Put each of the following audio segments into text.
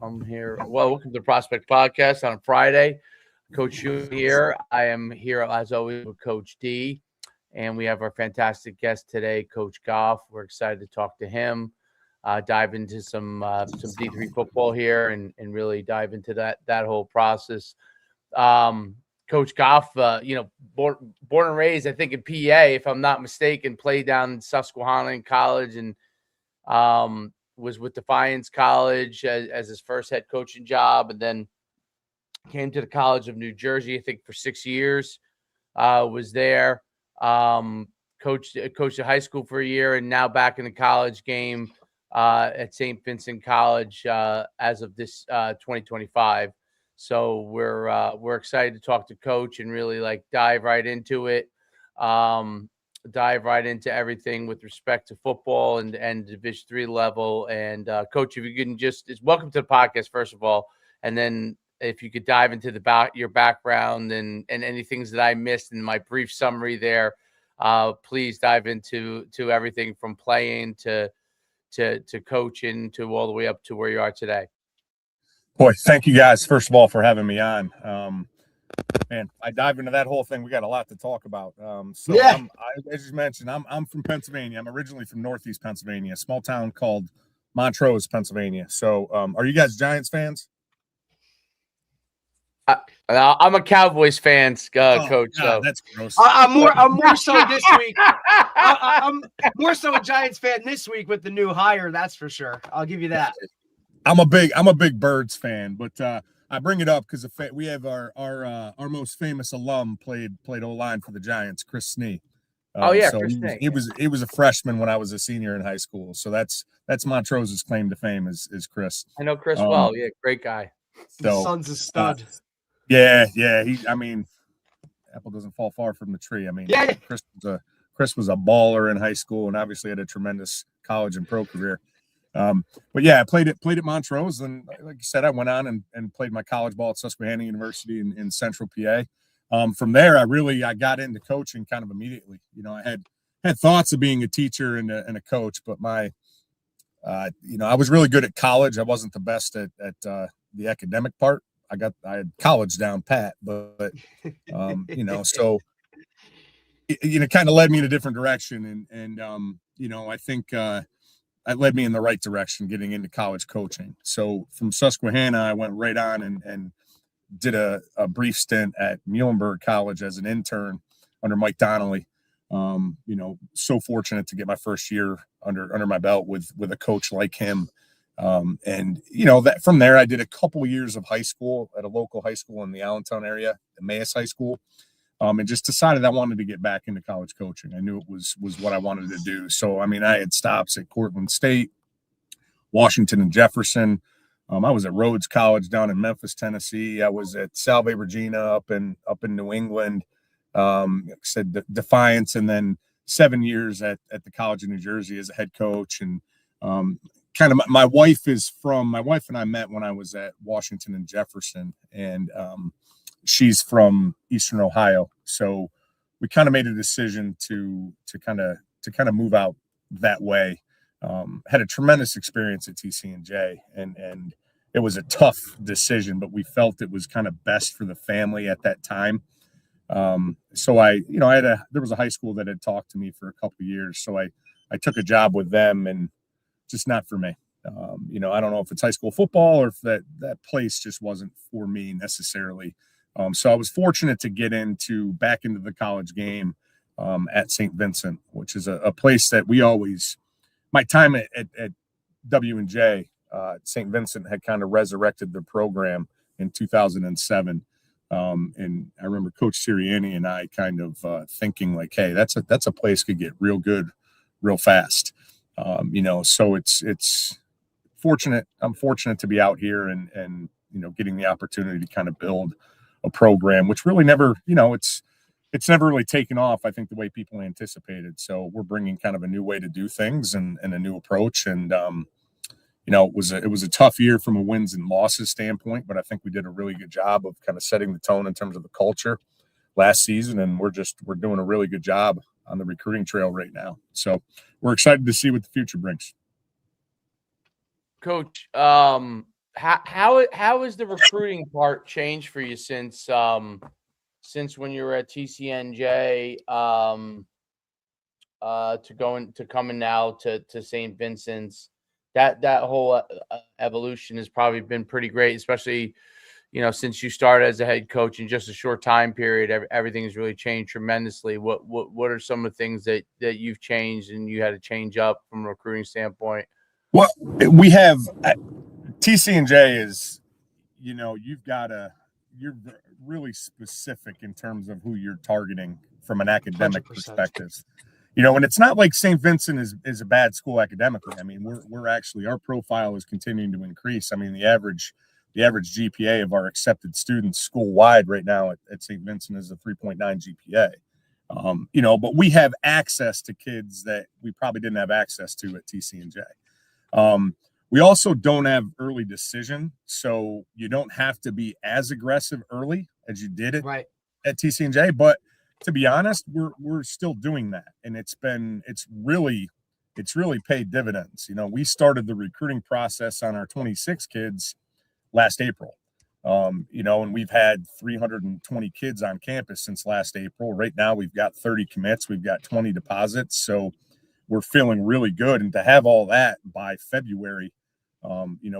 I'm here. Well, welcome to the Prospect Podcast on a Friday. Coach Schumann here. I am here as always with Coach D, and we have our fantastic guest today, Coach Goff. We're excited to talk to him, dive into some D3 football here, and really dive into that whole process. Coach Goff, born and raised, I think in PA, if I'm not mistaken, played down in Susquehanna in college, and was with Defiance College as his first head coaching job, and then came to the College of New Jersey, I think, for 6 years. Was there, coached at high school for a year, and now back in the college game at St. Vincent College as of this 2025. So we're excited to talk to Coach and really dive right into it. Dive right into everything with respect to football and Division III level. And Coach, if you can welcome to the podcast, first of all, and then if you could dive into your background and any things that I missed in my brief summary there, please dive into everything from playing to coaching to all the way up to where you are today. Boy, thank you guys, first of all, for having me on. Man, I dive into that whole thing. We got a lot to talk about. Yeah. As you mentioned, I'm from Pennsylvania. I'm originally from Northeast Pennsylvania, a small town called Montrose, Pennsylvania. So, are you guys Giants fans? I'm a Cowboys fan, Coach. God, that's gross. I'm more so this week. I'm more so a Giants fan this week with the new hire. That's for sure. I'll give you that. I'm a big Birds fan, but I bring it up because we have our most famous alum played O-line for the Giants, Chris Snee. Chris Snee. He was a freshman when I was a senior in high school. So that's Montrose's claim to fame is Chris. I know Chris well. Yeah, great guy. The son's a stud. Yeah. Apple doesn't fall far from the tree. Yeah. Chris was a baller in high school and obviously had a tremendous college and pro career. But yeah, I played at Montrose, and like you said, I went on and played my college ball at Susquehanna University in Central PA. From there, I got into coaching kind of immediately. I had thoughts of being a teacher and a coach, but I was really good at college. I wasn't the best at the academic part. I had college down pat, but so it kind of led me in a different direction, and I think that led me in the right direction, getting into college coaching. So from Susquehanna, I went right on and did a brief stint at Muhlenberg College as an intern under Mike Donnelly. So fortunate to get my first year under my belt with a coach like him. That from there, I did a couple years of high school at a local high school in the Allentown area, Emmaus High School. And just decided I wanted to get back into college coaching. I knew it was what I wanted to do. So, I had stops at Cortland State, Washington and Jefferson. I was at Rhodes College down in Memphis, Tennessee. I was at Salve Regina up in New England. Like I said, Defiance, and then 7 years at the College of New Jersey as a head coach. And my wife and I met when I was at Washington and Jefferson, and she's from Eastern Ohio. So we kind of made a decision to kind of move out that way. Had a tremendous experience at TC&J, and it was a tough decision, but we felt it was kind of best for the family at that time. So there was a high school that had talked to me for a couple of years. So I took a job with them, and just not for me. I don't know if it's high school football or if that place just wasn't for me necessarily. So I was fortunate to get back into the college game at St. Vincent, which is a place that my time at W&J, St. Vincent had kind of resurrected the program in 2007. And I remember Coach Sirianni and I kind of thinking hey, that's a place could get real good real fast. So it's fortunate. I'm fortunate to be out here and getting the opportunity to kind of build a program, which really never, it's never really taken off, I think, the way people anticipated. So we're bringing kind of a new way to do things and a new approach. And, it was a tough year from a wins and losses standpoint, but I think we did a really good job of kind of setting the tone in terms of the culture last season. And we're doing a really good job on the recruiting trail right now. So we're excited to see what the future brings. Coach, how has the recruiting part changed for you since when you were at TCNJ to coming now to St. Vincent's? That whole evolution has probably been pretty great, especially since you started as a head coach in just a short time period. Everything has really changed tremendously. What are some of the things that you've changed and you had to change up from a recruiting standpoint? Well, we have TC&J is, you're really specific in terms of who you're targeting from an academic 100%. perspective. And it's not like St. Vincent is a bad school academically. I mean, we're actually, our profile is continuing to increase. I mean, the average GPA of our accepted students school wide right now at St. Vincent is a 3.9 GPA. But we have access to kids that we probably didn't have access to at TC&J. We also don't have early decision, so you don't have to be as aggressive early as you did at TC&J. But to be honest, we're still doing that, and it's really paid dividends. We started the recruiting process on our 26 kids last April, and we've had 320 kids on campus since last April. Right now, we've got 30 commits, we've got 20 deposits, so we're feeling really good. And to have all that by February,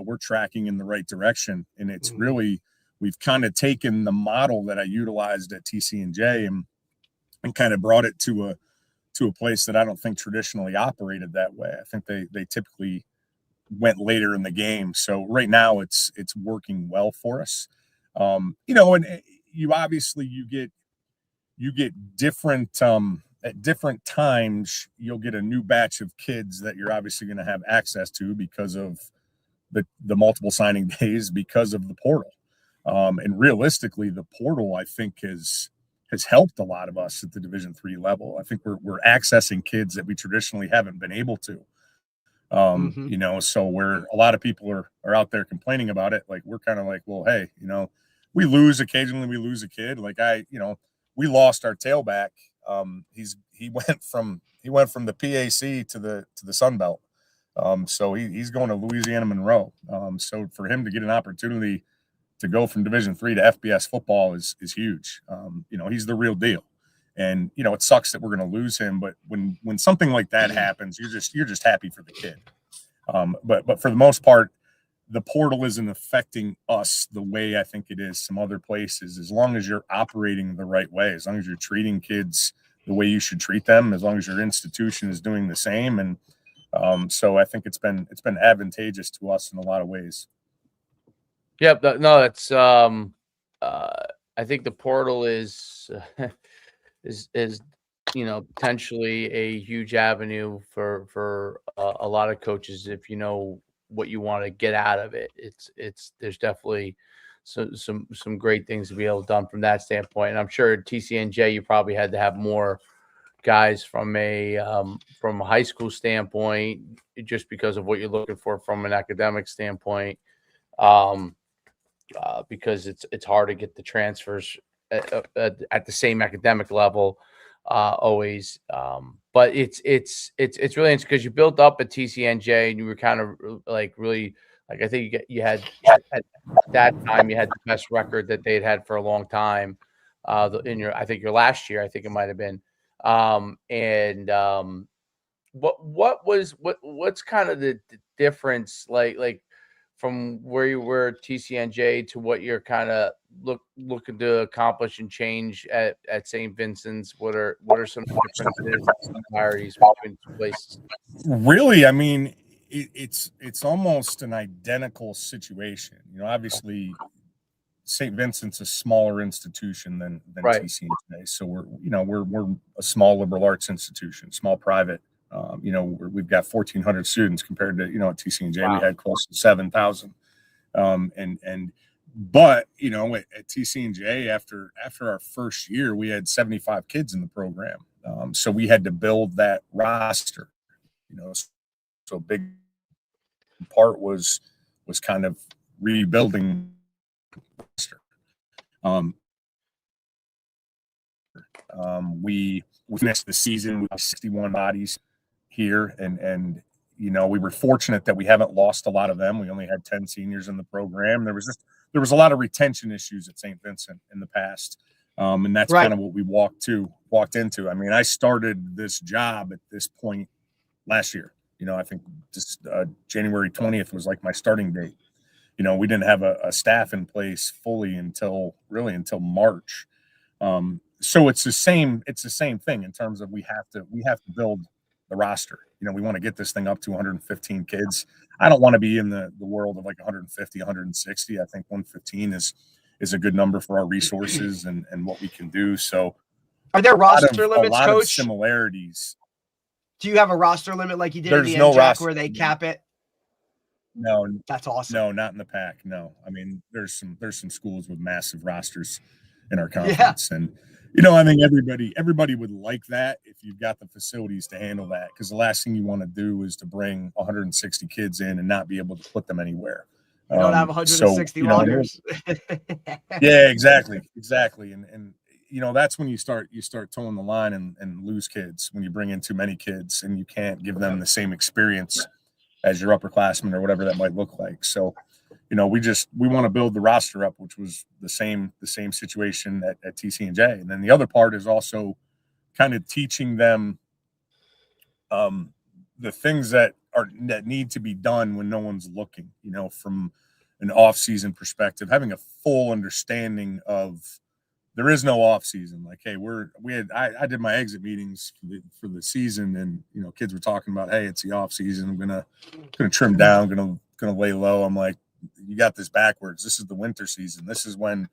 we're tracking in the right direction. And it's really, we've kind of taken the model that I utilized at TC&J and kind of brought it to a place that I don't think traditionally operated that way. I think they typically went later in the game. So right now it's working well for us. And you obviously you get different, at different times, you'll get a new batch of kids that you're obviously going to have access to because of the multiple signing days, because of the portal. And realistically, the portal, I think, has helped a lot of us at the Division III level. I think we're accessing kids that we traditionally haven't been able to. So where a lot of people are out there complaining about it, like we're kind of like, well, hey, we occasionally lose a kid. Like we lost our tailback. He went from the PAC to the Sun Belt. So he's going to Louisiana Monroe. So for him to get an opportunity to go from Division III to FBS football is huge. He's the real deal. And it sucks that we're going to lose him, but when something like that happens, you're just happy for the kid. But for the most part, the portal isn't affecting us the way I think it is some other places. As long as you're operating the right way, as long as you're treating kids the way you should treat them, as long as your institution is doing the same, and so I think it's been advantageous to us in a lot of ways. Yep. No, that's I think the portal is potentially a huge avenue for a lot of coaches if you know what you want to get out of it. There's definitely some great things to be able to done from that standpoint. And I'm sure at TC&J you probably had to have more guys from a high school standpoint just because of what you're looking for from an academic standpoint. Because it's hard to get the transfers at the same academic level always. But it's really interesting because you built up at TCNJ and you were kind of like really like I think you had at that time you had the best record that they'd had for a long time. In your last year, I think it might have been. What's kind of the difference like from where you were at TCNJ to what you're kind of looking to accomplish and change at St. Vincent's? What are some differences and similarities between two places? Really, I mean, it's almost an identical situation. Obviously St. Vincent's a smaller institution than Right. TCNJ. So we're a small liberal arts institution, small private. We've got 1,400 students compared to, at TCNJ, wow. We had close to 7,000. But at TCNJ, after our first year, we had 75 kids in the program. So we had to build that roster, so a big part was kind of rebuilding the roster. We finished the season with 61 bodies here, and we were fortunate that we haven't lost a lot of them. We only had 10 seniors in the program. There was a lot of retention issues at St. Vincent in the past. And that's kind of what we walked into. I mean, I started this job at this point last year. I think just January 20th was like my starting date. We didn't have a staff in place fully until March. So it's the same thing in terms of we have to build the roster. We want to get this thing up to 115 kids. I don't want to be in the world of like 150, 160. I think 115 is a good number for our resources and what we can do. So are there roster limits, a lot Coach? Of similarities. Do you have a roster limit like you did in the NJAC where they cap it? No, that's awesome. No, not in the Pac. No, I mean there's some schools with massive rosters in our conference, and I think everybody would like that if you've got the facilities to handle that. Because the last thing you want to do is to bring 160 kids in and not be able to put them anywhere. You don't have 160 loggers. Yeah, exactly, and that's when you start towing the line and lose kids when you bring in too many kids and you can't give them the same experience as your upperclassmen or whatever that might look like. So, we want to build the roster up, which was the same situation at TC&J. And then the other part is also kind of teaching them the things that need to be done when no one's looking, from an off-season perspective, having a full understanding of there is no off season. Like, hey, I did my exit meetings for the season, and kids were talking about, hey, it's the off season. I'm gonna trim down, gonna lay low. I'm like, you got this backwards. This is the winter season. This is when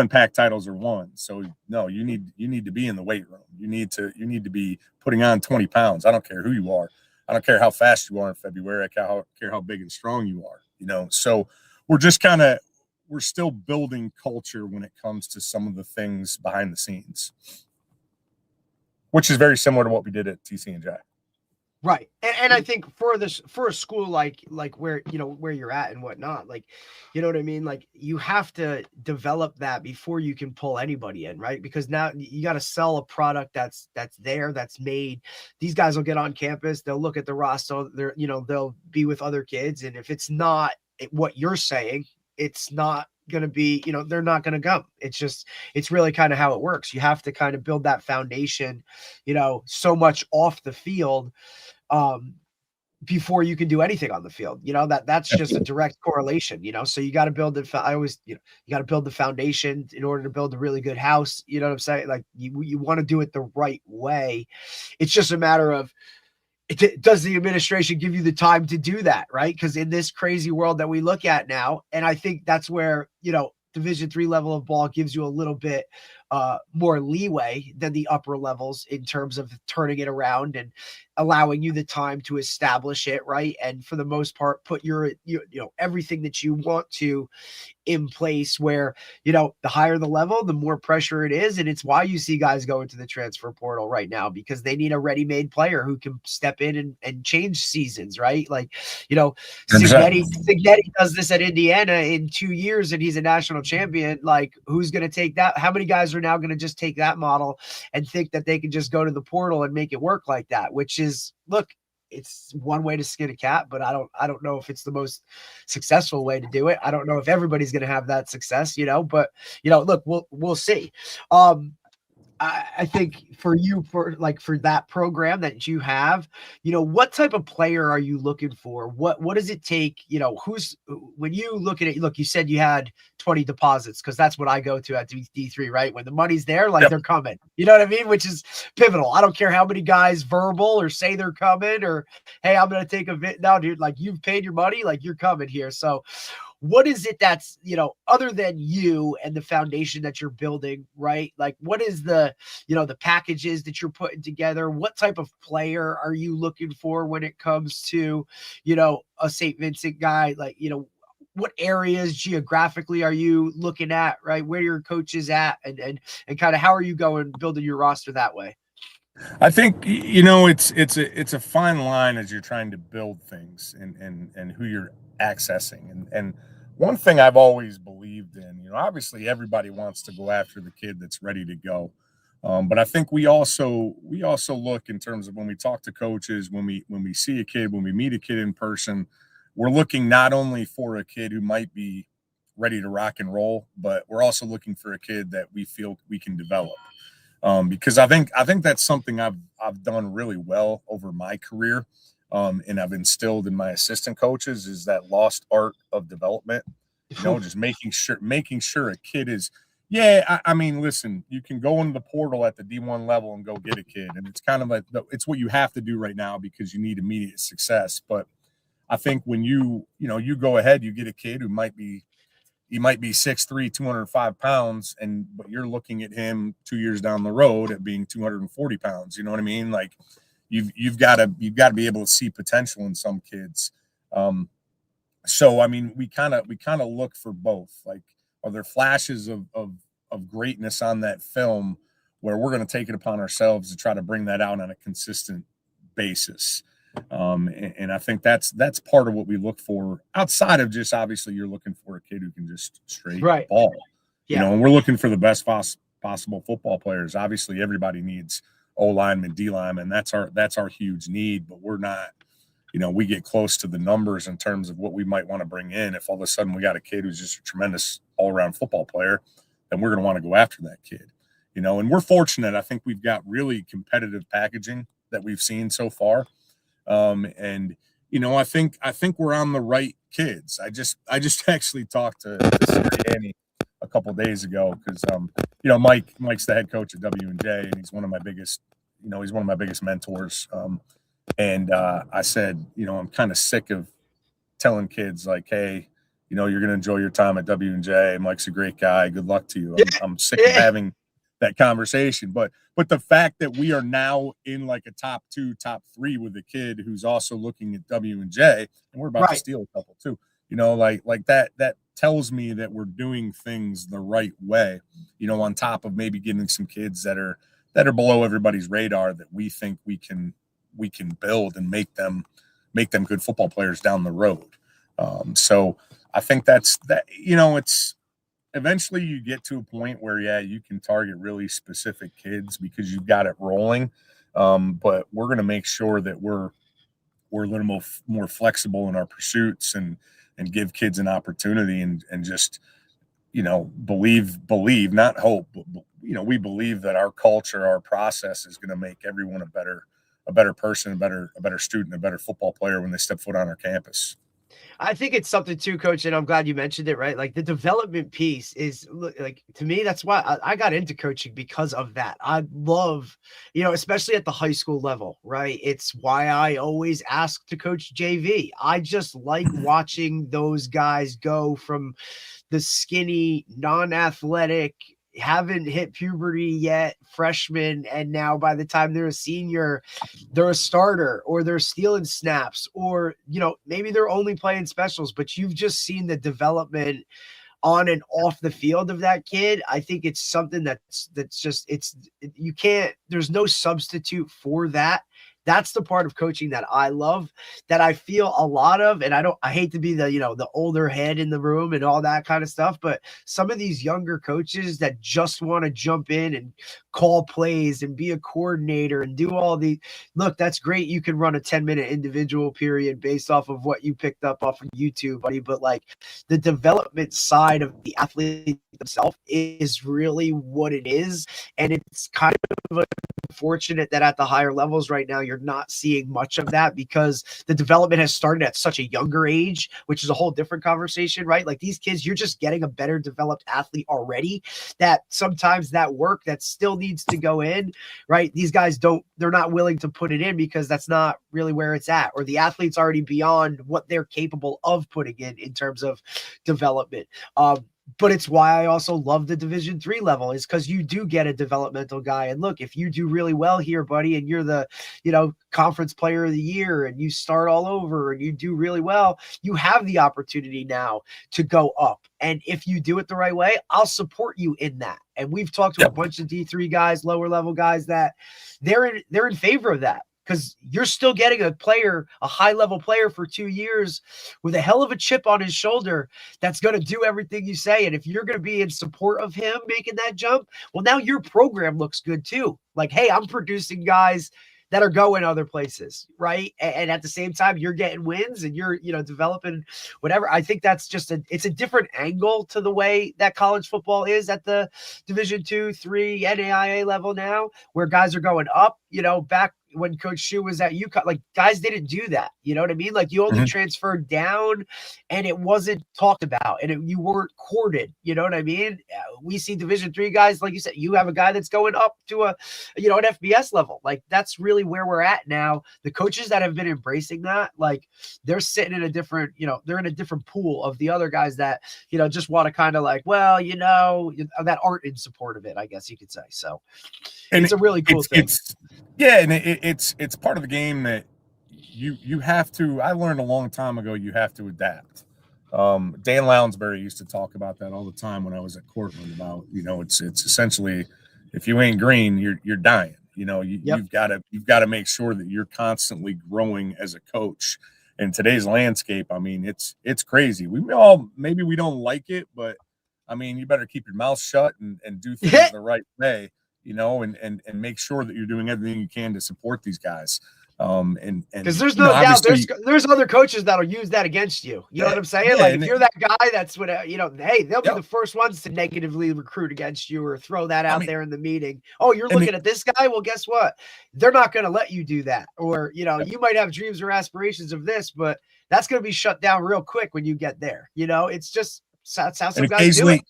Pac titles are won. So no, you need to be in the weight room. You need to be putting on 20 pounds. I don't care who you are. I don't care how fast you are in February. I care how big and strong you are. So we're still building culture when it comes to some of the things behind the scenes, which is very similar to what we did at TC&J. Right. And I think for a school like where, where you're at and whatnot, like, you know what I mean? Like you have to develop that before you can pull anybody in, right? Because now you got to sell a product that's made. These guys will get on campus. They'll look at the roster. They'll be with other kids. And if it's not what you're saying, it's not going to be, they're not going to come. It's really kind of how it works. You have to kind of build that foundation, so much off the field before you can do anything on the field. That's just a direct correlation, so you got to build you got to build the foundation in order to build a really good house. You know what I'm saying? Like you want to do it the right way. It's just a matter of, does the administration give you the time to do that, right? Because in this crazy world that we look at now, and I think that's where, Division III level of ball gives you a little bit more leeway than the upper levels in terms of turning it around and allowing you the time to establish it, right? And for the most part, put your everything that you want to in place where, the higher the level, the more pressure it is. And it's why you see guys go into the transfer portal right now, because they need a ready-made player who can step in and change seasons, right? Like, Signetti does this at Indiana in 2 years and he's a national champion. Like, who's going to take that? How many guys are now going to just take that model and think that they can just go to the portal and make it work like that? Which is, look, it's one way to skin a cat, but I don't know if it's the most successful way to do it. I don't know if everybody's going to have that success, but look, we'll see. I think for that program that you have, what type of player are you looking for? What does it take? When you look at it, look, you said you had 20 deposits, because that's what I go to at D3, right? When the money's there, like they're coming, you know what I mean? Which is pivotal. I don't care how many guys verbal or say they're coming or, hey, I'm going to take a bit. No, dude, like you've paid your money, like you're coming here. So what is it that's, other than you and the foundation that you're building, right? Like what is the packages that you're putting together? What type of player are you looking for when it comes to, a St. Vincent guy? Like, what areas geographically are you looking at, right? Where your coach is at and kind of how are you building your roster that way? I think, it's a fine line as you're trying to build things and who you're accessing. And one thing I've always believed in, obviously everybody wants to go after the kid that's ready to go. But I think we also look in terms of when we talk to coaches, when we see a kid, when we meet a kid in person, we're looking not only for a kid who might be ready to rock and roll, but we're also looking for a kid that we feel we can develop. Because I think that's something I've done really well over my career, and I've instilled in my assistant coaches is that lost art of development. Just making sure a kid is. Yeah, I mean, listen, you can go into the portal at the D1 level and go get a kid, and it's kind of like it's what you have to do right now because you need immediate success. But I think when you go ahead, you get a kid who might be 6'3", 205 pounds, but you're looking at him 2 years down the road at being 240 pounds. You know what I mean? Like you've got to be able to see potential in some kids. So I mean, we kind of look for both. Like, are there flashes of greatness on that film where we're going to take it upon ourselves to try to bring that out on a consistent basis? And I think that's part of what we look for outside of just obviously you're looking for a kid who can just straight ball, and we're looking for the best possible football players. Obviously everybody needs O lineman, D lineman. That's our huge need, but we're not, we get close to the numbers in terms of what we might want to bring in. If all of a sudden we got a kid who's just a tremendous all around football player, then we're going to want to go after that kid, and we're fortunate. I think we've got really competitive packaging that we've seen so far. And I think we're on the right kids. I just actually talked to Danny a couple of days ago because Mike's the head coach at W&J, and he's one of my biggest mentors. And I said, I'm kind of sick of telling kids like, hey, you're going to enjoy your time at W&J. Mike's a great guy. Good luck to you. I'm sick of having that conversation, but the fact that we are now in like a top 2, top 3 with a kid who's also looking at W&J, and we're about to steal a couple too, like that tells me that we're doing things the right way, on top of maybe getting some kids that are below everybody's radar that we think we can build and make them good football players down the road. So I think that's that, it's eventually you get to a point where, you can target really specific kids because you've got it rolling. But we're going to make sure that we're a little more flexible in our pursuits and give kids an opportunity and just, believe, not hope, but, we believe that our culture, our process is going to make everyone a better person, a better student, a better football player when they step foot on our campus. I think it's something too, Coach, and I'm glad you mentioned it, right? Like the development piece is like, to me, that's why I got into coaching because of that. I love, especially at the high school level, right? It's why I always ask to coach JV. I just like watching those guys go from the skinny, non-athletic, haven't hit puberty yet, freshman, and now by the time they're a senior, they're a starter or they're stealing snaps or, maybe they're only playing specials, but you've just seen the development on and off the field of that kid. I think it's something that's just, there's no substitute for that. That's the part of coaching that I love, that I feel a lot of, and I hate to be the, the older head in the room and all that kind of stuff, but some of these younger coaches that just want to jump in and call plays and be a coordinator and do all the, look, that's great. You can run a 10-minute individual period based off of what you picked up off of YouTube, buddy. But like the development side of the athlete themselves is really what it is. And it's kind of unfortunate that at the higher levels right now, you're not seeing much of that because the development has started at such a younger age, which is a whole different conversation, right? Like these kids, you're just getting a better developed athlete already, that sometimes that work that still needs to go in, right? These guys they're not willing to put it in because that's not really where it's at, or the athlete's already beyond what they're capable of putting in terms of development. But it's why I also love the Division III level, is because you do get a developmental guy. And look, if you do really well here, buddy, and you're the, conference player of the year and you start all over and you do really well, you have the opportunity now to go up. And if you do it the right way, I'll support you in that. And we've talked to a bunch of D3 guys, lower level guys, that they're in favor of that. because you're still getting a player, a high-level player for 2 years with a hell of a chip on his shoulder that's going to do everything you say. And if you're going to be in support of him making that jump, well, now your program looks good too. Like, hey, I'm producing guys that are going other places, right? And at the same time, you're getting wins and you're, developing whatever. I think that's just it's a different angle to the way that college football is at the Division II, III, NAIA level now, where guys are going up, back when Coach Shu was at UConn, like guys didn't do that. You know what I mean? Like you only transferred down and it wasn't talked about and you weren't courted. You know what I mean? We see Division III guys, like you said, you have a guy that's going up to an FBS level. Like that's really where we're at now. The coaches that have been embracing that, like they're sitting in a different, they're in a different pool of the other guys that, just want to kind of like, well, that aren't in support of it, I guess you could say. So it's a really cool thing. It's part of the game that you have to. I learned a long time ago you have to adapt. Dan Lounsbury used to talk about that all the time when I was at Cortland about it's essentially if you ain't green you're dying. You've got to make sure that you're constantly growing as a coach. In today's landscape, I mean it's crazy. Maybe we don't like it, but I mean you better keep your mouth shut and do things the right way. And make sure that you're doing everything you can to support these guys. And because there's no doubt there's other coaches that'll use that against you. You know what I'm saying? Like if you're that guy, that's what hey, they'll be the first ones to negatively recruit against you or throw that out there in the meeting. Oh, you're looking at this guy? Well, guess what? They're not going to let you do that. Or you might have dreams or aspirations of this, but that's going to be shut down real quick when you get there. It's just that's how some guys do it.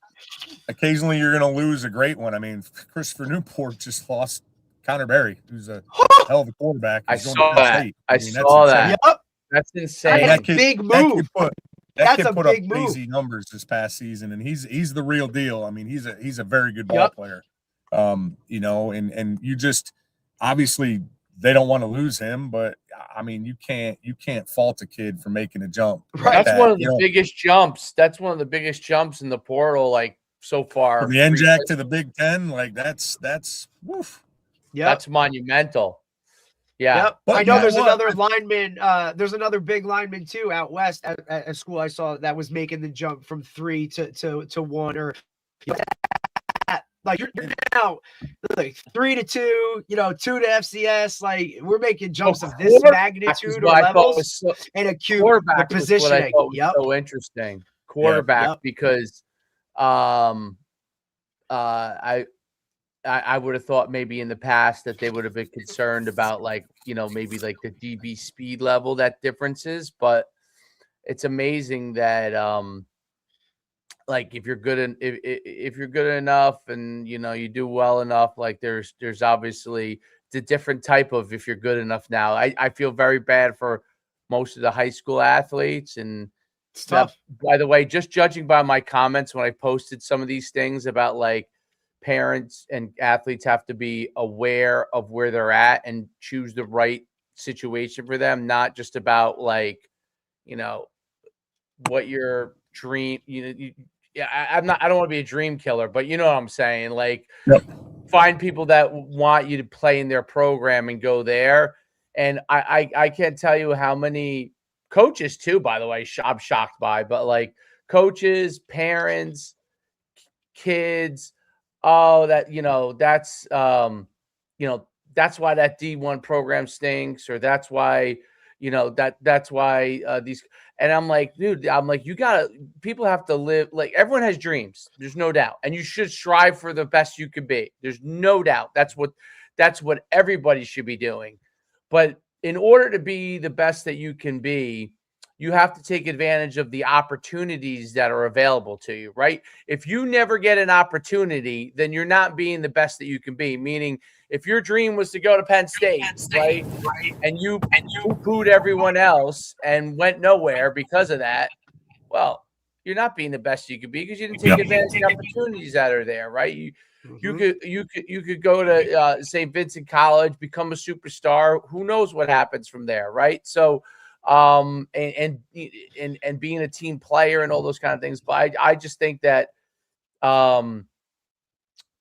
Occasionally, you're going to lose a great one. I mean, Christopher Newport just lost Connor Berry, who's a hell of a quarterback. I saw that. I saw that. Yep. That's insane. That's a big move. That kid put up crazy numbers this past season, and he's the real deal. I mean, he's a very good ball player. And you just obviously they don't want to lose him, but I mean, you can't fault a kid for making a jump. Right. That's one of the biggest jumps. That's one of the biggest jumps in the portal, like so far. From the NJAC to the Big Ten, like that's woof. Yeah, that's monumental. Yeah. Yep. I know there's another lineman. There's another big lineman too out west at a school I saw that was making the jump from 3 to 1 or like you're now like 3 to 2, 2 to FCS. Like we're making jumps of this magnitude or levels and acute the positioning. Yep. So interesting quarterback because I would have thought maybe in the past that they would have been concerned about maybe like the DB speed level that differences, but it's amazing that like if you're good if you're good enough and you do well enough, like there's obviously it's a different type of if you're good enough now. I feel very bad for most of the high school athletes and stuff. By the way, just judging by my comments when I posted some of these things about like parents and athletes have to be aware of where they're at and choose the right situation for them, not just about like, what your dream, I don't want to be a dream killer, but you know what I'm saying? Like find people that want you to play in their program and go there. And I can't tell you how many coaches too, by the way, I'm shocked by, but like coaches, parents, kids, that's that's why that D1 program stinks, or that's why that's why these. And I'm like, dude, people have to live, like everyone has dreams. There's no doubt, and you should strive for the best you could be. There's no doubt. That's what everybody should be doing. But in order to be the best that you can be, you have to take advantage of the opportunities that are available to you, right? If you never get an opportunity, then you're not being the best that you can be. Meaning, if your dream was to go to Penn State, right, and you poo-pooed everyone else and went nowhere because of that, well, you're not being the best you could be because you didn't take advantage of the opportunities that are there, right? You could go to St. Vincent College, become a superstar. Who knows what happens from there, right? So. And being a team player and all those kind of things. But I just think that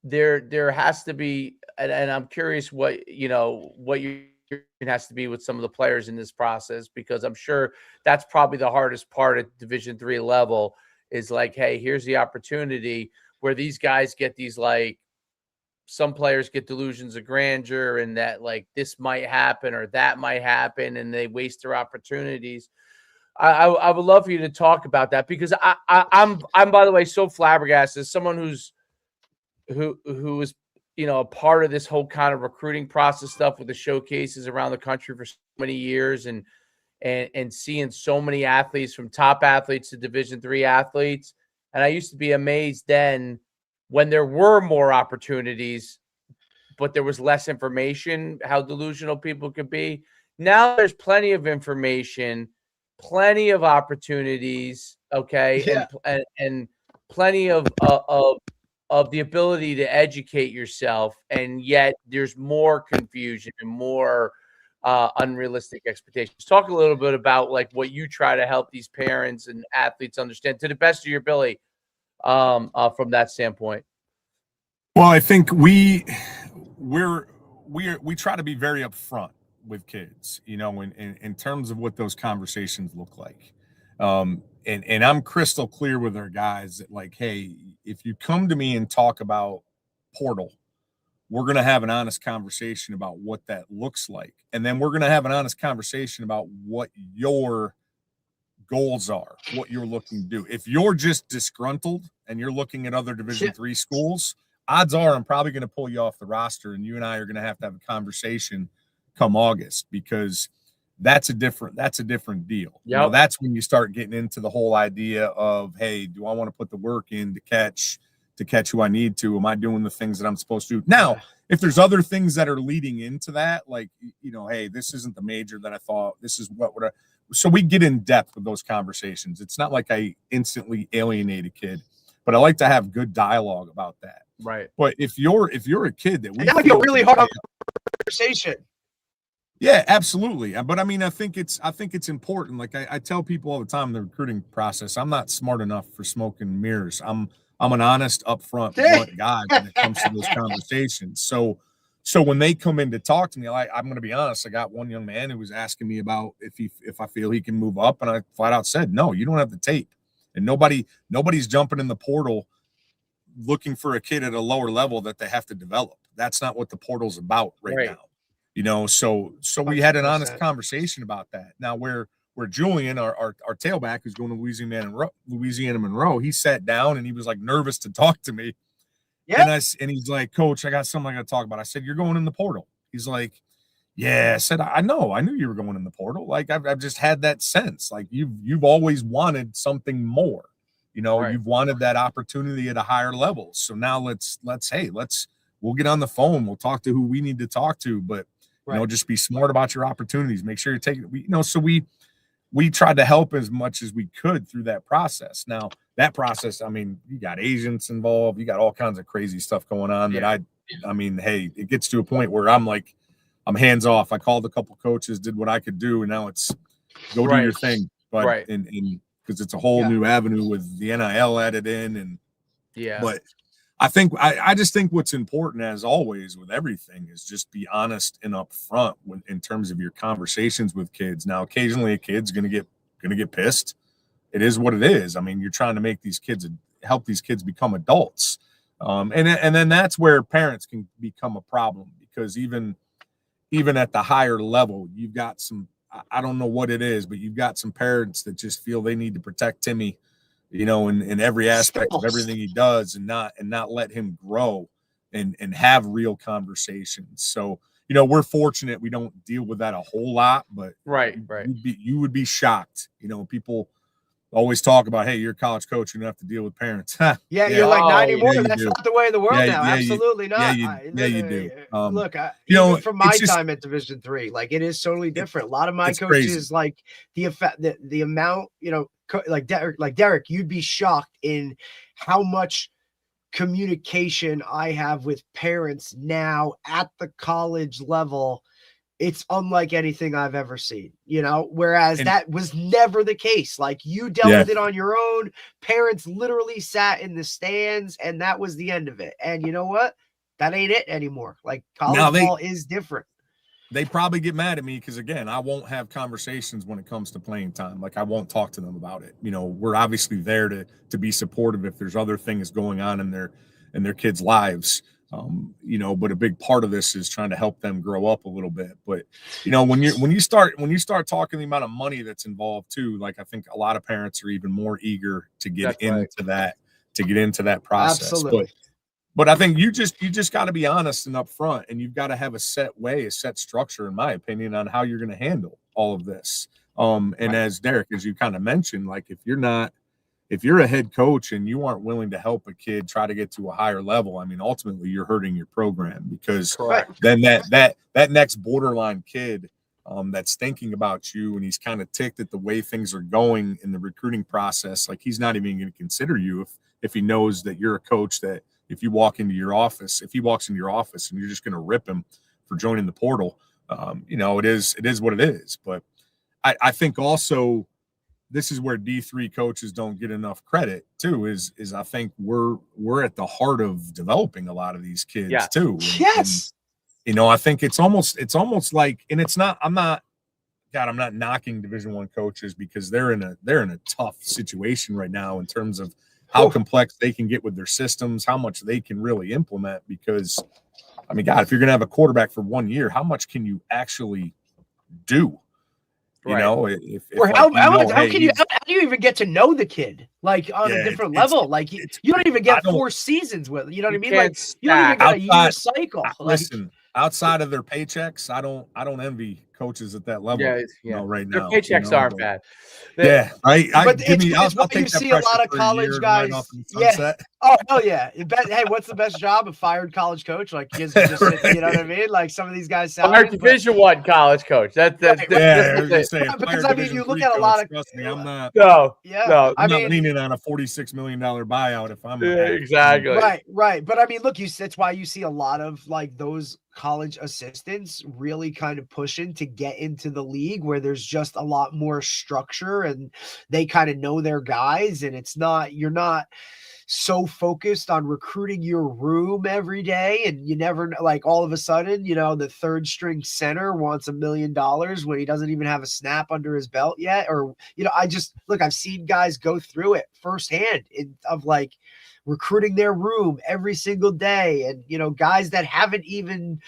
there has to be, and I'm curious what your has to be with some of the players in this process, because I'm sure that's probably the hardest part at Division III level is like, hey, here's the opportunity where these guys get these, like, some players get delusions of grandeur and that like this might happen or that might happen and they waste their opportunities. I would love for you to talk about that, because I'm by the way so flabbergasted as someone who is a part of this whole kind of recruiting process stuff with the showcases around the country for so many years, and seeing so many athletes, from top athletes to Division III athletes. And I used to be amazed then when there were more opportunities, but there was less information, how delusional people could be. Now there's plenty of information, plenty of opportunities, okay, Yeah. and plenty of the ability to educate yourself, and yet there's more confusion and more unrealistic expectations. Talk a little bit about like what you try to help these parents and athletes understand to the best of your ability from that standpoint. Well, I think we try to be very upfront with kids, in terms of what those conversations look like. And I'm crystal clear with our guys that, like, hey, if you come to me and talk about portal, we're going to have an honest conversation about what that looks like. And then we're going to have an honest conversation about what your goals are, what you're looking to do. If you're just disgruntled and you're looking at other Division III schools, odds are I'm probably going to pull you off the roster, and you and I are going to have a conversation come August, because that's a different deal. Yep. That's when you start getting into the whole idea of, hey, do I want to put the work in to catch who I need to? Am I doing the things that I'm supposed to do? Now, if there's other things that are leading into that, like, hey, this isn't the major that I thought, this is what would I, so we get in depth with those conversations. It's not like I instantly alienate a kid, but I like to have good dialogue about that. Right. But if you're a kid that that would be a really hard conversation. Yeah, absolutely. But I mean, I think it's important. Like I tell people all the time in the recruiting process, I'm not smart enough for smoke and mirrors. I'm an honest, upfront, blunt guy when it comes to those conversations. So when they come in to talk to me, I'm going to be honest. I got one young man who was asking me about if I feel he can move up, and I flat out said, no, you don't have the tape. And nobody's jumping in the portal looking for a kid at a lower level that they have to develop. That's not what the portal's about right now. So we had an honest conversation about that. Now where Julian, our tailback, who's going to Louisiana Monroe, he sat down and he was like nervous to talk to me. Yeah. And he's like, Coach, I got something I got to talk about. I said, you're going in the portal. He's like, yeah. I said, I knew you were going in the portal. Like I've just had that sense. Like you've always wanted something more. You've wanted that opportunity at a higher level. So now we'll get on the phone. We'll talk to who we need to talk to, but just be smart about your opportunities. Make sure you're taking it. So we tried to help as much as we could through that process. Now that process, I mean, you got agents involved, you got all kinds of crazy stuff going on that I mean, hey, it gets to a point where I'm hands off. I called a couple coaches, did what I could do, and now it's go do your thing. But because it's a whole new avenue with the NIL added in, and but I just think what's important, as always with everything, is just be honest and upfront in terms of your conversations with kids. Now, occasionally a kid's gonna get pissed. It is what it is. I mean, you're trying to help these kids become adults, and then that's where parents can become a problem, because even at the higher level, you've got some. I don't know what it is, but you've got some parents that just feel they need to protect Timmy, in every aspect of everything he does, and not let him grow and have real conversations. So, we're fortunate we don't deal with that a whole lot, but you would be shocked. People always talk about, hey, you're a college coach, you don't have to deal with parents. You're like, not anymore. That's not the way of the world now. Absolutely not. You do. Look, even from my time at Division III, like, it is totally different. A lot of my coaches, like the amount, like Derek, you'd be shocked in how much communication I have with parents now at the college level. It's unlike anything I've ever seen, whereas that was never the case. Like, you dealt with it on your own. Parents literally sat in the stands, and that was the end of it. And you know what? That ain't it anymore. Like, college ball is different. they probably get mad at me because, again, I won't have conversations when it comes to playing time. Like, I won't talk to them about it. We're obviously there to be supportive if there's other things going on in their kids' lives. But a big part of this is trying to help them grow up a little bit. But when you start talking the amount of money that's involved too, like, I think a lot of parents are even more eager to get into that process. Absolutely. But I think you just got to be honest and upfront, and you've got to have a set structure, in my opinion, on how you're going to handle all of this. As Derek, as you kind of mentioned, like, if you're a head coach and you aren't willing to help a kid try to get to a higher level, I mean, ultimately you're hurting your program, because then that next borderline kid that's thinking about you, and he's kind of ticked at the way things are going in the recruiting process, like, he's not even going to consider you if he knows that you're a coach that if he walks into your office and you're just going to rip him for joining the portal, it is what it is. But I think also this is where D3 coaches don't get enough credit too, is I think we're at the heart of developing a lot of these kids too. Yes. And, I think it's almost like, and it's not, I'm not knocking Division I coaches, because they're in a tough situation right now in terms of how complex they can get with their systems, how much they can really implement. Because, I mean, God, if you're going to have a quarterback for 1 year, how much can you actually do? Right. How do you even get to know the kid, like, on a different level? Like, you don't even get 4 seasons with, you know what I mean? Like, you don't even get a year cycle. Listen, outside of their paychecks, I don't envy coaches at that level. Right now, their paychecks aren't bad. It's what you see a lot of college guys. Oh, hell yeah. Hey, what's the best job? A fired college coach? Like, kids can just sit, you know what I mean? Like, some of these guys fired Division I college coach. That's because I mean, you look at a lot of. Trust me, I'm not. I'm not leaning on a $46 million buyout if I'm exactly right. But I mean, look, that's why you see a lot of, like, those college assistants really kind of pushing to get into the league, where there's just a lot more structure and they kind of know their guys, and you're not so focused on recruiting your room every day, and you never know, like, all of a sudden, the third string center wants $1 million when he doesn't even have a snap under his belt yet. Or, I've seen guys go through it firsthand of, like, recruiting their room every single day, and guys that haven't even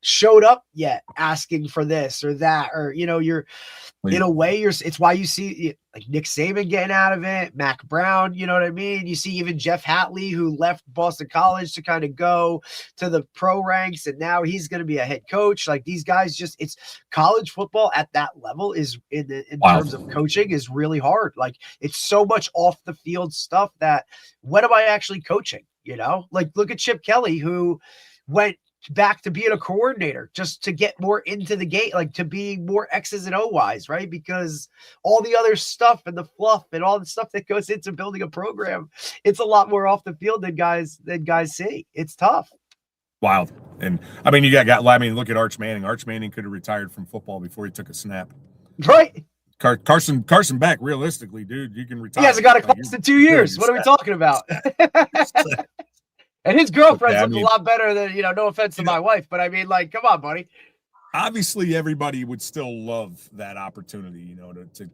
showed up yet asking for this or that, or you're in a way it's why you see, like, Nick Saban getting out of it, Mac Brown, you know what I mean? You see even Jeff Hatley, who left Boston College to kind of go to the pro ranks, and now he's going to be a head coach. Like, these guys, it's college football at that level is in terms of coaching is really hard. Like, it's so much off the field stuff that what am I actually coaching? Like, look at Chip Kelly, who went back to being a coordinator just to get more into the game, like, to be more X's and O's, right? Because all the other stuff and the fluff and all the stuff that goes into building a program, it's a lot more off the field than guys see. It's tough. Wild. And I mean, look at Arch Manning. Arch Manning could have retired from football before he took a snap. Right. Carson Beck, realistically, dude, you can retire. He hasn't got a class in 2 years. What are we talking about? And his girlfriends look a lot better than, no offense to my wife, but I mean, like, come on, buddy. Obviously, everybody would still love that opportunity,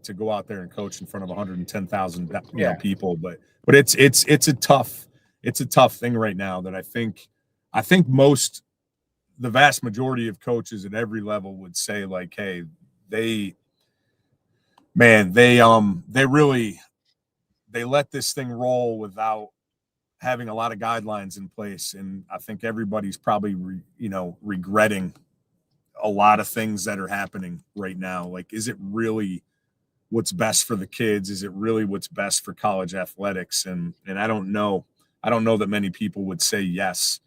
to go out there and coach in front of 110,000 people. But it's a tough thing right now that I think the vast majority of coaches at every level would say, like, hey, they let this thing roll without having a lot of guidelines in place. And I think everybody's probably, regretting a lot of things that are happening right now. Like, is it really what's best for the kids? Is it really what's best for college athletics? And I don't know that many people would say yes.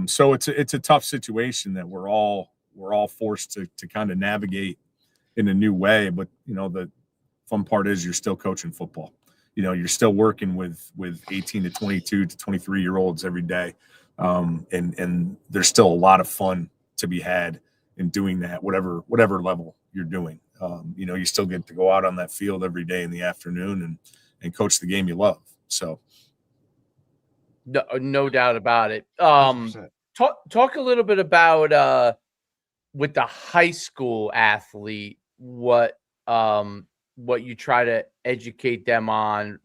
So it's a tough situation that we're all forced to kind of navigate in a new way. But, the fun part is you're still coaching football. You're still working with 18 to 22 to 23-year-olds every day. And there's still a lot of fun to be had in doing that, whatever level you're doing. You still get to go out on that field every day in the afternoon and coach the game you love. So. No doubt about it. Talk a little bit about with the high school athlete, what you try to educate them on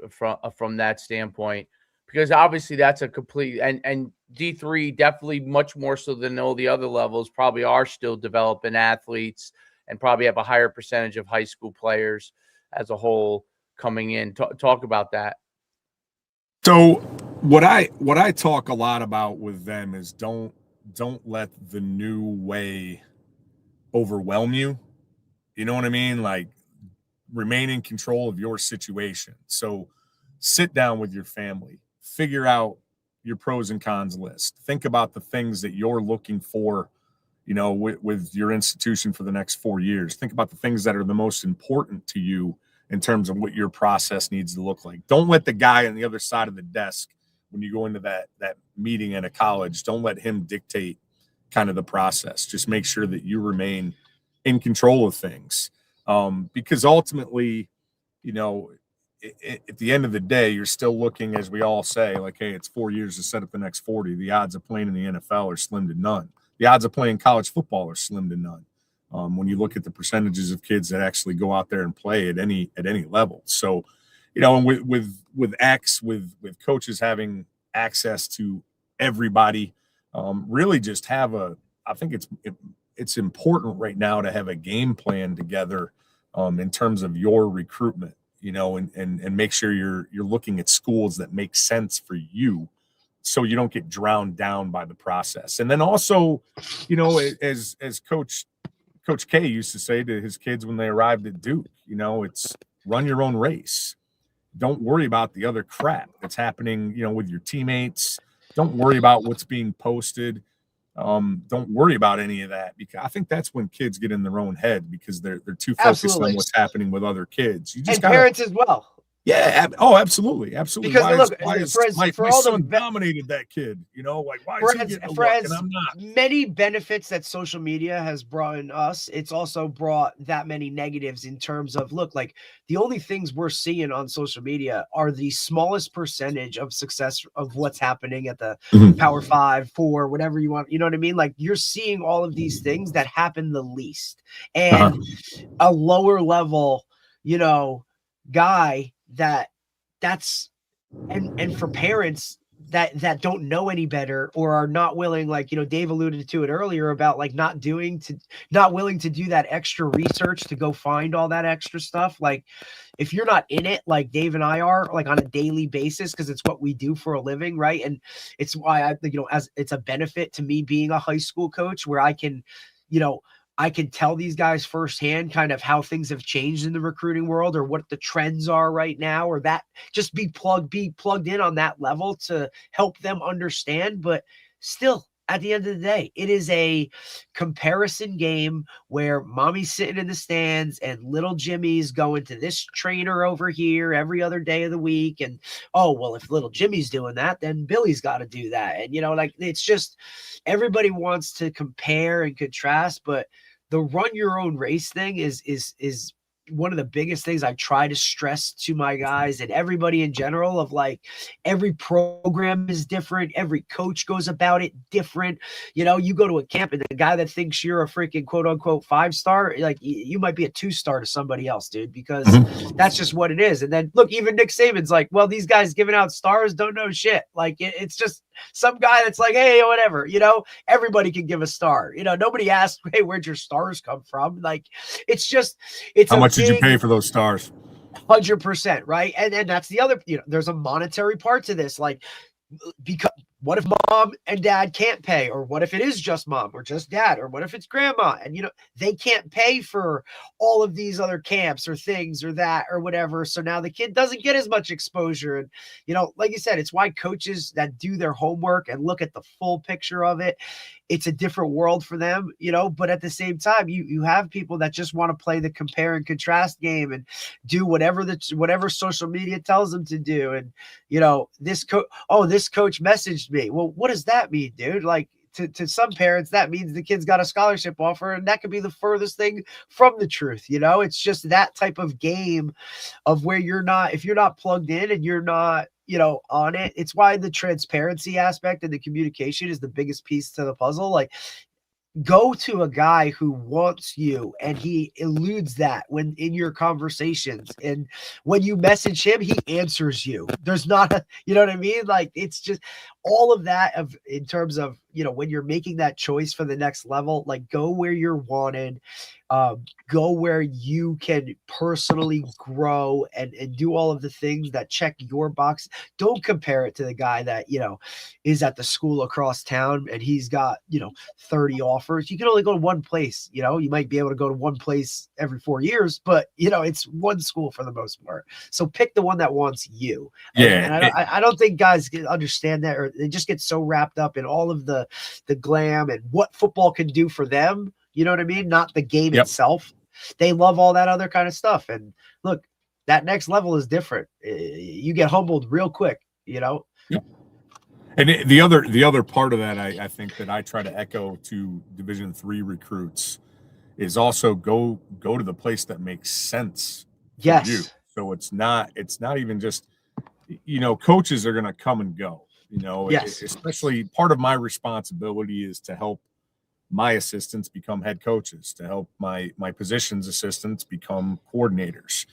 from that standpoint, because obviously that's a complete, and D3 definitely much more so than all the other levels probably are still developing athletes and probably have a higher percentage of high school players as a whole coming in. Talk about that. So what I talk a lot about with them is don't let the new way overwhelm you. You know what I mean? Like, remain in control of your situation. So sit down with your family, figure out your pros and cons list. Think about the things that you're looking for, with your institution for the next 4 years. Think about the things that are the most important to you in terms of what your process needs to look like. Don't let the guy on the other side of the desk, when you go into that meeting at a college, don't let him dictate kind of the process. Just make sure that you remain in control of things. Because ultimately, at the end of the day, you're still looking, as we all say, like, hey, it's 4 years to set up the next 40. The odds of playing in the NFL are slim to none. The odds of playing college football are slim to none. When you look at the percentages of kids that actually go out there and play at any level. So, and with coaches having access to everybody, really just have I think it's important right now to have a game plan together in terms of your recruitment, and make sure you're looking at schools that make sense for you, so you don't get drowned down by the process. And then also, as Coach K used to say to his kids when they arrived at Duke, it's run your own race. Don't worry about the other crap that's happening, with your teammates. Don't worry about what's being posted. Don't worry about any of that, because I think that's when kids get in their own head, because they're too focused Absolutely. on what's happening with other kids. You just and parents as well. Yeah. Oh, absolutely. Because Why is my son dominated that kid? Like, why is he getting a look and I'm not? Many benefits that social media has brought in us, it's also brought that many negatives in terms of, look, like, the only things we're seeing on social media are the smallest percentage of success of what's happening at the Power 5, 4, whatever you want. You know what I mean? Like, you're seeing all of these things that happen the least, and a lower level, guy that's and for parents that don't know any better, or are not willing, like, Dave alluded to it earlier about, like, not willing to do that extra research to go find all that extra stuff. Like, if you're not in it, like Dave and I are, like, on a daily basis, because it's what we do for a living, right? And it's why I think, as it's a benefit to me being a high school coach, where I can tell these guys firsthand kind of how things have changed in the recruiting world, or what the trends are right now, or that just be plugged in on that level to help them understand. But still, at the end of the day, it is a comparison game where mommy's sitting in the stands and little Jimmy's going to this trainer over here every other day of the week. And, oh, well, if little Jimmy's doing that, then Billy's got to do that. And, like, it's just, everybody wants to compare and contrast, but the run your own race thing is one of the biggest things I try to stress to my guys and everybody in general, of, like, every program is different. Every coach goes about it different. You go to a camp and the guy that thinks you're a freaking quote unquote 5-star, like, you might be a 2-star to somebody else, dude, because that's just what it is. And then look, even Nick Saban's like, well, these guys giving out stars don't know shit. Like, it's just some guy that's like, hey, whatever, everybody can give a star. Nobody asked, hey, where'd your stars come from? Like, it's how much did you pay for those stars? 100%, right? And that's the other, there's a monetary part to this. Like, because what if mom and dad can't pay? Or what if it is just mom or just dad? Or what if it's grandma and, they can't pay for all of these other camps or things or that or whatever. So now the kid doesn't get as much exposure. And, like you said, it's why coaches that do their homework and look at the full picture of it, it's a different world for them, but at the same time, you have people that just want to play the compare and contrast game and do whatever social media tells them to do. And, this coach messaged me. Well, what does that mean, dude? Like, to some parents, that means the kid's got a scholarship offer, and that could be the furthest thing from the truth. It's just that type of game of where if you're not plugged in and you're not, on it. It's why the transparency aspect and the communication is the biggest piece to the puzzle. Like, go to a guy who wants you, and he eludes that when in your conversations, and when you message him, he answers you. There's not a, you know what I mean? Like, it's just all of that of in terms of, when you're making that choice for the next level, like, go where you're wanted, go where you can personally grow and do all of the things that check your box. Don't compare it to the guy that, is at the school across town and he's got, 30 offers. You can only go to one place. You might be able to go to one place every 4 years, but it's one school for the most part. So pick the one that wants you. And I don't think guys understand that, or they just get so wrapped up in all of the glam and what football can do for them. You know what I mean? Not the game itself. They love all that other kind of stuff. And look, that next level is different. You get humbled real quick, Yep. And the other part of that, I think that I try to echo to Division III recruits is also go to the place that makes sense for you. So it's not even just, coaches are going to come and go, especially part of my responsibility is to help my assistants become head coaches, to help my positions assistants become coordinators.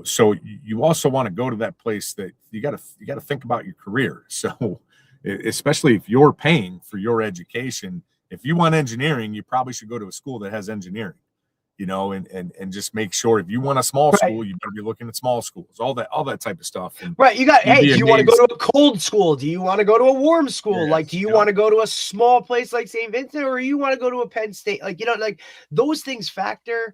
So you also want to go to that place that you got to think about your career. So especially if you're paying for your education, if you want engineering, you probably should go to a school that has engineering, and just make sure if you want a small school, you better be looking at small schools, all that type of stuff. And hey, do you want to go to a cold school? Do you want to go to a warm school? Like, do you want to go to a small place like St. Vincent, or you want to go to a Penn State? Like, like those things factor.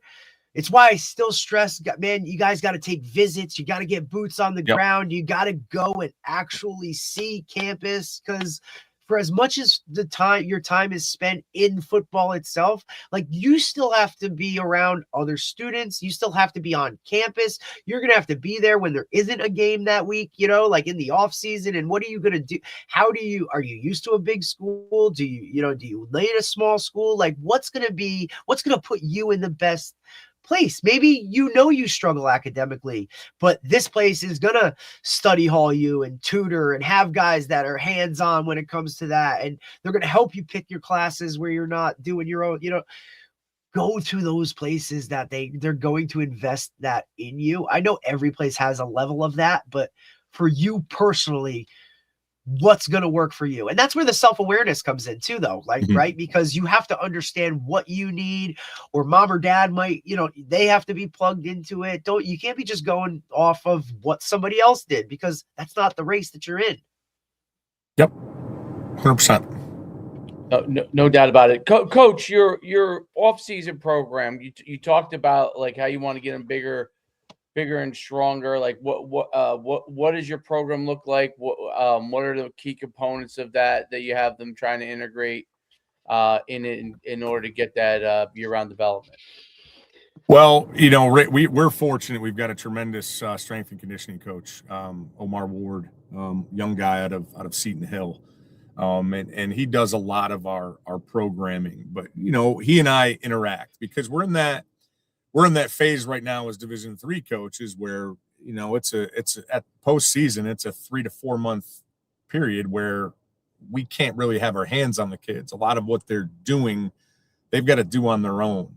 It's why I still stress, man, you guys got to take visits. You got to get boots on the ground. You got to go and actually see campus, because for as much as your time is spent in football itself, like, you still have to be around other students. You still have to be on campus. You're going to have to be there when there isn't a game that week, like in the off season. And what are you going to do? Are you used to a big school? Do you lay at a small school? Like, what's going to put you in the best place? Maybe you struggle academically, but this place is gonna study hall you and tutor and have guys that are hands-on when it comes to that, and they're gonna help you pick your classes where you're not doing your own. Go to those places that they're going to invest that in you. I know every place has a level of that, but for you personally, what's going to work for you? And that's where the self-awareness comes in too, though, like, right? Because you have to understand what you need, or mom or dad might, they have to be plugged into it. You can't be just going off of what somebody else did, because that's not the race that you're in. Yep. 100%. No doubt about it. Coach, your off-season program, you talked about like how you want to get them bigger and stronger. Like what does your program look like? What are the key components of that you have them trying to integrate in order to get that year-round development? Well, we're fortunate. We've got a tremendous strength and conditioning coach, Omar Ward, young guy out of Seton Hill, and he does a lot of our programming. But he and I interact because we're in that phase right now as Division III coaches, where it's at postseason, it's a 3 to 4 month period where we can't really have our hands on the kids. A lot of what they're doing, they've got to do on their own.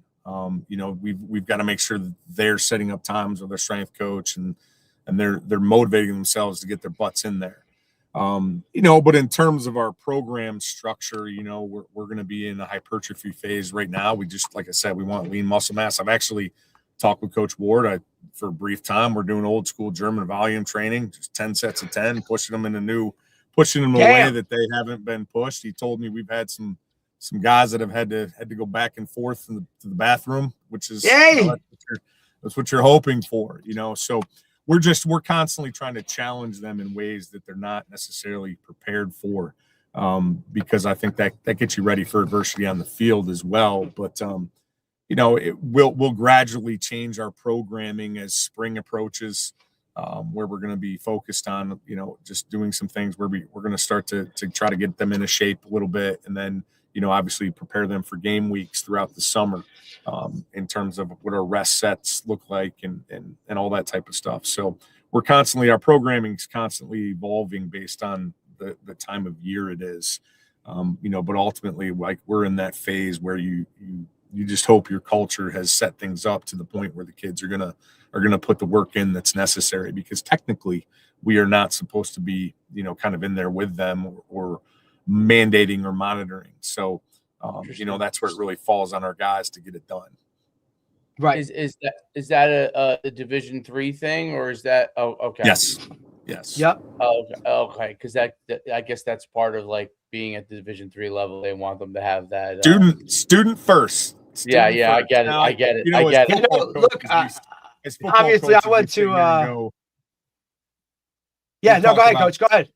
We've got to make sure that they're setting up times with their strength coach, and they're motivating themselves to get their butts in there. But in terms of our program structure, we're going to be in a hypertrophy phase right now. We just, like I said, we want lean muscle mass. I've actually talked with Coach Ward for a brief time. We're doing old school German volume training, just 10 sets of 10, pushing them away that they haven't been pushed. He told me we've had some guys that have had to go back and forth to the bathroom, which is that's what you're hoping for, so we're constantly trying to challenge them in ways that they're not necessarily prepared for, because I think that gets you ready for adversity on the field as well. But we'll gradually change our programming as spring approaches, where we're going to be focused on just doing some things where we're going to start to try to get them in a shape a little bit, and then obviously prepare them for game weeks throughout the summer, in terms of what our rest sets look like and all that type of stuff. So our programming is constantly evolving based on the time of year it is. But ultimately, like, we're in that phase where you just hope your culture has set things up to the point where the kids are gonna put the work in that's necessary, because technically we are not supposed to be, kind of in there with them or mandating or monitoring. So, that's where it really falls on our guys to get it done. Right. Is that a Division III thing, or is that okay? Yes. Yep. Oh, okay. Because that I guess that's part of like being at the Division III level. They want them to have that student first. Yeah, I first. get it. Now, I get it. As Yeah, football no, look, coaches, as football obviously, coaches, I went to. Yeah, no, go ahead, Coach. Go ahead.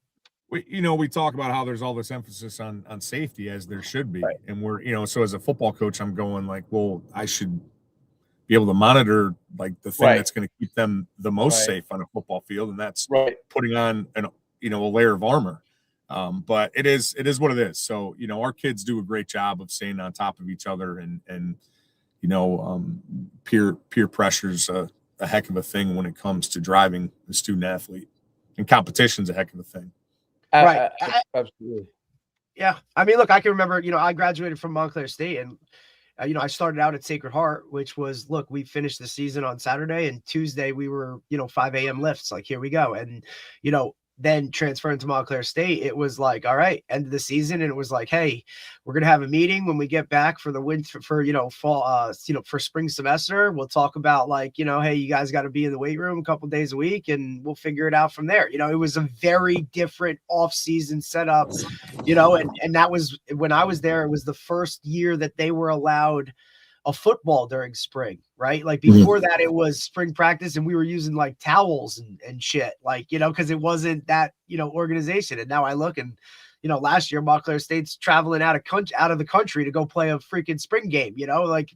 We talk about how there's all this emphasis on safety, as there should be, right. And we're so as a football coach, I'm going like, well, I should be able to monitor like the thing that's going to keep them the most safe on a football field, and that's putting on a layer of armor. But it is what it is. So our kids do a great job of staying on top of each other, and peer pressure's a heck of a thing when it comes to driving a student athlete, and competition's a heck of a thing. Right. Absolutely. Yeah. I mean, look, I can remember, I graduated from Montclair State, and, I started out at Sacred Heart, which was, look, we finished the season on Saturday, and Tuesday we were, 5 a.m. lifts. Like, here we go. And, then transferring to Montclair State, it was like, all right, end of the season. And it was like, hey, we're going to have a meeting when we get back for the winter, for, fall, for spring semester. We'll talk about like, hey, you guys got to be in the weight room a couple days a week, and we'll figure it out from there. It was a very different off-season setup, and that was when I was there. It was the first year that they were allowed a football during spring, right? Like before that, it was spring practice, and we were using like towels and shit, like, because it wasn't that, organization. And now I look, and, last year Montclair State's traveling out of the country to go play a freaking spring game,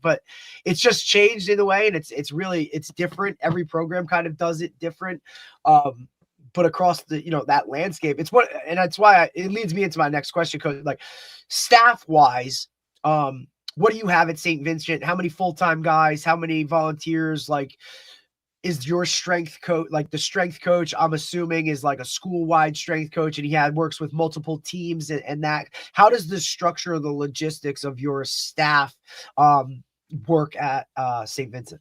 but it's just changed in a way. And it's different. Every program kind of does it different. But across the, that landscape, and that's why it leads me into my next question. Cause like staff wise, what do you have at St. Vincent? How many full-time guys? How many volunteers? Like, is your strength coach, like the strength coach, I'm assuming is like a school-wide strength coach, and he works with multiple teams and that. How does the structure of the logistics of your staff work at St. Vincent?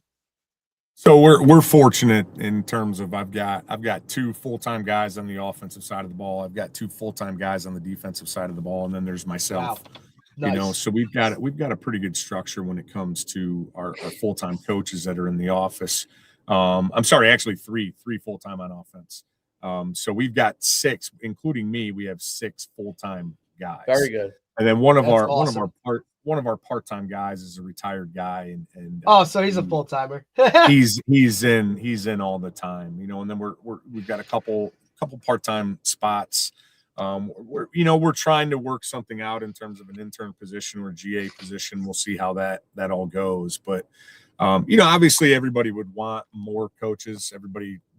So we're fortunate in terms of I've got 2 full-time guys on the offensive side of the ball. I've got 2 full-time guys on the defensive side of the ball, and then there's myself. Wow. Nice. So we've got a pretty good structure when it comes to our full-time coaches that are in the office. I'm sorry, actually three full-time on offense. So we've got 6, including me. We have 6 full-time guys. Very good. And then one of our part-time guys is a retired guy, and so he's a full-timer. he's in all the time, and then we've got a couple part-time spots. We're trying to work something out in terms of an intern position or a GA position. We'll see how that all goes. But, obviously everybody would want more coaches,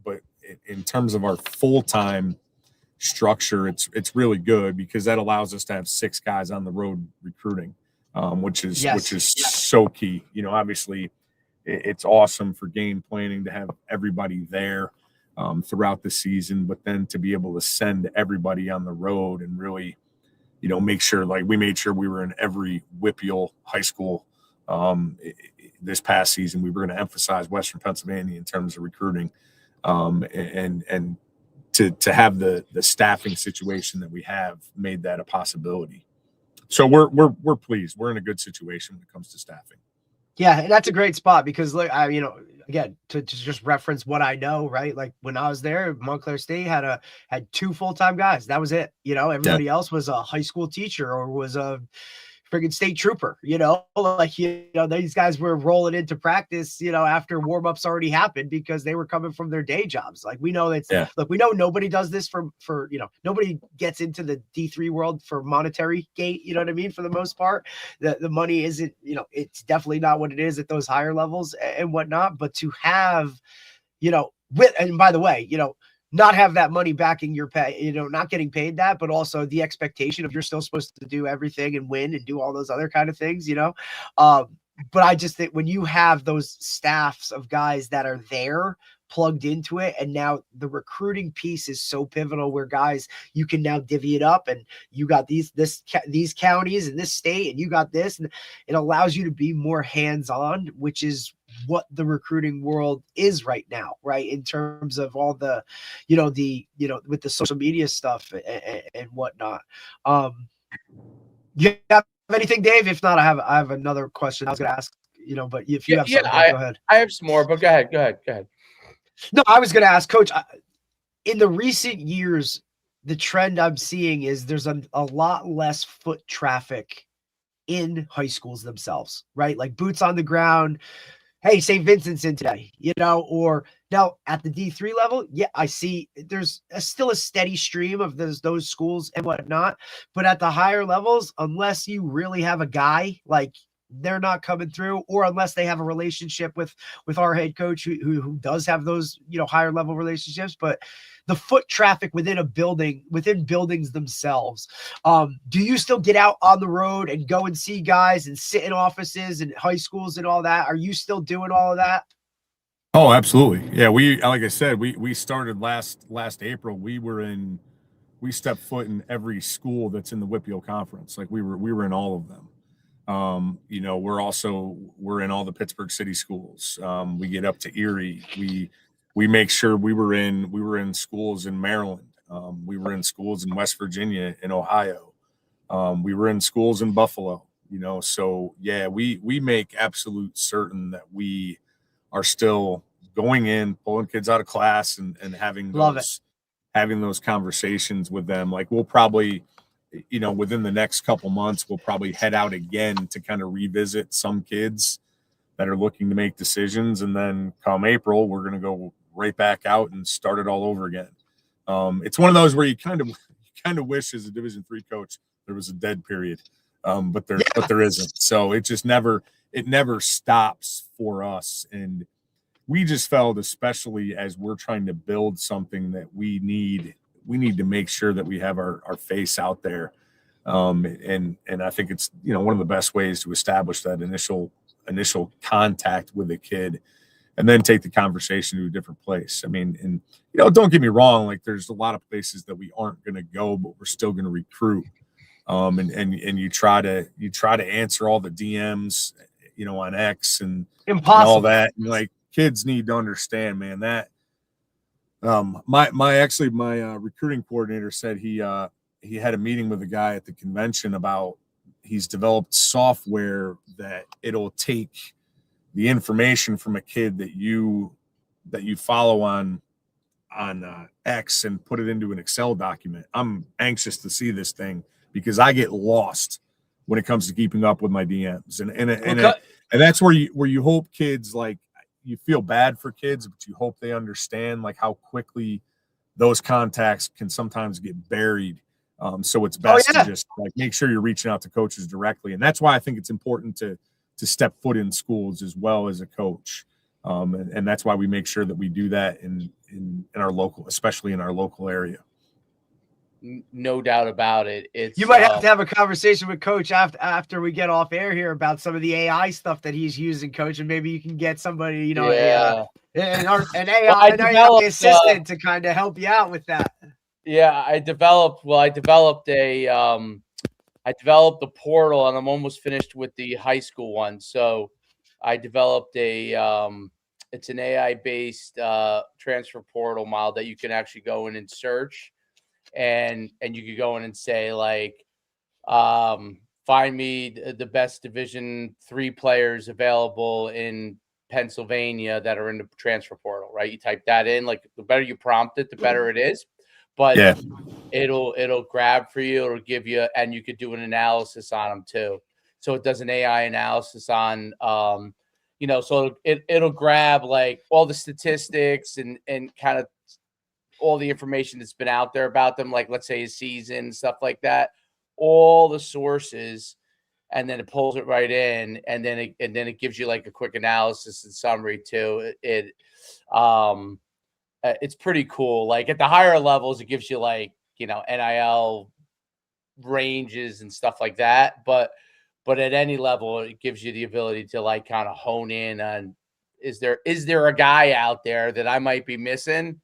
but in terms of our full-time structure, it's really good, because that allows us to have 6 guys on the road recruiting, which is so key. Obviously it's awesome for game planning to have everybody there throughout the season, but then to be able to send everybody on the road and really, make sure, like we made sure we were in every WPIAL high school this past season. We were going to emphasize Western Pennsylvania in terms of recruiting, and to have the staffing situation that we have made that a possibility. So we're pleased. We're in a good situation when it comes to staffing. Yeah, and that's a great spot, because like again, to just reference what I know, right? Like when I was there, Montclair State had 2 full-time guys. That was it. Everybody else was a high school teacher or was a friggin' state trooper, these guys were rolling into practice, after warm-ups already happened, because they were coming from their day jobs. Like we know look, we know nobody does this for nobody gets into the D3 world for monetary gain, for the most part. The money isn't, it's definitely not what it is at those higher levels and whatnot, but to have, and by the way, not have that money backing your pay, not getting paid that, but also the expectation of you're still supposed to do everything and win and do all those other kind of things, But I just think when you have those staffs of guys that are there plugged into it. And now the recruiting piece is so pivotal where guys, you can now divvy it up and you got these counties in this state and you got this, and it allows you to be more hands-on, which is what the recruiting world is right now, right? In terms of all the, with the social media stuff and whatnot. You have anything, Dave? If not, I have another question I was going to ask, but if you have something, go ahead. I have some more, but go ahead. No, I was going to ask, Coach, in the recent years, the trend I'm seeing is there's a lot less foot traffic in high schools themselves, right? Like boots on the ground. Hey, St. Vincent's in today, or now at the D3 level. Yeah, I see there's still a steady stream of those schools and whatnot. But at the higher levels, unless you really have a guy, like they're not coming through, or unless they have a relationship with our head coach who does have those, higher level relationships. But the foot traffic within a building, within buildings themselves. Do you still get out on the road and go and see guys and sit in offices and high schools and all that? Are you still doing all of that? Oh, absolutely. Yeah. Like I said, we started last April. We stepped foot in every school that's in the WPIAL conference. Like we were in all of them. We're in all the Pittsburgh city schools. We get up to Erie. We make sure we were in schools in Maryland. We were in schools in West Virginia, in Ohio. We were in schools in Buffalo, so yeah, we make absolute certain that we are still going in, pulling kids out of class and having those conversations with them. Like we'll probably, within the next couple months, we'll probably head out again to kind of revisit some kids that are looking to make decisions. And then come April, we're going to go right back out and start it all over again. It's one of those where you kind of wish as a Division III coach there was a dead period, but there isn't. So it just never stops for us. And we just felt, especially as we're trying to build something, that we need to make sure that we have our face out there. And I think it's, one of the best ways to establish that initial contact with a kid, and then take the conversation to a different place. I mean, and don't get me wrong, like there's a lot of places that we aren't going to go, but we're still going to recruit. And you try to answer all the DMs, on X and all that. And like kids need to understand, man, that my recruiting coordinator said he had a meeting with a guy at the convention about he's developed software that it'll take the information from a kid that you follow on X and put it into an Excel document. I'm anxious to see this thing because I get lost when it comes to keeping up with my DMs, and that's where you hope kids, like, you feel bad for kids, but you hope they understand like how quickly those contacts can sometimes get buried. So it's best to just like make sure you're reaching out to coaches directly, and that's why I think it's important to step foot in schools as well as a coach. And that's why we make sure that we do that in our local, especially in our local area. No doubt about it. You might have to have a conversation with Coach after we get off air here about some of the AI stuff that he's using, Coach, and maybe you can get somebody, an AI assistant to kind of help you out with that. Yeah, I developed the portal, and I'm almost finished with the high school one. So I developed it's an AI-based transfer portal model that you can actually go in and search, and you could go in and say, like, find me the best Division III players available in Pennsylvania that are in the transfer portal, right? You type that in. Like, the better you prompt it, the better it is. But yeah, it'll grab for you. It'll give you, and you could do an analysis on them too. So it does an AI analysis on, so it'll grab like all the statistics and kind of all the information that's been out there about them, like let's say his season, stuff like that, all the sources, and then it pulls it right in, and then it gives you like a quick analysis and summary too. It's pretty cool. Like at the higher levels, it gives you like, NIL ranges and stuff like that. But at any level, it gives you the ability to like kind of hone in on is there a guy out there that I might be missing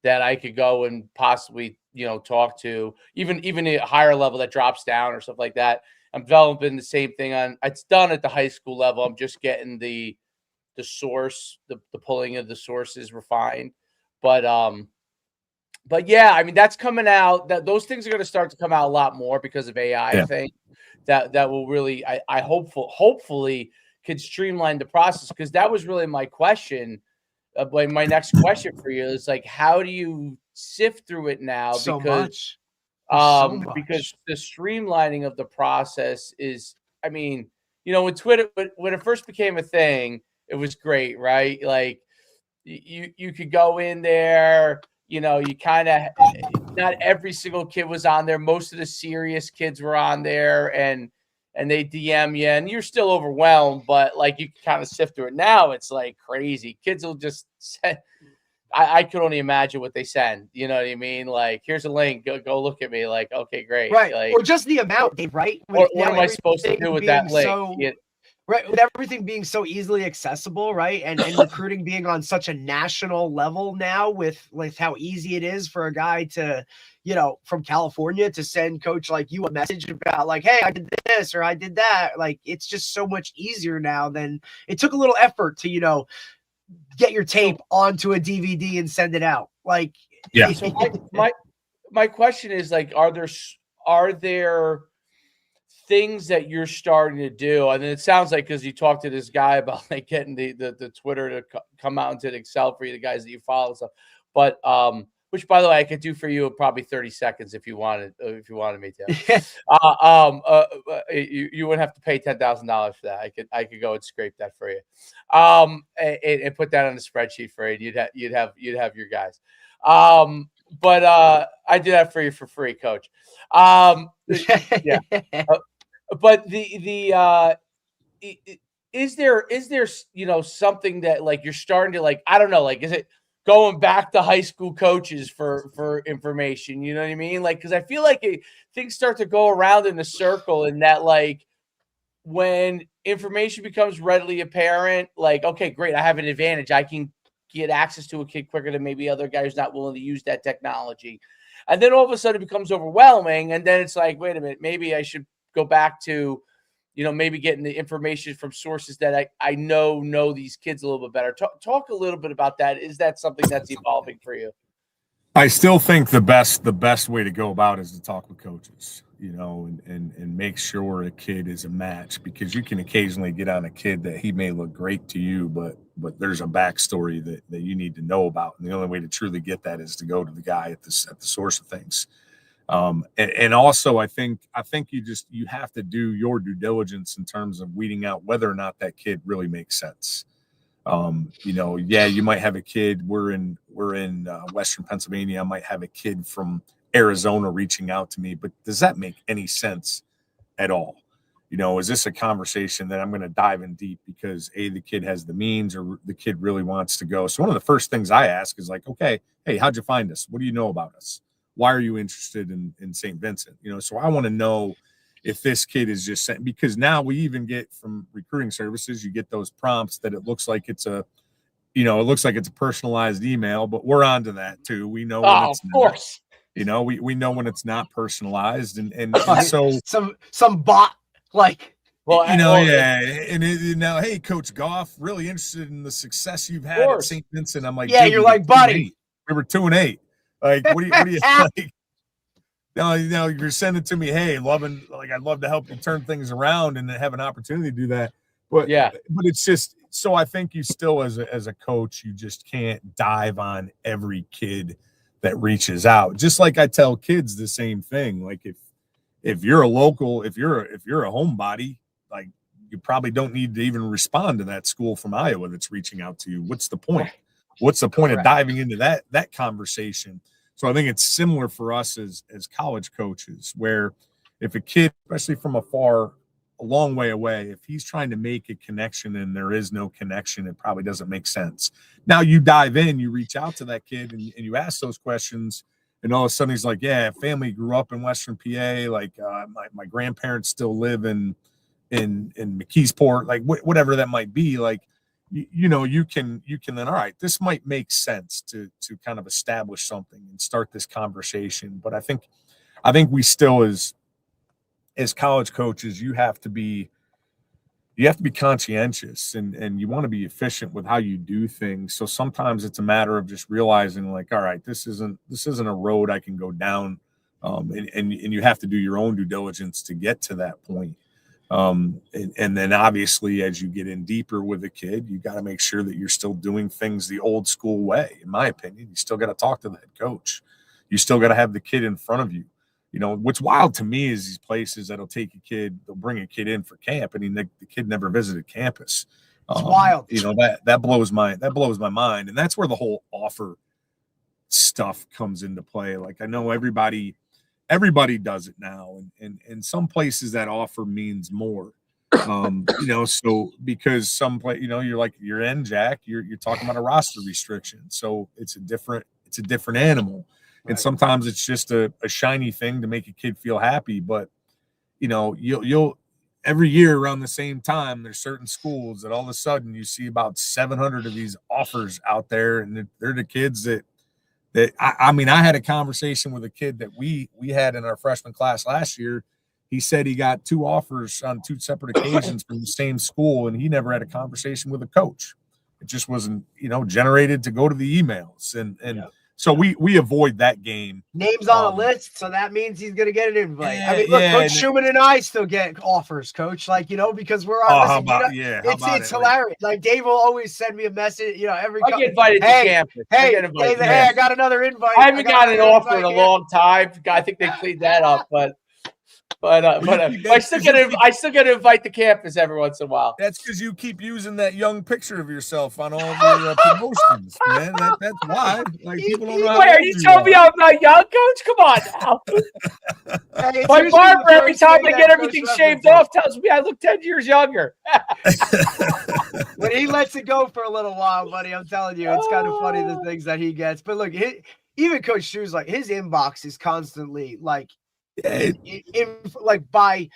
that I could go and possibly, talk to, even a higher level that drops down or stuff like that. I'm developing the same thing it's done at the high school level. I'm just getting the source, the pulling of the sources refined. But yeah, I mean, that's coming out. Those things are going to start to come out a lot more because of AI. Yeah. I think that will really, I hopefully could streamline the process, because that was really my question. My next question for you is like, how do you sift through it now? So Because much. So much. because the streamlining of the process is, I mean, when Twitter, when it first became a thing, it was great, right? Like you could go in there, you kind of, not every single kid was on there. Most of the serious kids were on there, and they DM you, and you're still overwhelmed, but like you can kind of sift through it. Now it's like crazy. Kids will just send, I could only imagine what they send. You know what I mean? Like, here's a link. Go look at me. Like, okay, great. Right. Like, Or just the amount, Dave, right? what am I supposed to do with that link? Right, with everything being so easily accessible, right, and recruiting being on such a national level now, with how easy it is for a guy to, from California to send coach like you a message about like, hey, I did this or I did that. Like, it's just so much easier now than it took a little effort to, get your tape onto a DVD and send it out. Like, Yeah. So my question is, like, are there things that you're starting to do? And it sounds like, because you talked to this guy about like getting the Twitter to come out into Excel for you, the guys that you follow and stuff. But which, by the way, I could do for you in probably 30 seconds if you wanted me to. You wouldn't have to pay $10,000 for that. I could go and scrape that for you, and put that on the spreadsheet for you. You'd have your guys. But I do that for you for free, Coach. Yeah. But is there something that like you're starting to, like, I don't know, like, is it going back to high school coaches for information? You know what I mean? Like, because I feel like things start to go around in a circle, and that, like, when information becomes readily apparent, like, okay, great, I have an advantage. I can get access to a kid quicker than maybe other guy who's not willing to use that technology. And then all of a sudden it becomes overwhelming. And then it's like, wait a minute, maybe I should go back to, maybe getting the information from sources that I know these kids a little bit better. Talk a little bit about that. Is that something that's evolving for you? I still think the best way to go about it is to talk with coaches, and make sure a kid is a match, because you can occasionally get on a kid that he may look great to you, but there's a backstory that you need to know about. And the only way to truly get that is to go to the guy at the source of things. And also I think you have to do your due diligence in terms of weeding out whether or not that kid really makes sense. You might have a kid. We're in Western Pennsylvania. I might have a kid from Arizona reaching out to me, but does that make any sense at all? Is this a conversation that I'm going to dive in deep because the kid has the means, or the kid really wants to go? So one of the first things I ask is like, okay, hey, how'd you find us? What do you know about us? Why are you interested in St. Vincent? So I want to know if this kid is just saying, because now we even get from recruiting services, you get those prompts that it looks like it's a personalized email, but we're onto that too. We know when it's of course. Not, we know when it's not personalized, and so some bot, like, yeah. And now, hey, Coach Goff, really interested in the success you've had at St. Vincent. I'm like, yeah, you're like, buddy, we were 2-8. Like, what do you like? No, you're sending to me, hey, I'd love to help you turn things around and have an opportunity to do that. But yeah, but it's just, so I think you still, as a coach, you just can't dive on every kid that reaches out. Just like I tell kids the same thing. Like, if you're a local, if you're a homebody, like, you probably don't need to even respond to that school from Iowa that's reaching out to you. What's the point? What's the point of diving into that conversation? So I think it's similar for us as college coaches, where if a kid, especially from a long way away, if he's trying to make a connection and there is no connection, it probably doesn't make sense. Now you dive in, you reach out to that kid and you ask those questions, and all of a sudden he's like, yeah, family grew up in Western PA. Like, my grandparents still live in McKeesport, like whatever that might be. Like, you can then, all right, this might make sense to kind of establish something and start this conversation. But I think we still, as college coaches, you have to be conscientious, and you want to be efficient with how you do things. So sometimes it's a matter of just realizing, like, all right, this isn't a road I can go down, and you have to do your own due diligence to get to that point. And then obviously, as you get in deeper with a kid, you got to make sure that you're still doing things the old school way. In my opinion, you still got to talk to the head coach. You still got to have the kid in front of you. What's wild to me is these places that'll they'll bring a kid in for camp, and the kid never visited campus. It's wild. That blows my mind. And that's where the whole offer stuff comes into play. Like, I know everybody does it now, and some places that offer means more. So because some play, you're in, Jack, you're talking about a roster restriction. So it's a different animal. Right. And sometimes it's just a shiny thing to make a kid feel happy. But, you'll every year around the same time, there's certain schools that all of a sudden you see about 700 of these offers out there. And they're the kids that I had a conversation with a kid that we had in our freshman class last year. He said he got 2 offers on 2 separate occasions from the same school, and he never had a conversation with a coach. It just wasn't, generated to go to the emails. And so we avoid that game. Names on a list, so that means he's going to get an invite. Look, Coach Schumann and I still get offers, Coach, because we're on. It's hilarious. Like, Dave will always send me a message. I get invited to campus. I got another invite. I haven't got an offer in a long time. I think they cleaned that up, but I still get to invite to campus every once in a while. That's because you keep using that young picture of yourself on all your promotions, man. That's why. Like, people don't know. Are you telling me I'm not young, Coach? Come on now. My barber, every time I get everything shaved off, tells me I look 10 years younger. When he lets it go for a little while, buddy, I'm telling you, it's kind of funny the things that he gets. But look, even Coach Schu's, like, his inbox is constantly like, by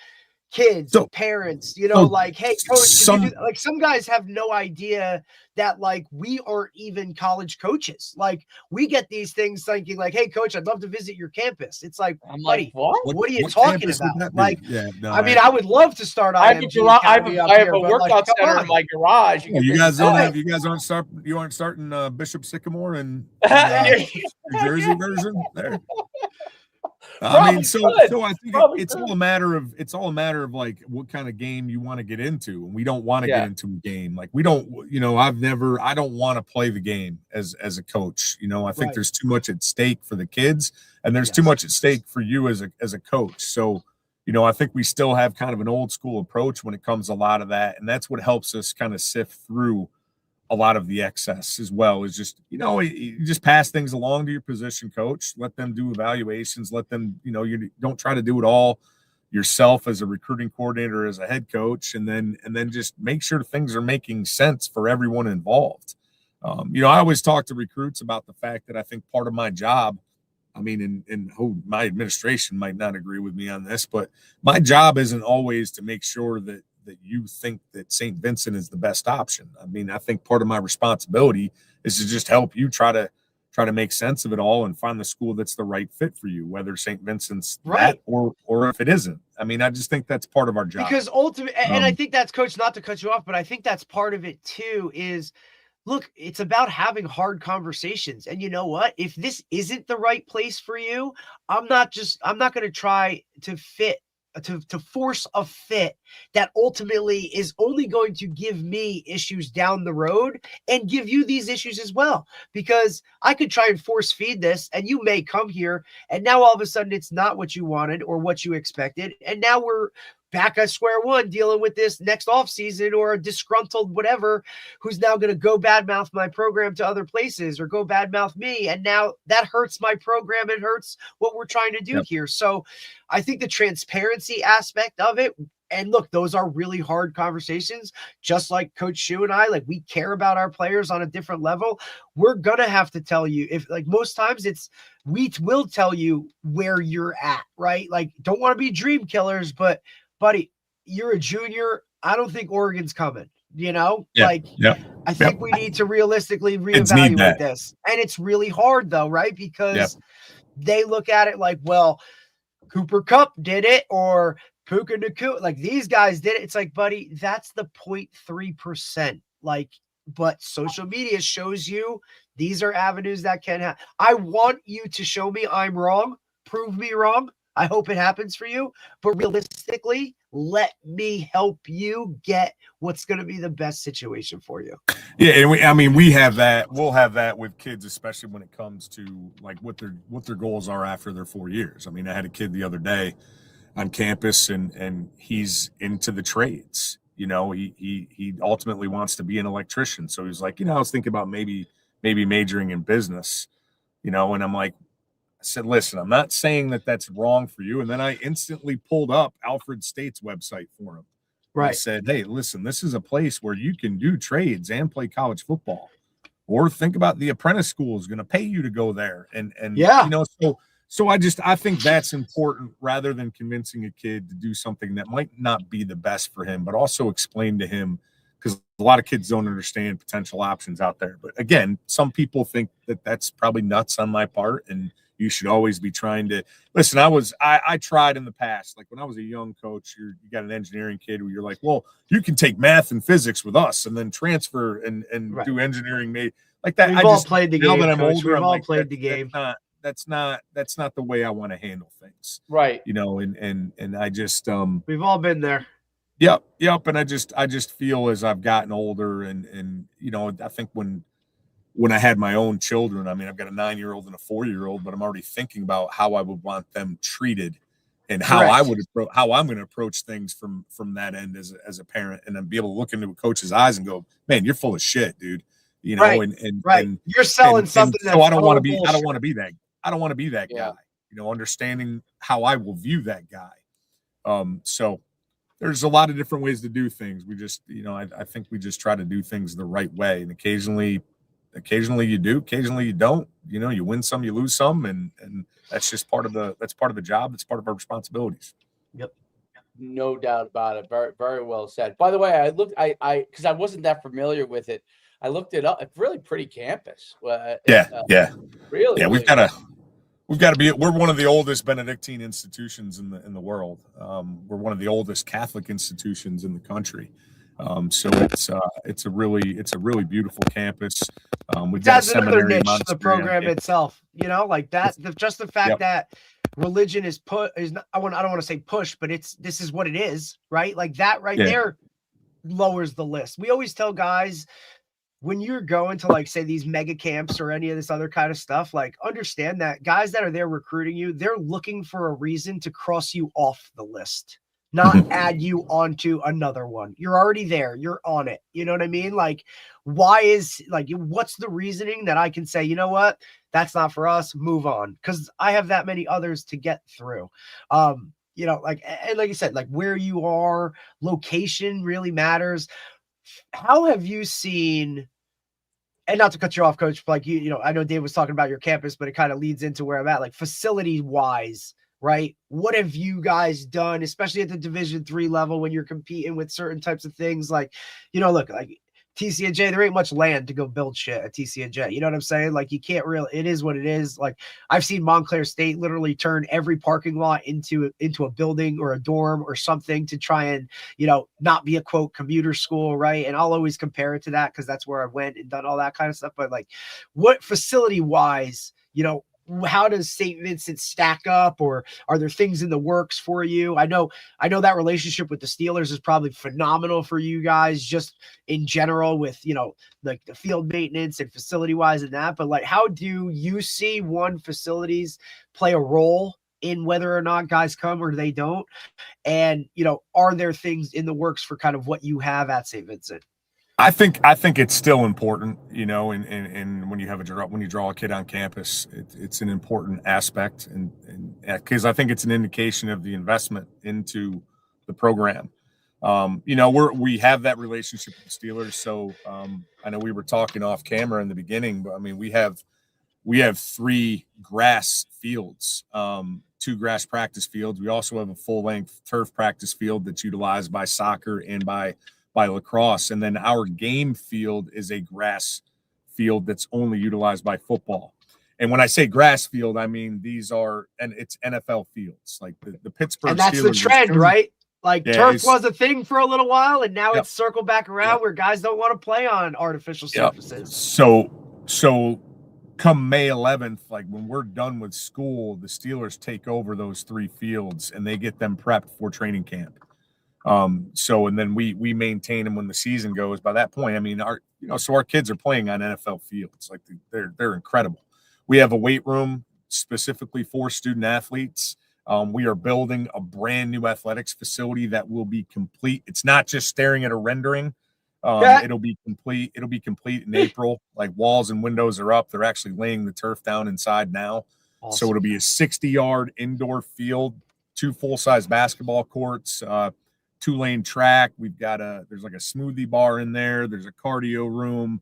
kids, parents, like, hey, Coach, some guys have no idea that, like, we aren't even college coaches. Like, we get these things thinking, like, hey, Coach, I'd love to visit your campus. It's like, I'm like, what are you talking about? Like, I would love to start. I have a workout center in my garage. You guys aren't starting Bishop Sycamore and New Jersey version there. I think it's all a matter of like what kind of game you want to get into, and we don't want to get into a game. Like, we don't, I don't want to play the game as a coach. I think there's too much at stake for the kids, and there's too much at stake for you as a coach. So, I think we still have kind of an old school approach when it comes to a lot of that, and that's what helps us kind of sift through a lot of the excess as well. Is just, you just pass things along to your position coach, let them do evaluations, let them, you don't try to do it all yourself as a recruiting coordinator, as a head coach, and then just make sure things are making sense for everyone involved. I always talk to recruits about the fact that I think part of my job, my administration might not agree with me on this, but my job isn't always to make sure that you think that St. Vincent is the best option. I think part of my responsibility is to just help you try to make sense of it all and find the school that's the right fit for you, whether St. Vincent's that or if it isn't. I just think that's part of our job. Because ultimately, and I think that's, Coach, not to cut you off, but I think that's part of it too, is, look, it's about having hard conversations. And you know what? If this isn't the right place for you, I'm not going to try to force a fit that ultimately is only going to give me issues down the road and give you these issues as well. Because I could try and force feed this, and you may come here, and now all of a sudden it's not what you wanted or what you expected. And now we're back at square one dealing with this next offseason, or a disgruntled whatever who's now going to go badmouth my program to other places or go badmouth me. And now that hurts my program. It hurts what we're trying to do here. So I think the transparency aspect of it, and look, those are really hard conversations, just like Coach Schu and I, like, we care about our players on a different level. We're going to have to tell you, if, like, most times we will tell you where you're at, right? Like, don't want to be dream killers, but buddy, you're a junior. I don't think Oregon's coming. Like I think we need to realistically reevaluate this. And it's really hard though, right? Because they look at it like, well, Cooper Kupp did it, or Puka Nacua, like these guys did it. It's like, buddy, that's the 0.3%. Like, but social media shows you these are avenues that can happen. I want you to show me I'm wrong, prove me wrong. I hope it happens for you. But realistically, let me help you get what's going to be the best situation for you. Yeah, and we have that. We'll have that with kids, especially when it comes to like what their goals are after their 4 years. I mean, I had a kid the other day on campus, and he's into the trades. He ultimately wants to be an electrician. So he's like, I was thinking about maybe majoring in business. And I'm like, I said, listen, I'm not saying that that's wrong for you. And then I instantly pulled up Alfred State's website for him. Right. I said, hey, listen, this is a place where you can do trades and play college football. Or think about the apprentice school is going to pay you to go there. And so I think that's important rather than convincing a kid to do something that might not be the best for him, but also explain to him, because a lot of kids don't understand potential options out there. But again, some people think that that's probably nuts on my part, and you should always be trying to listen. I tried in the past, like when I was a young coach, you got an engineering kid where you're like, well, you can take math and physics with us and then transfer and do engineering like that. We've all played the game. Now that I'm older, we've all played the game. That's not the way I want to handle things. Right. And I just we've all been there. Yep. And I just feel as I've gotten older and I think when I had my own children, I mean, I've got a 9-year-old and a 4-year-old, but I'm already thinking about how I would want them treated and how I'm going to approach things from that end as a parent, and then be able to look into a coach's eyes and go, man, you're full of shit, dude. And you're selling something. So I don't want to be that guy, understanding how I will view that guy. So there's a lot of different ways to do things. We just, I think we just try to do things the right way. And occasionally you do, occasionally you don't. You win some, you lose some, and that's just part of the job. It's part of our responsibilities. Yep. No doubt about it. Very, very well said. By the way, I looked, because I wasn't that familiar with it. I looked it up. It's really pretty campus. Really. Yeah, we've got to be. We're one of the oldest Benedictine institutions in the world. We're one of the oldest Catholic institutions in the country. So it's a really beautiful campus. We've got that's another niche for the program itself. Like that. Just the fact that religion is not. I don't want to say push, but this is what it is, right? Like that right there lowers the list. We always tell guys, when you're going to, like, say, these mega camps or any of this other kind of stuff, like, understand that guys that are there recruiting you, they're looking for a reason to cross you off the list, not add you onto another one. You're already there. You're on it. You know what I mean? Like, what's the reasoning that I can say, you know what? That's not for us. Move on. Because I have that many others to get through. And like you said, like where you are, location really matters. How have you seen, and not to cut you off, Coach, but like I know Dave was talking about your campus, but it kind of leads into where I'm at, like facility wise, right? What have you guys done, especially at the Division III level when you're competing with certain types of things? Like, look, like TC&J, there ain't much land to go build shit at TC&J. You know what I'm saying? Like, you can't really, it is what it is. Like, I've seen Montclair State literally turn every parking lot into a building or a dorm or something to try and, not be a quote commuter school, right? And I'll always compare it to that because that's where I went and done all that kind of stuff. But like, what facility wise, how does St. Vincent stack up, or are there things in the works for you? I know that relationship with the Steelers is probably phenomenal for you guys just in general with, like the field maintenance and facility wise and that, but like, how do you see facilities play a role in whether or not guys come or they don't? And, are there things in the works for kind of what you have at St. Vincent? I think it's still important, and when you draw a kid on campus, it's an important aspect, and because I think it's an indication of the investment into the program. We have that relationship with the Steelers, so I know we were talking off camera in the beginning, but I mean we have 3 grass fields, 2 grass practice fields. We also have a full length turf practice field that's utilized by soccer and by by lacrosse. And then our game field is a grass field that's only utilized by football. And when I say grass field, I mean it's NFL fields, like the Pittsburgh And that's Steelers. the trend, right? Like turf was a thing for a little while, and now it's circled back around where guys don't want to play on artificial surfaces. So come May 11th, like when we're done with school, the Steelers take over those 3 fields and they get them prepped for training camp. And then we maintain them when the season goes. By that point, I mean, our kids are playing on NFL fields. Like they're incredible. We have a weight room specifically for student athletes. We are building a brand new athletics facility that will be complete. It's not just staring at a rendering. It'll be complete. It'll be complete in April. Like walls and windows are up. They're actually laying the turf down inside now. Awesome. So it'll be a 60-yard indoor field, 2 full-size basketball courts, 2-lane track. We've got there's like a smoothie bar in there. There's a cardio room.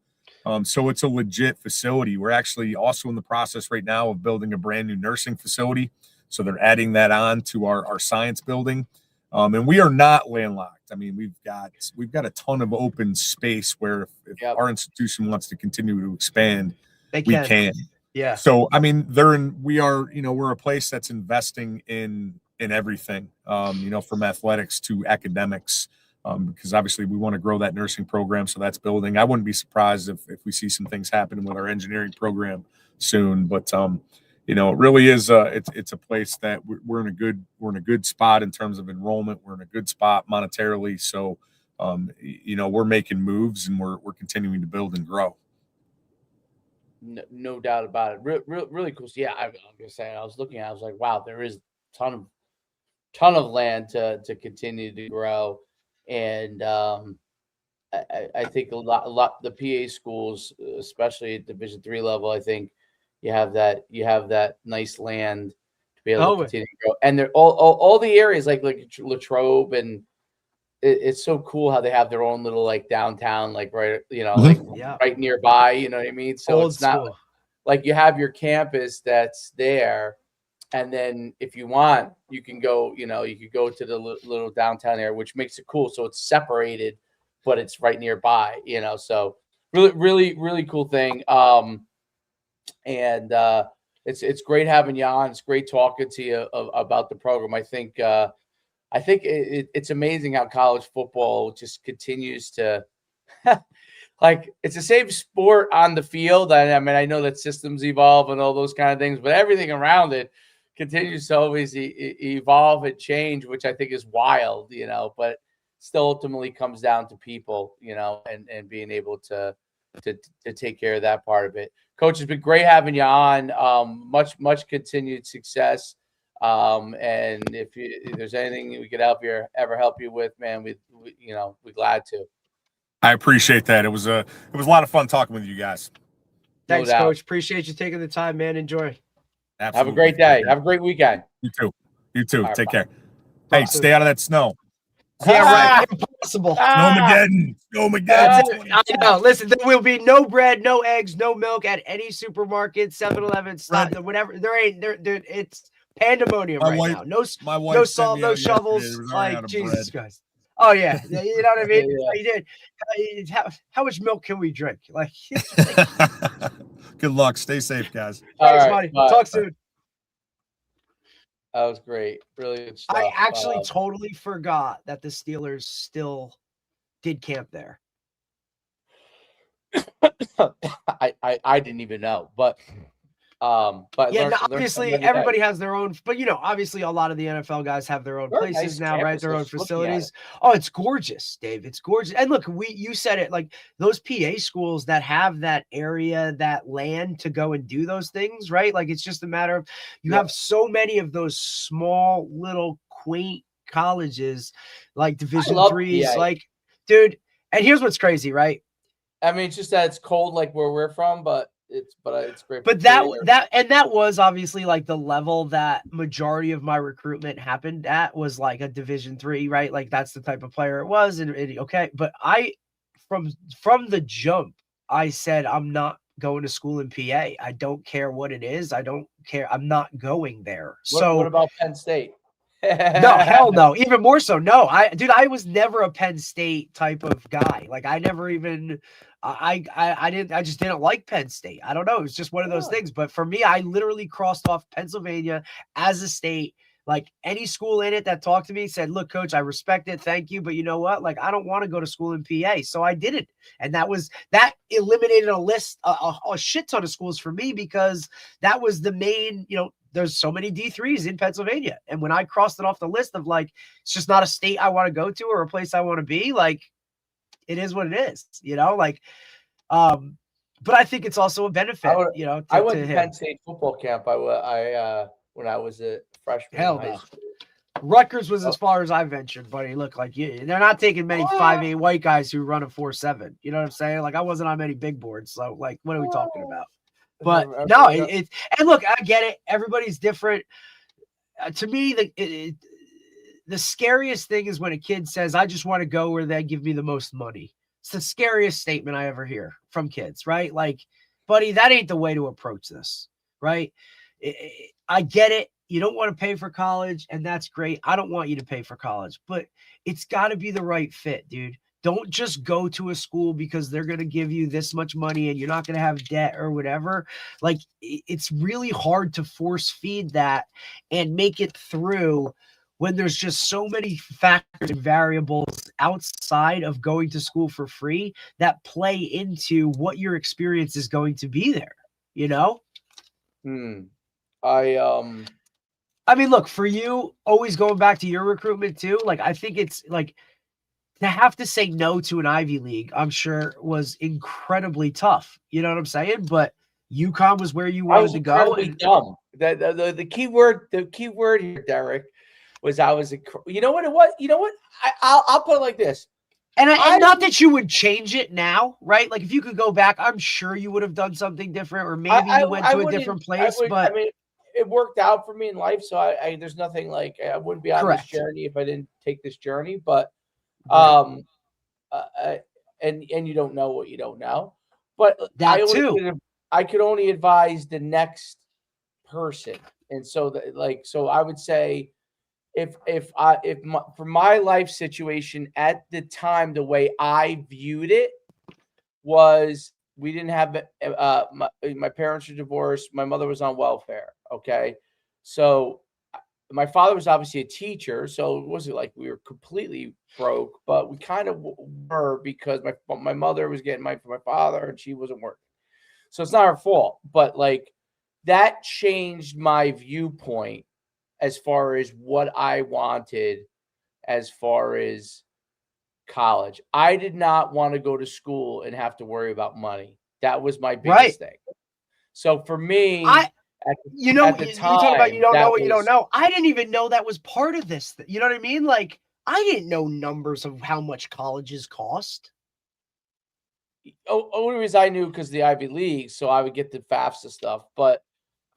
So it's a legit facility. We're actually also in the process right now of building a brand new nursing facility. So they're adding that on to our science building. And we are not landlocked. I mean, we've got a ton of open space where if our institution wants to continue to expand, we can. Yeah. So, I mean, we're a place that's investing in everything, from athletics to academics, because obviously we want to grow that nursing program. So that's building. I wouldn't be surprised if we see some things happening with our engineering program soon, but, it really is it's a place that we're in a good spot in terms of enrollment. We're in a good spot monetarily. So, we're making moves and we're continuing to build and grow. No doubt about it. Really cool. So, yeah, I'm gonna say I was like, wow, there is a ton of land to continue to grow, and I think a lot the PA schools, especially at Division III level, I think you have that nice land to be able to continue to grow, and they're all the areas like Latrobe, and it's so cool how they have their own little like downtown, like right, right nearby. You know what I mean? So it's not like you have your campus that's there. And then if you want, you can go, you could go to the little downtown area, which makes it cool. So it's separated, but it's right nearby, so really, really cool thing. And it's great having you on. It's great talking to you about the program. I think it's amazing how college football just continues to like it's the same sport on the field. I mean, I know that systems evolve and all those kind of things, but everything around it continues to always evolve and change, which I think is wild, but still ultimately comes down to people, and being able to take care of that part of it. Coach, it's been great having you on. Much continued success. And if there's anything we could ever help you with, man, we're glad to. I appreciate that. It was a lot of fun talking with you guys. Thanks, no Coach. Appreciate you taking the time, man. Enjoy. Absolutely. Have a great day. Have a great weekend. You too. Right, take care. Talk hey, soon. Stay out of that snow. Yeah, right. Impossible. Snowmageddon. I know. Listen, there will be no bread, no eggs, no milk at any supermarket, 7-Eleven, stop them, whatever. It's pandemonium now. No salt, no shovels. Like Jesus Christ. Oh yeah, you know what I mean. How much milk can we drink? Like, good luck. Stay safe, guys. Thanks, buddy. Talk soon. That was great. Really good stuff. I actually totally forgot that the Steelers still did camp there. I didn't even know, but yeah, obviously everybody has their own, but obviously a lot of the NFL guys have their own places now, right? Their own facilities. Oh, it's gorgeous, Dave. It's gorgeous. And look, you said it, like those PA schools that have that area, that land to go and do those things, right? Like it's just a matter of you have so many of those small little quaint colleges, like Division IIIs, like dude. And here's what's crazy, right? I mean, it's just that it's cold, like where we're from, but it's great. But that was obviously like the level that majority of my recruitment happened at was like a Division III, right? Like that's the type of player it was. And okay. But from the jump, I said, I'm not going to school in PA. I don't care what it is. I don't care. I'm not going there. What about Penn State? No, hell no. Even more so. No, I was never a Penn State type of guy. Like I never even, I just didn't like Penn State. I don't know. It was just one of those things. But for me, I literally crossed off Pennsylvania as a state. Like any school in it that talked to me said, look, coach, I respect it. Thank you. But you know what? Like, I don't want to go to school in PA. So I didn't. And that eliminated a list, a shit ton of schools for me, because that was the main, there's so many D3s in Pennsylvania. And when I crossed it off the list of like, it's just not a state I want to go to or a place I want to be, like, it is what it is, but I think it's also a benefit, I went to Penn State football camp. When I was a freshman in high school. Rutgers was as far as I ventured, buddy. Look, like they're not taking many 5'8" white guys who run a 4.7. You know what I'm saying? Like I wasn't on many big boards. So like, what are we talking about? But no, and look, I get it. Everybody's different. To me, the scariest thing is when a kid says, I just want to go where they give me the most money. It's the scariest statement I ever hear from kids, right? Like, buddy, that ain't the way to approach this, right? I get it. You don't want to pay for college, and that's great. I don't want you to pay for college, but it's got to be the right fit, dude. Don't just go to a school because they're going to give you this much money and you're not going to have debt or whatever. Like, it's really hard to force feed that and make it through when there's just so many factors and variables outside of going to school for free that play into what your experience is going to be there, I mean, look, for you, always going back to your recruitment too, like, I think it's like to have to say no to an Ivy League, I'm sure was incredibly tough. You know what I'm saying? But UConn was where you wanted to go. Dumb. The key word here, Derek, was I was you know what it was? You know what? I'll put it like this. And not that you would change it now, right? Like if you could go back, I'm sure you would have done something different, or maybe you went to a different place. But I mean, it worked out for me in life, so I there's nothing like I wouldn't be on this journey if I didn't take this journey. But and you don't know what you don't know. But I could only advise the next person, and so so I would say for my life situation at the time, the way I viewed it was we didn't have my parents were divorced. My mother was on welfare. Okay. So my father was obviously a teacher. So it wasn't like we were completely broke, but we kind of were because my mother was getting money from my father and she wasn't working. So it's not her fault, but like that changed my viewpoint as far as what I wanted as far as college. I did not want to go to school and have to worry about money. That was my biggest thing. So for me, you talk about you don't know what you don't know. I didn't even know that was part of this. You know what I mean? Like I didn't know numbers of how much colleges cost. Only reason I knew because the Ivy League, so I would get the FAFSA stuff. But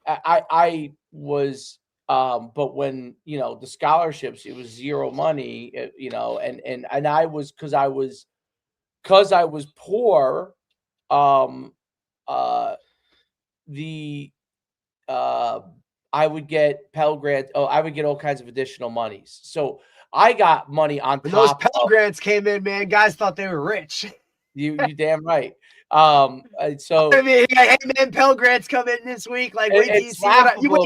I was. But when the scholarships, it was zero money, and I was because I was poor. I would get Pell Grant. Oh, I would get all kinds of additional monies. So I got money on top. Those Pell Grants came in, man. Guys thought they were rich. You damn right. So I mean, hey man, Pell Grants come in this week. Like, wait till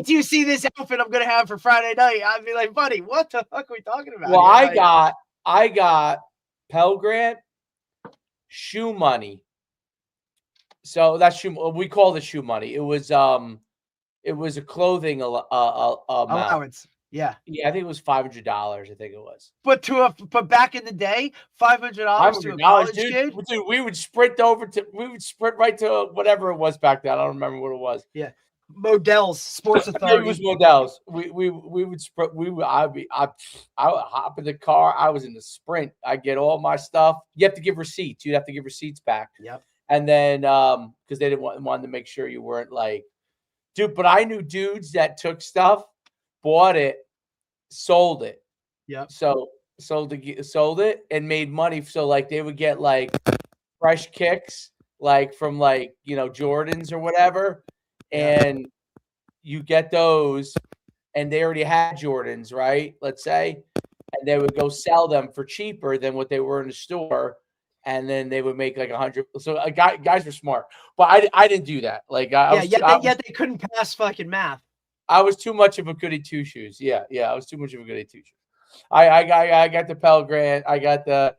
you see this outfit I'm gonna have for Friday night. I'd be like, buddy, what the fuck are we talking about? Well, I got Pell Grant, shoe money. So that's we call it shoe money. It was a clothing allowance. Yeah, I think it was $500. I think it was. But back in the day, $500 to a college kid. Dude, we would sprint right to whatever it was back then. I don't remember what it was. Yeah, Modell's Sports Authority. It was Modell's. We would sprint. I would hop in the car. I was in the sprint. I get all my stuff. You have to give receipts. You'd have to give receipts back. Yep. And then because they wanted to make sure you weren't like, dude. But I knew dudes that took stuff, bought it, sold it. Yeah. So sold it and made money. So like they would get like fresh kicks, like from like Jordans or whatever, and you get those, and they already had Jordans, right? Let's say, and they would go sell them for cheaper than what they were in the store, and then they would make like 100. So guys were smart, but I didn't do that. Like yet they couldn't pass fucking math. I was too much of a goody two shoes. Yeah, I was too much of a goody two shoes. I got the Pell Grant. I got the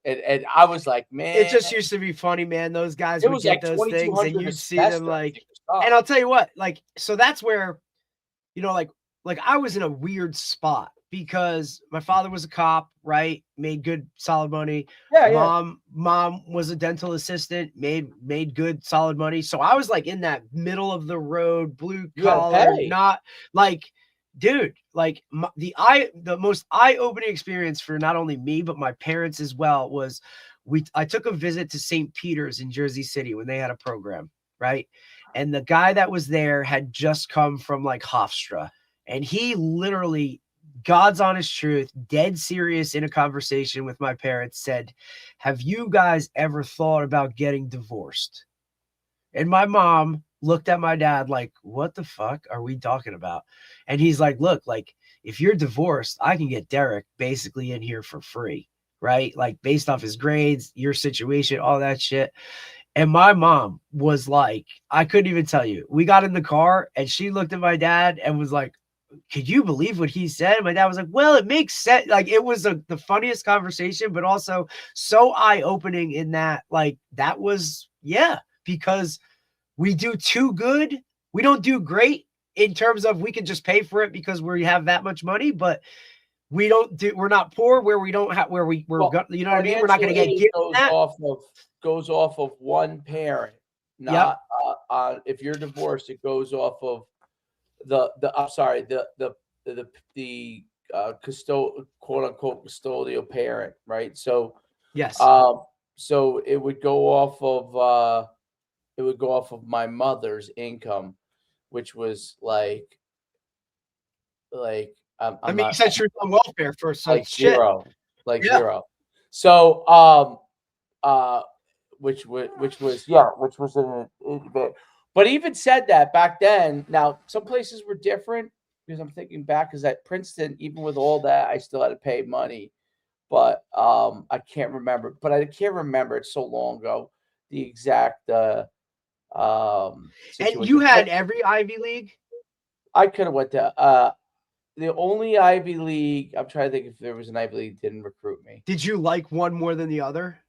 and I was like, man, it just used to be funny, man. Those guys would get those things, and you'd see them like. And I'll tell you what, like, so that's where, like I was in a weird spot because my father was a cop, right? Made good, solid money. Mom was a dental assistant, made good, solid money. So I was like in that middle of the road, blue collar, not like, dude, like the most eye-opening experience for not only me, but my parents as well was I took a visit to St. Peter's in Jersey City when they had a program, right? And the guy that was there had just come from like Hofstra, and he literally, God's honest truth, dead serious in a conversation with my parents, said, "Have you guys ever thought about getting divorced?" And my mom looked at my dad like, "What the fuck are we talking about?" And he's like, "Look, like if you're divorced, I can get Derek basically in here for free, right? Like based off his grades, your situation, all that shit." And my mom was like, I couldn't even tell you. We got in the car and she looked at my dad and was like, "Could you believe what he said?" And my dad was like, "Well, it makes sense." Like it was the funniest conversation, but also so eye-opening in that, like, that was, because we do too good. We don't do great in terms of we can just pay for it because we have that much money, but we're not poor where we don't have, you know what I mean? We're not going to get given that. Goes off of one parent, not if you're divorced, it goes off of the quote unquote custodial parent, right? So yes, so it would go off of my mother's income, which was like you said she was on welfare for like zero. Zero. So which was but even said that back then. Now some places were different because I'm thinking back, because at Princeton, even with all that, I still had to pay money. But I can't remember. But I can't remember. It's so long ago. The exact and you had every Ivy League? I could have went to the only Ivy League. I'm trying to think if there was an Ivy League that didn't recruit me. Did you like one more than the other?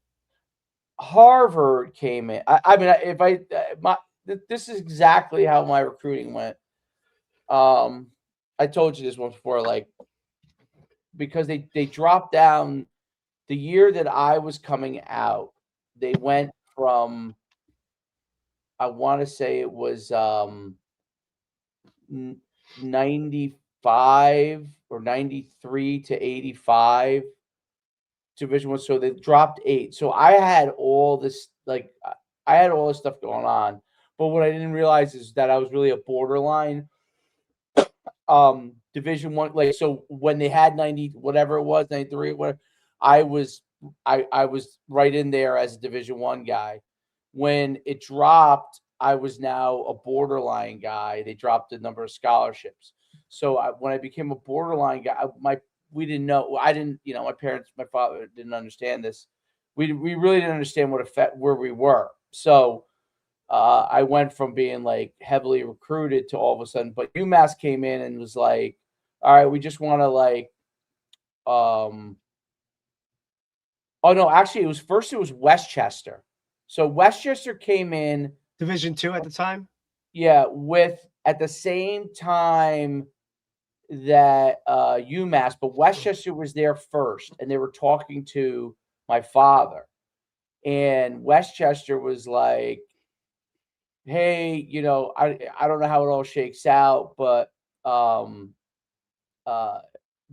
Harvard came in. I mean, this is exactly how my recruiting went. I told you this once before, like, because they dropped down the year that I was coming out. They went from, I want to say it was 95 or 93 to 85 Division I. So they dropped 8. So I had all this, like, I had all this stuff going on. But what I didn't realize is that I was really a borderline Division I. Like, so when they had 90, whatever it was, 93, whatever, I was right in there as a Division I guy. When it dropped, I was now a borderline guy. They dropped the number of scholarships. So when I became a borderline guy, we didn't know. I didn't, my parents, my father didn't understand this. We really didn't understand what effect where we were. So I went from being like heavily recruited to all of a sudden, but UMass came in and was like, "All right, we just want to like, oh no, actually it was Westchester. So Westchester came in Division II at the time. Yeah, at the same time that UMass, but Westchester was there first, and they were talking to my father, and Westchester was like, "Hey, I don't know how it all shakes out, but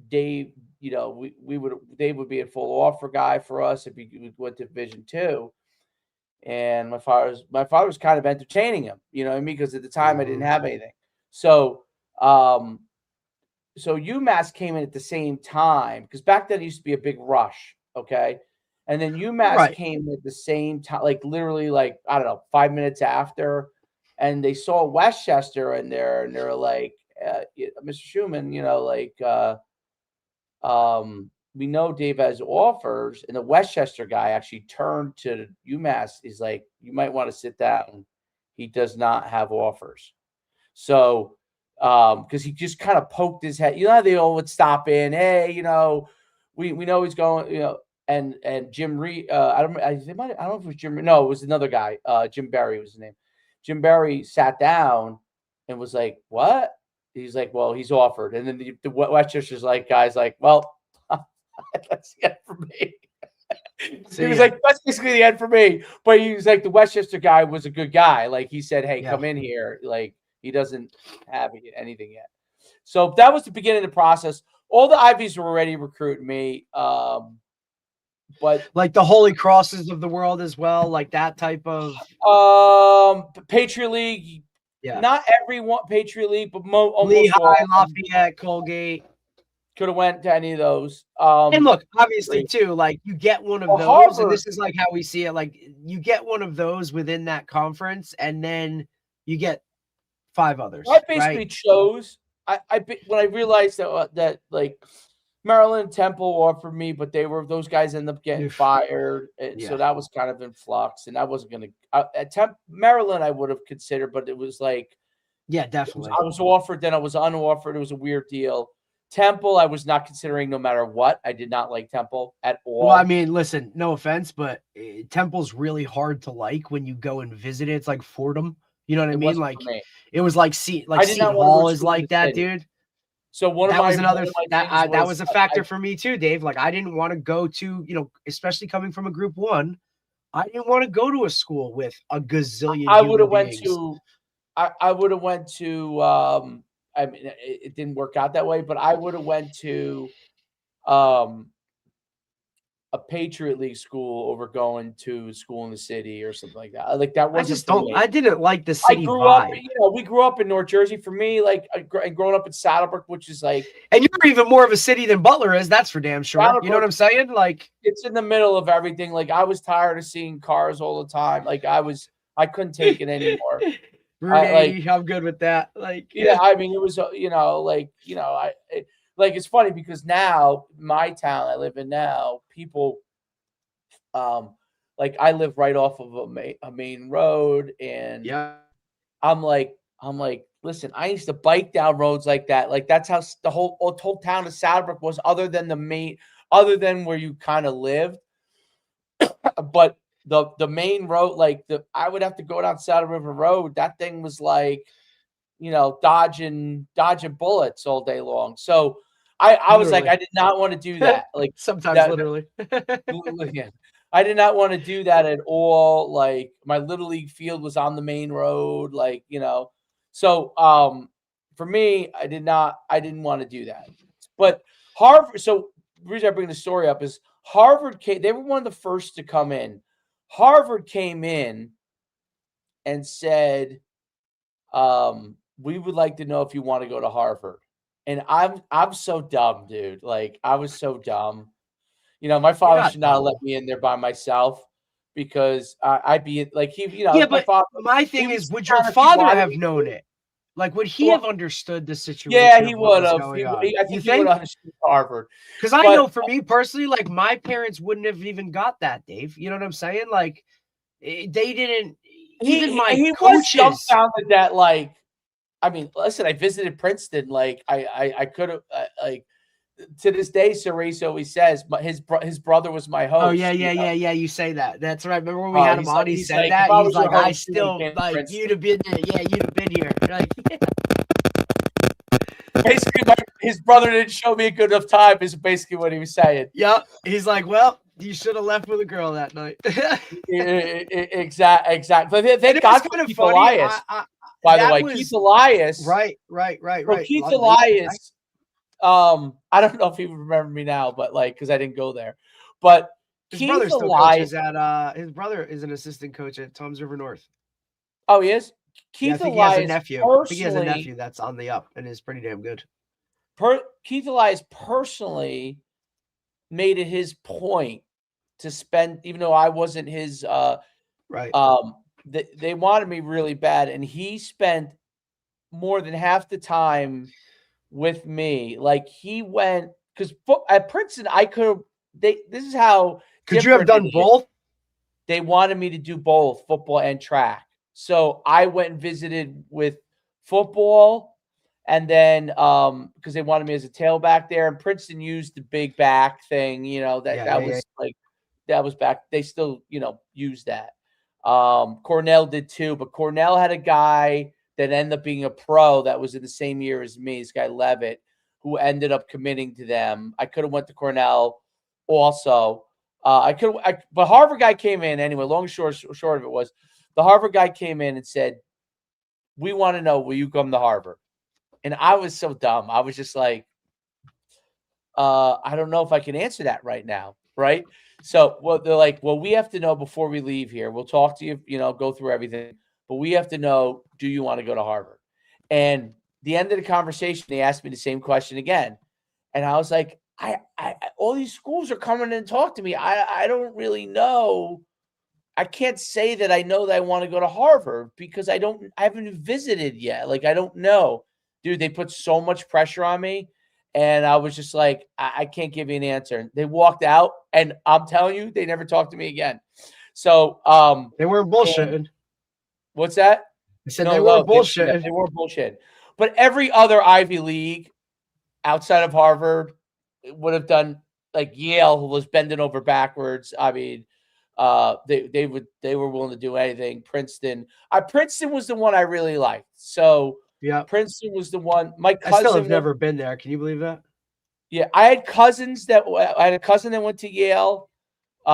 Dave, Dave would be a full offer guy for us if we went to Division II." And my father was kind of entertaining him, you know what I mean? Because at the time I didn't have anything. So so UMass came in at the same time, because back then it used to be a big rush, okay? And then UMass came at the same time, like literally, like, I don't know, 5 minutes after, and they saw Westchester in there, and they're like, Mr. Schumann, we know Dave has offers, and the Westchester guy actually turned to UMass. He's like, you might want to sit down. He does not have offers. So, because he just kind of poked his head. You know how they all would stop in, hey, we know he's going, and Jim Reed, I don't know if it was Jim. No, it was another guy. Jim Berry was his name. Jim Berry sat down and was like, what? He's like, well, he's offered. And then the Westchester's like, guys, like, well, that's the end for me. He was like, that's basically the end for me. But he was like, the Westchester guy was a good guy. Like, he said, hey, come in here. Like, he doesn't have anything yet. So that was the beginning of the process. All the Ivies were already recruiting me. But like the Holy Crosses of the world as well, like that type of Patriot League. Yeah, not everyone Patriot League, but almost Lehigh, all. Lafayette, Colgate. Could have went to any of those. And look, obviously too, like you get one of those, Harvard, and this is like how we see it. Like you get one of those within that conference, and then you get 5 others. I basically chose. When I realized that like Maryland, Temple offered me, but those guys ended up getting fired, and so that was kind of in flux, and I wasn't going to. At Maryland, I would have considered, but it was like, yeah, definitely. I was offered, then I was unoffered. It was a weird deal. Temple, I was not considering no matter what. I did not like Temple at all. Well, I mean, listen, no offense, but Temple's really hard to like when you go and visit it. It's like Fordham. You know what I mean? Like it was like Seton Hall is like that, dude. So that was a factor for me too, Dave. Like I didn't want to go to, especially coming from a Group 1, I didn't want to go to a school with a gazillion. I would have went to. I mean, it didn't work out that way, but I would have went to a Patriot League school over going to school in the city or something like that. Like that wasn't. I didn't like the city vibe. We grew up in North Jersey. For me, like growing up in Saddlebrook, which is like, and you're even more of a city than Butler is. That's for damn sure. You know what I'm saying? Like it's in the middle of everything. Like I was tired of seeing cars all the time. Like I couldn't take it anymore. I'm good with that. Like, I mean, it was, it's funny because now my town I live in now, people, like I live right off of a main road, and I'm like, listen, I used to bike down roads like that. Like that's how the whole town of Saddlebrook was, other than where you kind of lived, but. The main road, I would have to go down Saddle River Road. That thing was like, dodging bullets all day long. So I was like, I did not want to do that. Like sometimes literally. I did not want to do that at all. Like my little league field was on the main road, So for me, I didn't want to do that. But Harvard, so the reason I bring the story up is Harvard they were one of the first to come in. Harvard came in and said, we would like to know if you want to go to Harvard. And I'm so dumb, dude. Like I was so dumb. My father should not have let me in there by myself because I'd be like my thing is, would your father have known it? Like, would he have understood the situation? Yeah, he would have. I think he would have understood Harvard. Because I know for me personally, like, my parents wouldn't have even got that, Dave. You know what I'm saying? Like, they didn't. Even my coaches. Was dumbfounded that, like, I mean, listen, I visited Princeton. Like, I could have, to this day, Cerise always says, his brother was my host. Oh, yeah. You say that. That's right. Remember when we had him on? He said that. He's like, I still, like, you'd have been there. Yeah, you'd have been here. Like, basically, his brother didn't show me a good enough time is basically what he was saying. Yep. He's like, well, you should have left with a girl that night. Exactly. Thank God for Keith Elias. By the way, Keith Elias. Right. Keith Elias. I don't know if he would remember me now, but because I didn't go there. But his brother still coaches at his brother is an assistant coach at Toms River North. Oh, he is? Keith Elias he has a nephew. I think he has a nephew that's on the up and is pretty damn good. Keith Elias personally made it his point to spend, even though I wasn't his right. They wanted me really bad, and he spent more than half the time with me. Like he went because at Princeton, I could have. This is how Could you have different it done is. both? They wanted me to do both football and track. So I went and visited with football, and then because they wanted me as a tailback there, and Princeton used the big back thing, that was like that was back. They still, use that. Cornell did too, but Cornell had a guy that ended up being a pro that was in the same year as me, this guy Levitt, who ended up committing to them. I could have went to Cornell also. But Harvard guy came in anyway. Long short of it was, the Harvard guy came in and said, "We want to know, will you come to Harvard?" And I was so dumb. I was just like, I don't know if I can answer that right now, right? So, they're like, "Well, we have to know before we leave here. We'll talk to you, go through everything, but we have to know, do you want to go to Harvard?" And the end of the conversation, they asked me the same question again, and I was like, I all these schools are coming and talk to me. I don't really know. I can't say that I know that I want to go to Harvard because I haven't visited yet. Like, I don't know. Dude, they put so much pressure on me. And I was just like, I can't give you an answer. And they walked out, and I'm telling you, they never talked to me again. So they weren't bullshitting. What's that? I said they weren't bullshitting. They weren't bullshitting. But every other Ivy League outside of Harvard would have done, like Yale, who was bending over backwards. I mean, they were willing to do anything. Princeton was the one I really liked. So yeah, Princeton was the one. My cousin, I still have never been there. Can you believe that? Yeah, I had a cousin that went to Yale,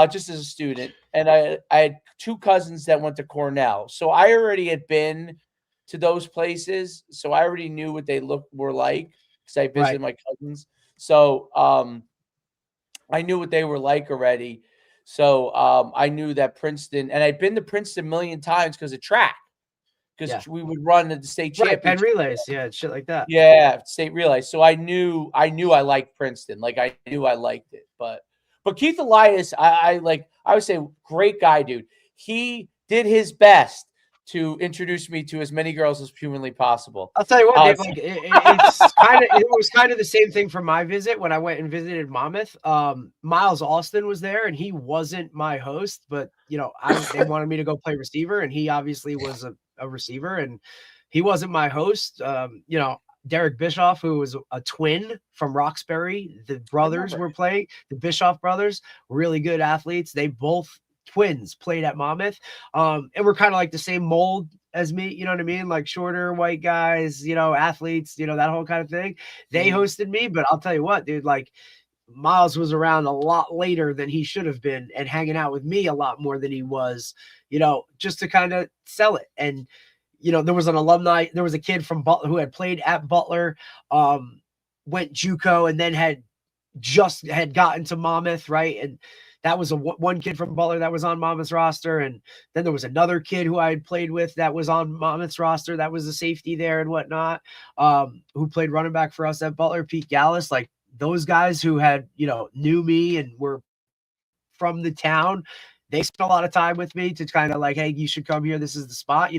just as a student, and I had two cousins that went to Cornell. So I already had been to those places, so I already knew what they were like because I visited my cousins. So I knew what they were like already. So I knew that Princeton, and I'd been to Princeton a million times because of track, because we would run at the state championship. Penn relays, shit like that. Yeah, state relays. So I knew I liked Princeton. Like, I knew I liked it. But Keith Elias, I would say, great guy, dude. He did his best to introduce me to as many girls as humanly possible. I'll tell you what, Dave, it was kind of the same thing for my visit when I went and visited Monmouth. Miles Austin was there, and he wasn't my host, but they wanted me to go play receiver, and he obviously was a receiver, and he wasn't my host. Derek Bischoff, who was a twin from Roxbury, the brothers were playing, the Bischoff brothers, really good athletes. They both twins played at Monmouth, and we're kind of like the same mold as me, you know what I mean? Like shorter white guys, athletes, that whole kind of thing. They hosted me, but I'll tell you what, dude, like Miles was around a lot later than he should have been and hanging out with me a lot more than he was, just to kind of sell it. And there was a kid from Butler who had played at Butler, went JUCO, and then had gotten to Monmouth, right? And that was one kid from Butler that was on Monmouth's roster. And then there was another kid who I had played with that was on Monmouth's roster. That was a safety there and whatnot, who played running back for us at Butler, Pete Gallus. Like, those guys who had, knew me and were from the town, they spent a lot of time with me to kind of like, hey, you should come here. This is the spot. You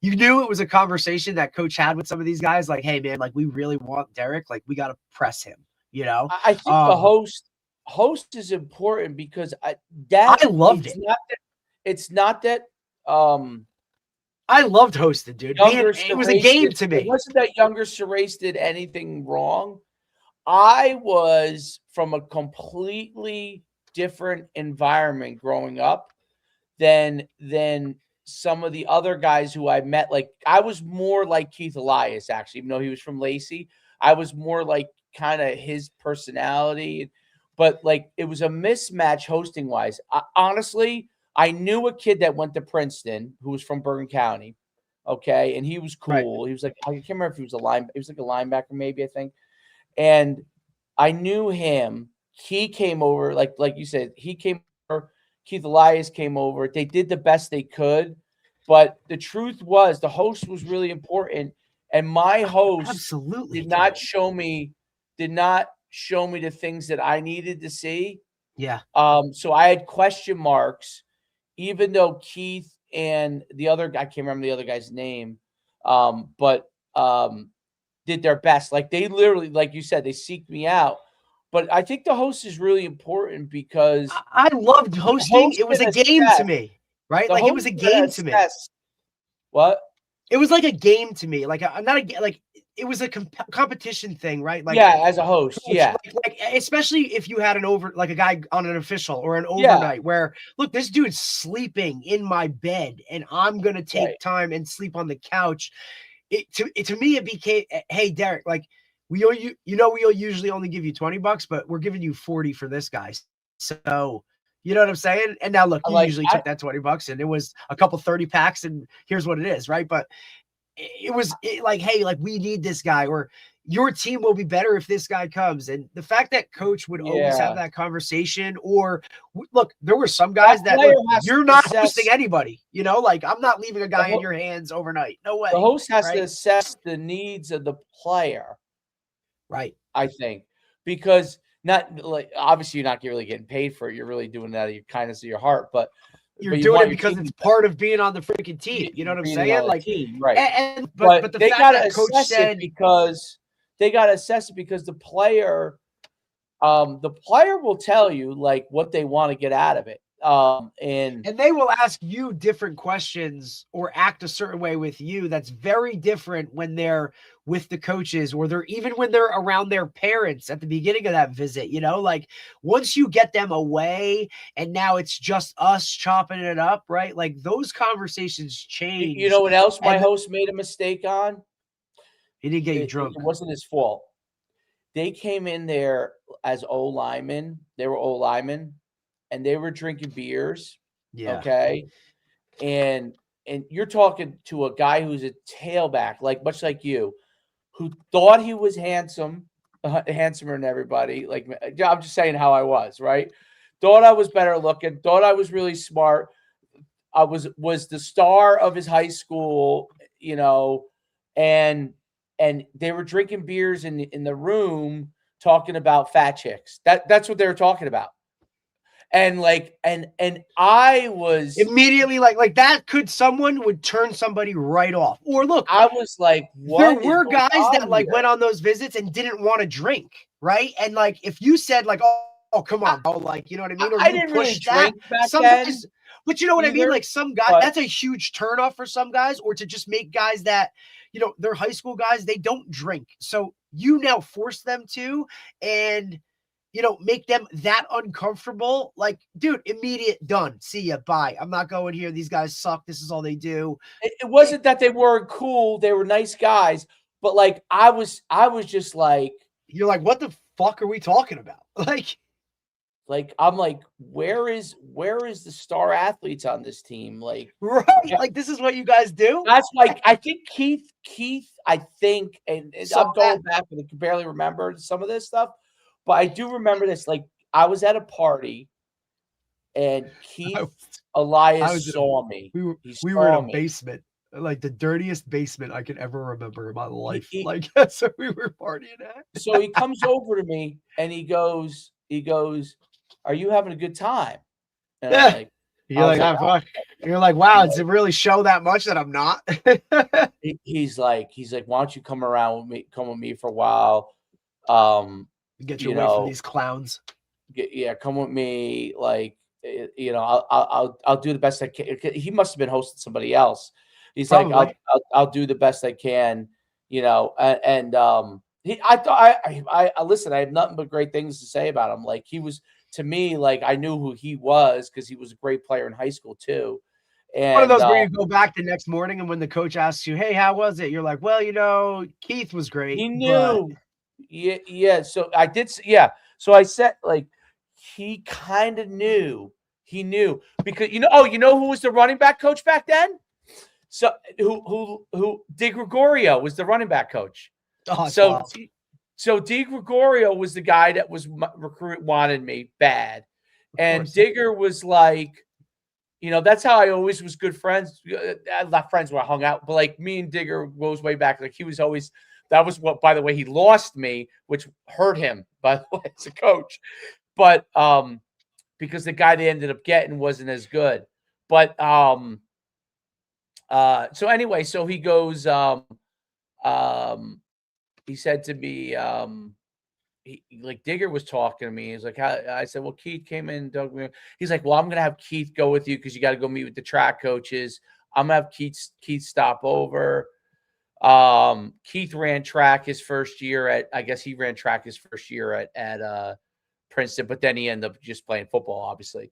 knew it was a conversation that coach had with some of these guys. Like, hey man, like, we really want Derek. Like, we got to press him, I think the host is important because I loved it. It's not that I loved hosting, dude. It was a game to me. It wasn't that Younger Serace did anything wrong. I was from a completely different environment growing up than some of the other guys who I met. Like, I was more like Keith Elias, actually, even though he was from Lacey. I was more like kind of his personality, but like, it was a mismatch hosting wise. Honestly, I knew a kid that went to Princeton who was from Bergen County. Okay. And he was cool. Right. He was like, I can't remember if he was he was like a linebacker, maybe, I think. And I knew him. He came over, like you said, he came over. Keith Elias came over. They did the best they could. But the truth was, the host was really important. And my host absolutely did not show me the things that I needed to see. Yeah. So I had question marks, even though Keith and the other guy, I can't remember the other guy's name, but did their best. Like they literally, like you said, they seeked me out. But I think the host is really important because I loved hosting. It was a game to me, right? Like it was a game to me. What? It was like a game to me. Like I'm not like it was a competition thing, right? Like yeah, as a host, coach, yeah. Like especially if you had like a guy on an official or an overnight where look, this dude's sleeping in my bed and I'm gonna take time and sleep on the couch. To me it became, hey Derek, like we owe you, we'll usually only give you $20, but we're giving you 40 for this guy. So you know what I'm saying? And now look, you usually took that $20 and it was a couple 30 packs and here's what it is, right? But it was like, hey, like we need this guy, or your team will be better if this guy comes. And the fact that coach would always have that conversation, or look, there were some guys that look, you're not hosting anybody, like I'm not leaving a guy in your hands overnight. No way. The host has to assess the needs of the player. Right. I think, because not like, obviously you're not really getting paid for it. You're really doing that out of your kindness of your heart, but you're doing it because it's part of being on the freaking team. You know what I'm saying? Like, team, right. But the they fact gotta that coach said, because they got to assess it because the player will tell you like what they want to get out of it. And they will ask you different questions or act a certain way with you. That's very different when they're with the coaches, or when they're around their parents at the beginning of that visit. Like once you get them away and now it's just us chopping it up, right? Like those conversations change. You know what else my host made a mistake on? He didn't get you drunk. It wasn't his fault. They came in there as O-linemen. They were O-linemen, and they were drinking beers. Yeah. Okay. And you're talking to a guy who's a tailback, like much like you, who thought he was handsomer than everybody. Like, I'm just saying how I was, right? Thought I was better looking. Thought I was really smart. I was the star of his high school, and they were drinking beers in the room, talking about fat chicks. That's what they were talking about. And like, and I was immediately like that. Someone would turn somebody right off. Or look, I was like, what? There were guys that like went on those visits and didn't want to drink, right? And like, if you said like, oh come on, bro, like, you know what I mean? Or I didn't really drink back then. Guys, but you know what I mean? Like some guys, that's a huge turnoff for some guys, or to just make guys that, they're high school guys, they don't drink. So you now force them to, and make them that uncomfortable. Like, dude, immediate done. See ya. Bye. I'm not going here. These guys suck. This is all they do. It wasn't that they weren't cool. They were nice guys. But like, I was just like, you're like, what the fuck are we talking about? Like, I'm like, where is the star athletes on this team? Like, right. Like, this is what you guys do. That's like, I think Keith, I think, and I'm going back and I can barely remember some of this stuff. But I do remember this. Like, I was at a party, and Keith Elias saw me. We were in a basement, like the dirtiest basement I could ever remember in my life. So we were partying at. So he comes over to me, and he goes, "Are you having a good time?" And I'm like, you're like, wow, does it really show that much that I'm not? he's like, why don't you come with me for a while? Get you away from these clowns. Come with me. Like, I'll do the best I can. He must have been hosting somebody else. He's probably like, I'll do the best I can, I listen, I have nothing but great things to say about him. Like, he was, to me, like, I knew who he was because he was a great player in high school too. And one of those where you go back the next morning, and when the coach asks you, hey, how was it? You're like, well, Keith was great. He knew. Yeah. So I did. Yeah. So I said, like, he kind of knew. He knew because you know who was the running back coach back then? So who Di Gregorio was the running back coach. Oh, so Di Gregorio was the guy that was wanted me bad, and Digger was like, that's how I always was good friends. Not friends where I hung out, but like me and Digger goes way back. Like he was always. That was what, by the way, he lost me, which hurt him, by the way, as a coach. But because the guy they ended up getting wasn't as good. But so anyway, so he goes, he said to me, like Digger was talking to me. He's like, I said, well, Keith came in, Doug. He's like, well, I'm gonna have Keith go with you because you got to go meet with the track coaches. I'm gonna have Keith stop over. Keith ran track his first year at, I guess he ran track his first year at Princeton, but then he ended up just playing football, obviously.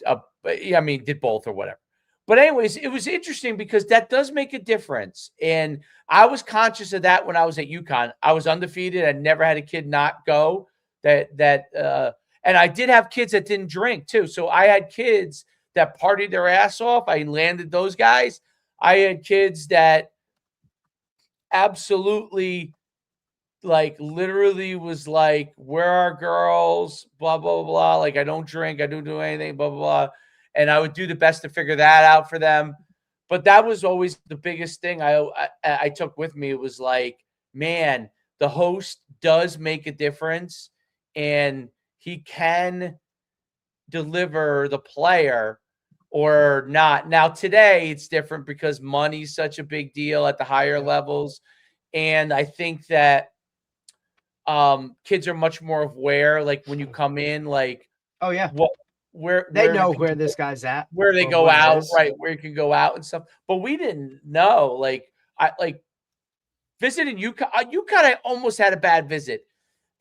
But yeah, I mean, did both or whatever. But anyways, it was interesting because that does make a difference. And I was conscious of that when I was at UConn. I was undefeated. I never had a kid not go and I did have kids that didn't drink too. So I had kids that partied their ass off. I landed those guys. I had kids that absolutely, like, literally was like, where are girls? Blah, blah, blah. Like, I don't drink. I don't do anything, blah, blah, blah. And I would do the best to figure that out for them. But that was always the biggest thing I took with me. It was like, man, the host does make a difference, and he can deliver the player or not. Now, today it's different because money's such a big deal at the higher levels. And I think that kids are much more aware. Like when you come in, like, oh yeah, where they know where this guy's at, where they go out, right? Where you can go out and stuff. But we didn't know. Like I visiting UConn. I almost had a bad visit.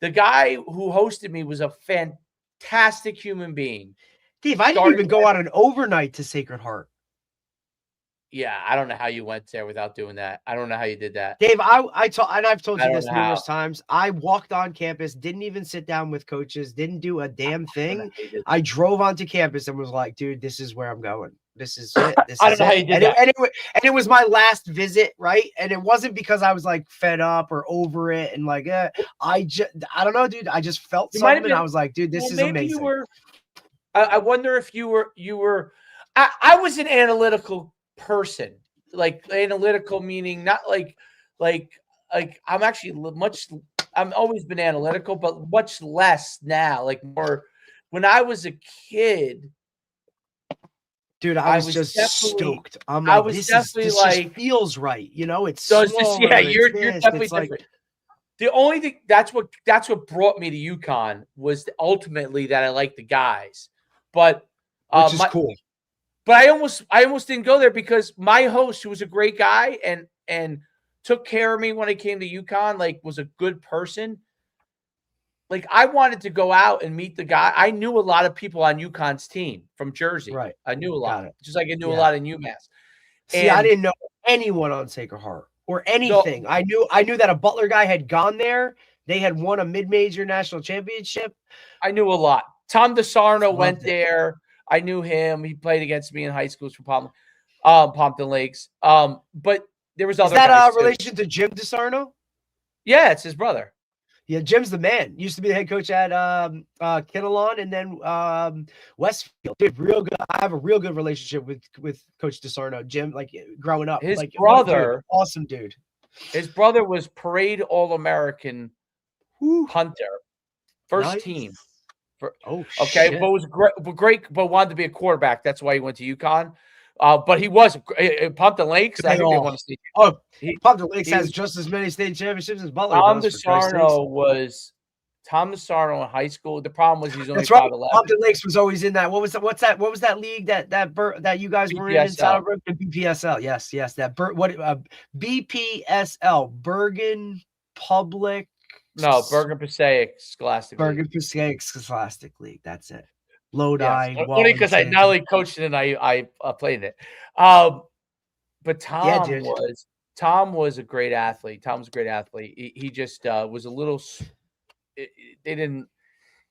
The guy who hosted me was a fantastic human being. Dave, I didn't even go on an overnight to Sacred Heart. Yeah, I don't know how you went there without doing that. I don't know how you did that. Dave, I've told you this numerous times. I walked on campus, didn't even sit down with coaches, didn't do a damn thing. I drove onto campus and was like, dude, this is where I'm going. This is it. I don't know how you did that. And it was my last visit, right? And it wasn't because I was like fed up or over it. And like, I don't know, dude. I just felt something. And I was like, dude, this is amazing. I wonder if you were. I was an analytical person, like analytical meaning not like I'm actually I've always been analytical, but much less now. Like more when I was a kid. Dude, I was just stoked. I'm like, this just feels right. You know, it's smaller, yeah, you're definitely different. Like, the only thing that's what brought me to UConn was ultimately that I liked the guys, but which is cool. But I almost didn't go there because my host, who was a great guy and took care of me when I came to UConn, like was a good person. Like I wanted to go out and meet the guy. I knew a lot of people on UConn's team from Jersey. Right. I knew a lot, just like I knew a lot in UMass. See, I didn't know anyone on Sacred Heart or anything. So, I knew that a Butler guy had gone there. They had won a mid-major national championship. I knew a lot. Tom DeSarno went there. I knew him. He played against me in high school from Pompton Lakes. But there was other. Is that a relation to Jim DeSarno? Yeah, it's his brother. Yeah, Jim's the man. Used to be the head coach at Kinnelon and then Westfield. Dude, real good. I have a real good relationship with Coach DeSarno. Jim, like growing up. His like, brother, awesome dude. His brother was parade All-American punter, first team. Shit. But was great, but wanted to be a quarterback. That's why he went to UConn. But he was Pompton Lakes. I think they want to see. Pompton Lakes has just as many state championships as Butler. Tom DeSarno in high school. The problem was he's only 5'11". Pompton Lakes was always in that. What was that league that you guys were in Saddlebrook? The BPSL. Yes. That BPSL, Bergen Public. No, Bergen Passaic Scholastic. Bergen Passaic Scholastic League. That's it. Lodi. Yeah, only because I not only coached it and I played it. But Tom was a great athlete. Tom was a great athlete. He just was a little. He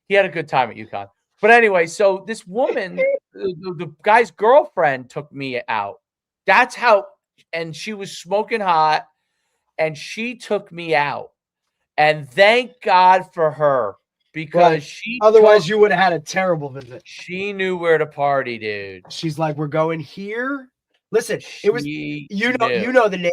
had a good time at UConn. But anyway, so this woman, the guy's girlfriend, took me out. That's how, and she was smoking hot, and she took me out. And thank God for her, because otherwise you would have had a terrible visit. She knew where to party, dude. She's like, we're going here. Listen, it was you know the name.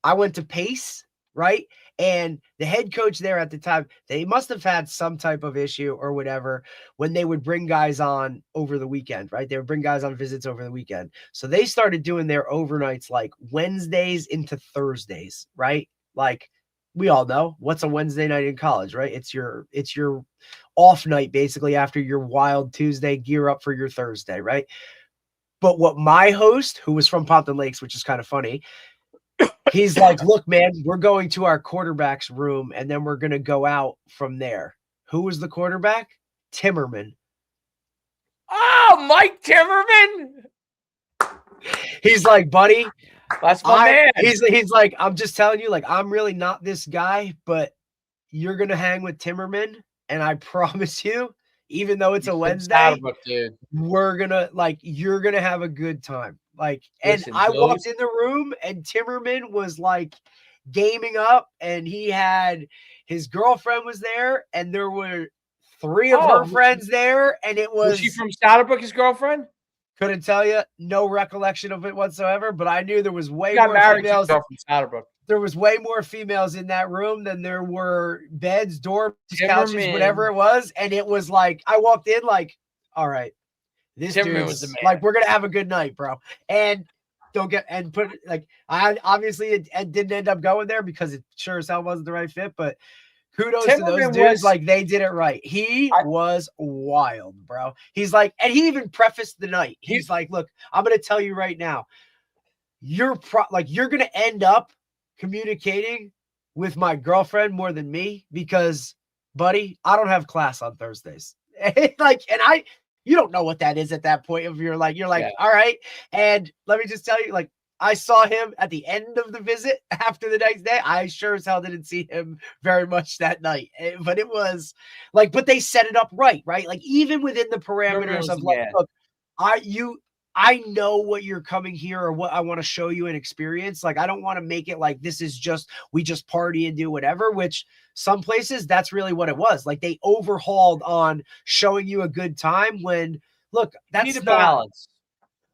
I went to Pace, right? And the head coach there at the time, they must have had some type of issue or whatever when they would bring guys on over the weekend, right? They would bring guys on visits over the weekend. So they started doing their overnights like Wednesdays into Thursdays, right? Like we all know what's a Wednesday night in college, right? It's your off night basically after your wild Tuesday, gear up for your Thursday, right? But what my host, who was from Pompton Lakes, which is kind of funny, he's like, look, man, we're going to our quarterback's room and then we're going to go out from there. Who was the quarterback? Timmerman. Oh, Mike Timmerman. He's like, buddy, that's my man. He's like, I'm just telling you, like, I'm really not this guy, but you're going to hang with Timmerman. And I promise you, even though it's a Wednesday, dude, we're going to like, you're going to have a good time. Like, and I walked in the room and Timmerman was like gaming up and he had his girlfriend was there and there were 3 of her friends there. And it was she from Stouterbrook, his girlfriend? Couldn't tell you, no recollection of it whatsoever, but I knew there was way more females. From Stouterbrook. There was way more females in that room than there were beds, doors, couches, whatever it was. And it was like, I walked in like, all right, this dude was the man. Like, we're going to have a good night, bro. And I obviously didn't end up going there because it sure as hell wasn't the right fit, but kudos to those dudes. Like, they did it right. He was wild, bro. He's like, and he even prefaced the night. He's like, look, I'm going to tell you right now, you're going to end up communicating with my girlfriend more than me because, buddy, I don't have class on Thursdays. You don't know what that is at that point of you're like, all right. And let me just tell you, like, I saw him at the end of the visit after the next day. I sure as hell didn't see him very much that night, but it was like, but they set it up right? Like even within the parameters of like, look, I know what you're coming here or what I want to show you and experience. Like, I don't want to make it like this is just, we just party and do whatever, which some places that's really what it was. Like they overhauled on showing you a good time when look, that's not balance.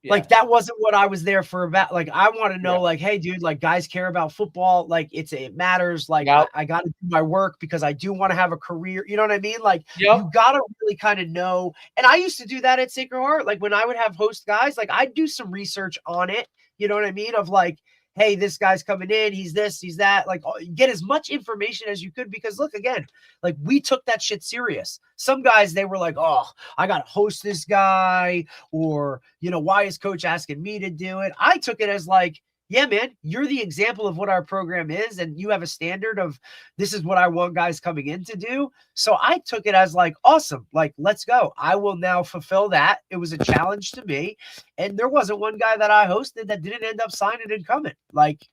Yeah. Like that wasn't what I was there for about. Like, I want to know, like, hey, dude, like guys care about football. Like it matters. Like I got to do my work because I do want to have a career. You know what I mean? Like you got to really kind of know. And I used to do that at Sacred Heart. Like when I would have host guys, like I'd do some research on it. You know what I mean? Of like, hey, this guy's coming in, he's this, he's that. Like get as much information as you could because look, again, like we took that shit serious. Some guys, they were like, oh, I got to host this guy or, you know, why is coach asking me to do it? I took it as like, yeah, man, you're the example of what our program is. And you have a standard of this is what I want guys coming in to do. So I took it as like, awesome. Like, let's go. I will now fulfill that. It was a challenge to me. And there wasn't one guy that I hosted that didn't end up signing and coming. Like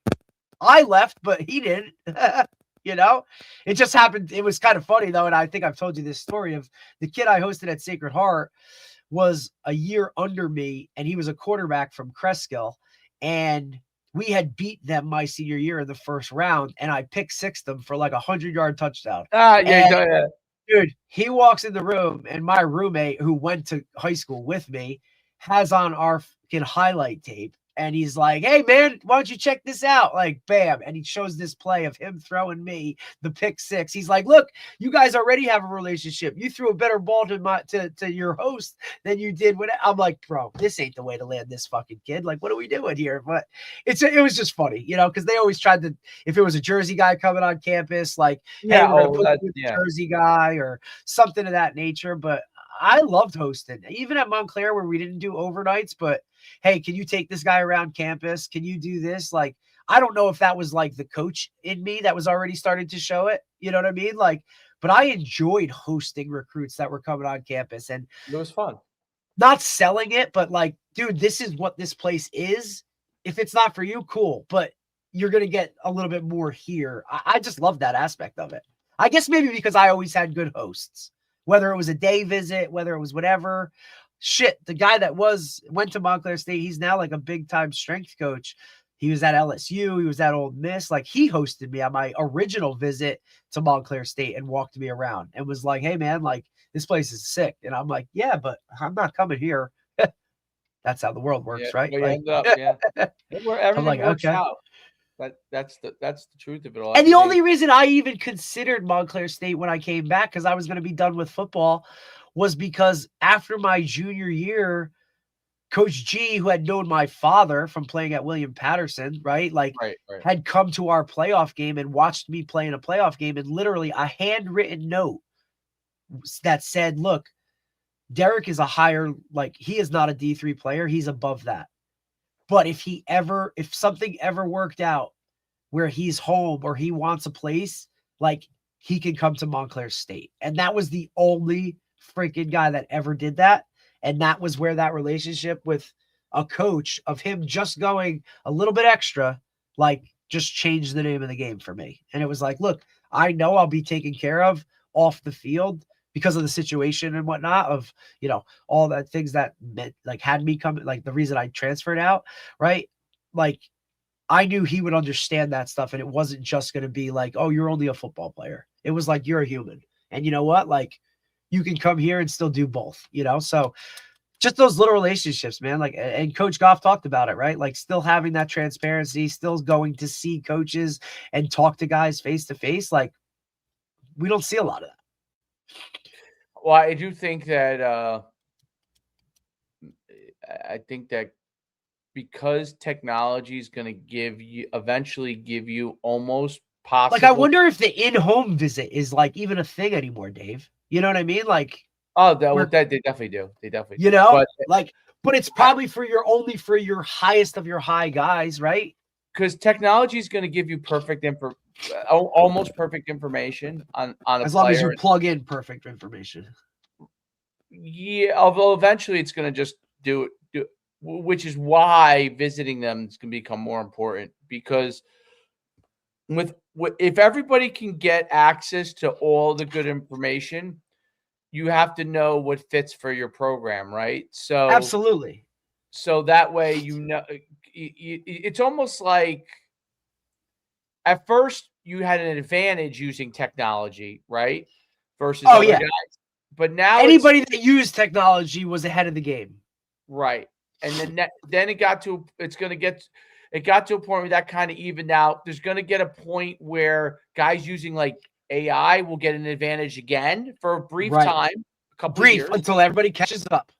I left, but he didn't, you know, it just happened. It was kind of funny though. And I think I've told you this story of the kid I hosted at Sacred Heart was a year under me and he was a quarterback from Cresskill. And we had beat them my senior year in the first round, and I picked 6 them for like 100-yard touchdown. Dude, he walks in the room, and my roommate, who went to high school with me, has on our fucking highlight tape. And he's like, hey, man, why don't you check this out? Like, bam. And he shows this play of him throwing me the pick 6. He's like, look, you guys already have a relationship. You threw a better ball to your host than you did when I'm like, bro, this ain't the way to land this fucking kid. Like, what are we doing here? But it was just funny, you know, because they always tried to, if it was a Jersey guy coming on campus, like, hey, we're going to put you with a Jersey guy or something of that nature. But I loved hosting, even at Montclair where we didn't do overnights, but hey, can you take this guy around campus? Can you do this? Like, I don't know if that was like the coach in me that was already starting to show it. You know what I mean? Like, but I enjoyed hosting recruits that were coming on campus and it was fun. Not selling it, but like, dude, this is what this place is. If it's not for you, cool. But you're going to get a little bit more here. I just love that aspect of it. I guess maybe because I always had good hosts, whether it was a day visit, whether it was whatever. Shit, the guy that went to Montclair State, he's now like a big time strength coach. He was at LSU, he was at Ole Miss. Like he hosted me on my original visit to Montclair State and walked me around and was like, hey man, like this place is sick. And I'm like, yeah, but I'm not coming here. That's how the world works, right? Like, everything like, works out. That's the truth of it all. And the only reason I even considered Montclair State when I came back, because I was going to be done with football, was because after my junior year, Coach G, who had known my father from playing at William Patterson, right? Like, Right. had come to our playoff game and watched me play in a playoff game, and literally a handwritten note that said, look, Derek is a higher, like, he is not a D3 player. He's above that. But if something ever worked out where he's home or he wants a place, like, he can come to Montclair State. And that was the only freaking guy that ever did that. And that was where that relationship with a coach of him just going a little bit extra, like, just changed the name of the game for me. And it was like, look, I know I'll be taken care of off the field because of the situation and whatnot of, you know, all the things that meant, like, had me come, like, the reason I transferred out, right? Like, I knew he would understand that stuff. And it wasn't just going to be like, oh, you're only a football player. It was like, you're a human. And you know what? Like, you can come here and still do both, you know? So just those little relationships, man. Like, and Coach Goff talked about it, right? Like, still having that transparency, still going to see coaches and talk to guys face to face. Like, we don't see a lot of that. Well, I do think that because technology is going to eventually give you almost possible. Like, I wonder if the in-home visit is, like, even a thing anymore, Dave. You know what I mean? Like, oh, that they definitely do. They definitely, you know, but, but it's probably only for your highest of your high guys, right? Because technology is going to give you almost perfect information on a as long player. as you plug in perfect information. Yeah, although eventually it's going to just do it, which is why visiting them is going to become more important, because if everybody can get access to all the good information, you have to know what fits for your program, right? So absolutely. So that way, you know, it's almost like at first you had an advantage using technology, right? Versus other guys. But now anybody that used technology was ahead of the game. Right. And then it got to a point where that kind of evened out. There's going to get a point where guys using like AI will get an advantage again for a brief time, a couple of years, until everybody catches up.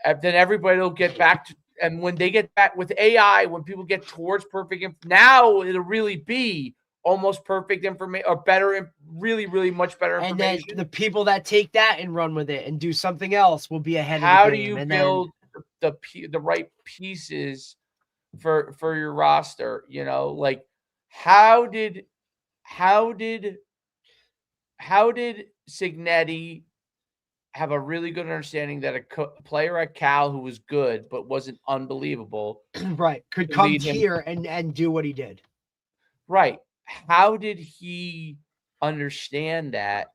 And then everybody will get back to, and when they get back with AI, when people get towards perfect, now it'll really be almost perfect information, or better, really, really much better information. And then the people that take that and run with it and do something else will be ahead How of the do game. you build the right pieces for your roster? You know, like how did Signetti have a really good understanding that a player at Cal who was good but wasn't unbelievable, right, could come here and do what he did? Right. How did he understand that?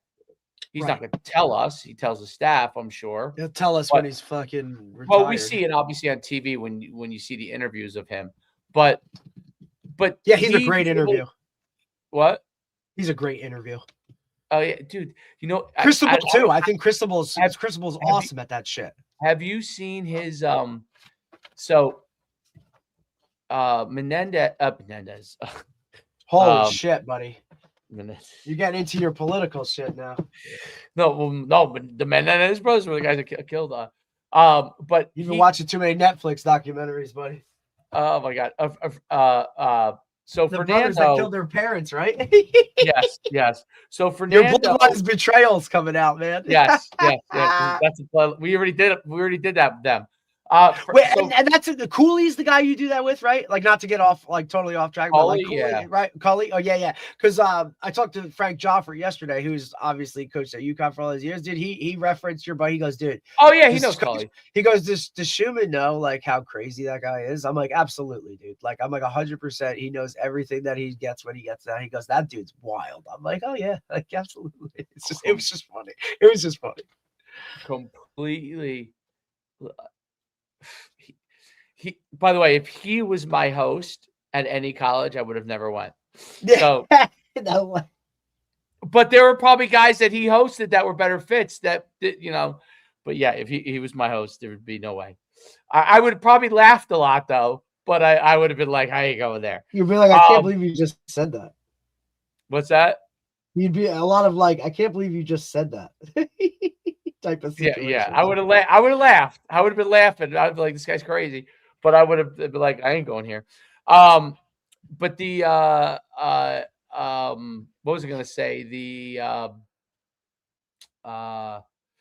He's not going to tell us. He tells the staff, I'm sure. He'll tell us when he's fucking retired. Well, we see it obviously on TV when you see the interviews of him. But yeah, he's a great interview. What? He's a great interview. Oh yeah, dude. You know, Cristobal too. I think Cristobal's awesome at that shit. Have you seen his Menendez? Holy shit, buddy. You're getting into your political shit now. No, but the Menendez brothers were the guys that killed. But you've been watching too many Netflix documentaries, buddy. Oh my god. So the Fernando, brothers that killed their parents, right? yes. So Fernando, your bloodline betrayal's coming out, man. Yes. That's we already did it. We already did that with them. And that's the Cooley's the guy you do that with, right? Like, not to get off, like, totally off track, but like Cooley, right? Cooley, oh yeah. Because I talked to Frank Joffrey yesterday, who's obviously coached at UConn for all those years. Dude, he referenced your buddy. He goes, dude. Oh yeah, he knows Cooley. He goes, does Schumann know like how crazy that guy is? I'm like, absolutely, dude. Like, I'm like 100%. He knows everything that he gets when he gets that. He goes, that dude's wild. I'm like, oh yeah, like absolutely. It was just funny. It was just funny. Completely. He, by the way, if he was my host at any college, I would have never went. So, no way. But there were probably guys that he hosted that were better fits that, you know, but yeah, if he was my host, there would be no way. I would have probably laughed a lot though, but I would have been like, how you going there? You'd be like, I can't believe you just said that. What's that? You'd be a lot of like, I can't believe you just said that. type of Yeah, situation. yeah. I would have laughed. I would have laughed. I would have been laughing. I'd be like, this guy's crazy. But I would have been like, I ain't going here. But the what was I gonna say?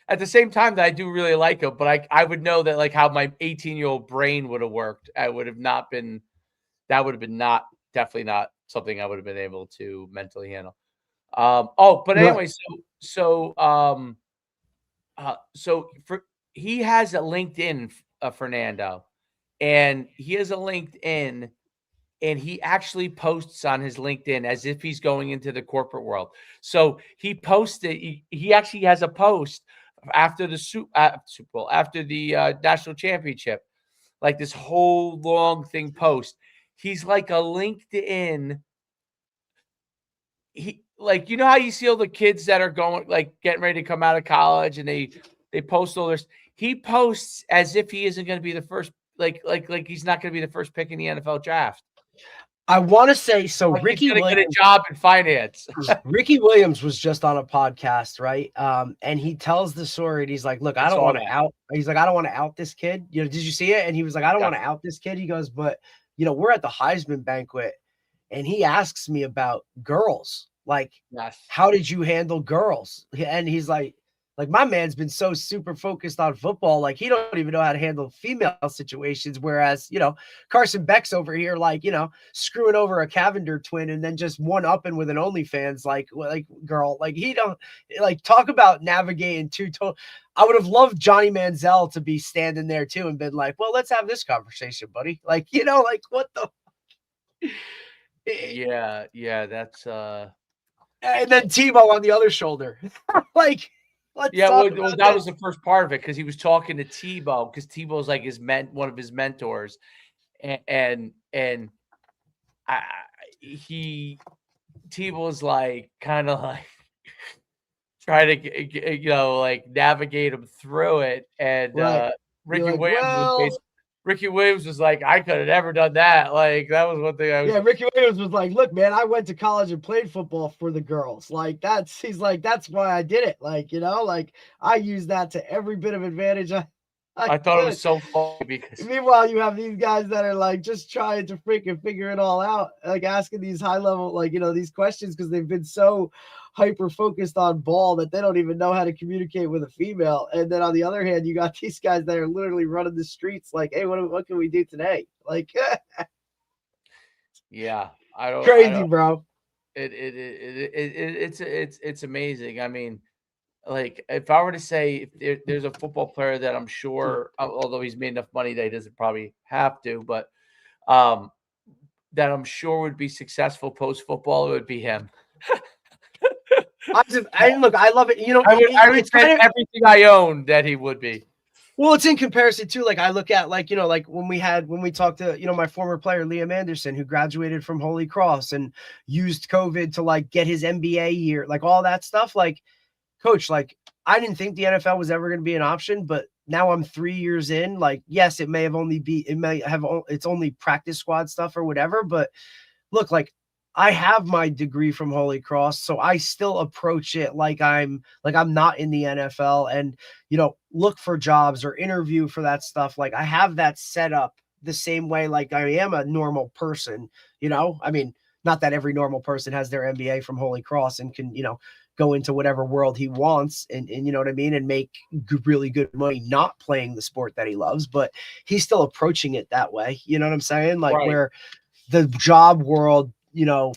At the same time that I do really like him, but I would know that like how my 18-year-old brain would have worked. I would have not been that would have been not definitely not something I would have been able to mentally handle. But Right. anyway, so for he has a LinkedIn, Fernando, and he has a LinkedIn, and he actually posts on his LinkedIn as if he's going into the corporate world. So he posted. He actually has a post after the Super Bowl, after the national championship, like this whole long thing post. He's like a LinkedIn. He like how you see all the kids that are going like getting ready to come out of college and they post all this. He posts as if he isn't going to be the first, like he's not going to be the first pick in the NFL draft. I want to say so. Like Ricky he's going to get a Williams, job in finance. Ricky Williams was just on a podcast, right? And he tells the story. And he's like, "Look, I don't want to out." He's like, "I don't want to out this kid." Did you see it? And he was like, "I don't want to out this kid." He goes, "But we're at the Heisman banquet, and he asks me about girls. Like, Yes. how did you handle girls?" And he's like my man's been so super focused on football, like he don't even know how to handle female situations. Whereas, Carson Beck's over here, like, screwing over a Cavender twin and then just one upping with an OnlyFans, like girl, like he don't like talk about navigating I would have loved Johnny Manziel to be standing there too and been like, well, let's have this conversation, buddy. Like, like what the. Yeah, that's and then Tebow on the other shoulder. Like, that was the first part of it because he was talking to Tebow because Tebow's like one of his mentors, and Tebow's like kind of like trying to like navigate him through it, and Ricky Williams was like, I could have never done that. Like that was one thing I was. Yeah, Ricky Williams was like, look, man, I went to college and played football for the girls. Like he's like, that's why I did it. Like, like I use that to every bit of advantage. I thought it was so funny because meanwhile, you have these guys that are like just trying to freaking figure it all out, like asking these high level, like, these questions because they've been so hyper focused on ball that they don't even know how to communicate with a female. And then on the other hand, you got these guys that are literally running the streets like, hey, what can we do today? Like, yeah, bro. It's amazing. I mean, like if I were to say if there's a football player that I'm sure, although he's made enough money that he doesn't probably have to, but that I'm sure would be successful post football, it would be him. I love it. I would spend everything I own that he would be. Well, it's in comparison to like I look at like when we talked to my former player Liam Anderson, who graduated from Holy Cross and used COVID to like get his MBA year, like all that stuff. Like, coach, like I didn't think the NFL was ever going to be an option, but now I'm 3 years in. Like, yes, it's only practice squad stuff or whatever, but look, like I have my degree from Holy Cross, so I still approach it like I'm not in the NFL and, look for jobs or interview for that stuff. Like I have that set up the same way like I am a normal person, I mean, not that every normal person has their MBA from Holy Cross and can, go into whatever world he wants and you know what I mean, and make really good money not playing the sport that he loves, but he's still approaching it that way. You know what I'm saying? Like right. Where the job world,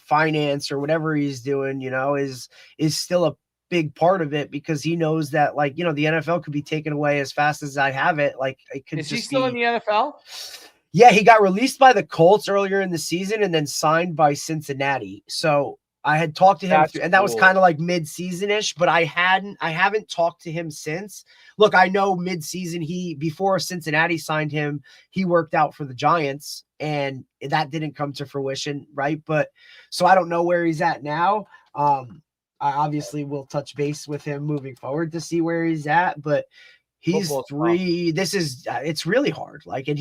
finance or whatever he's doing, is still a big part of it because he knows that like, the NFL could be taken away as fast as I have it. Like it could Is he still in the NFL? Yeah, he got released by the Colts earlier in the season and then signed by Cincinnati. So I had talked to him and that was kind of like mid-season-ish, but I haven't talked to him since. Look, I know mid-season before Cincinnati signed him, he worked out for the Giants and that didn't come to fruition, right? But so I don't know where he's at now. I obviously will touch base with him moving forward to see where he's at, but he's it's really hard. Like, and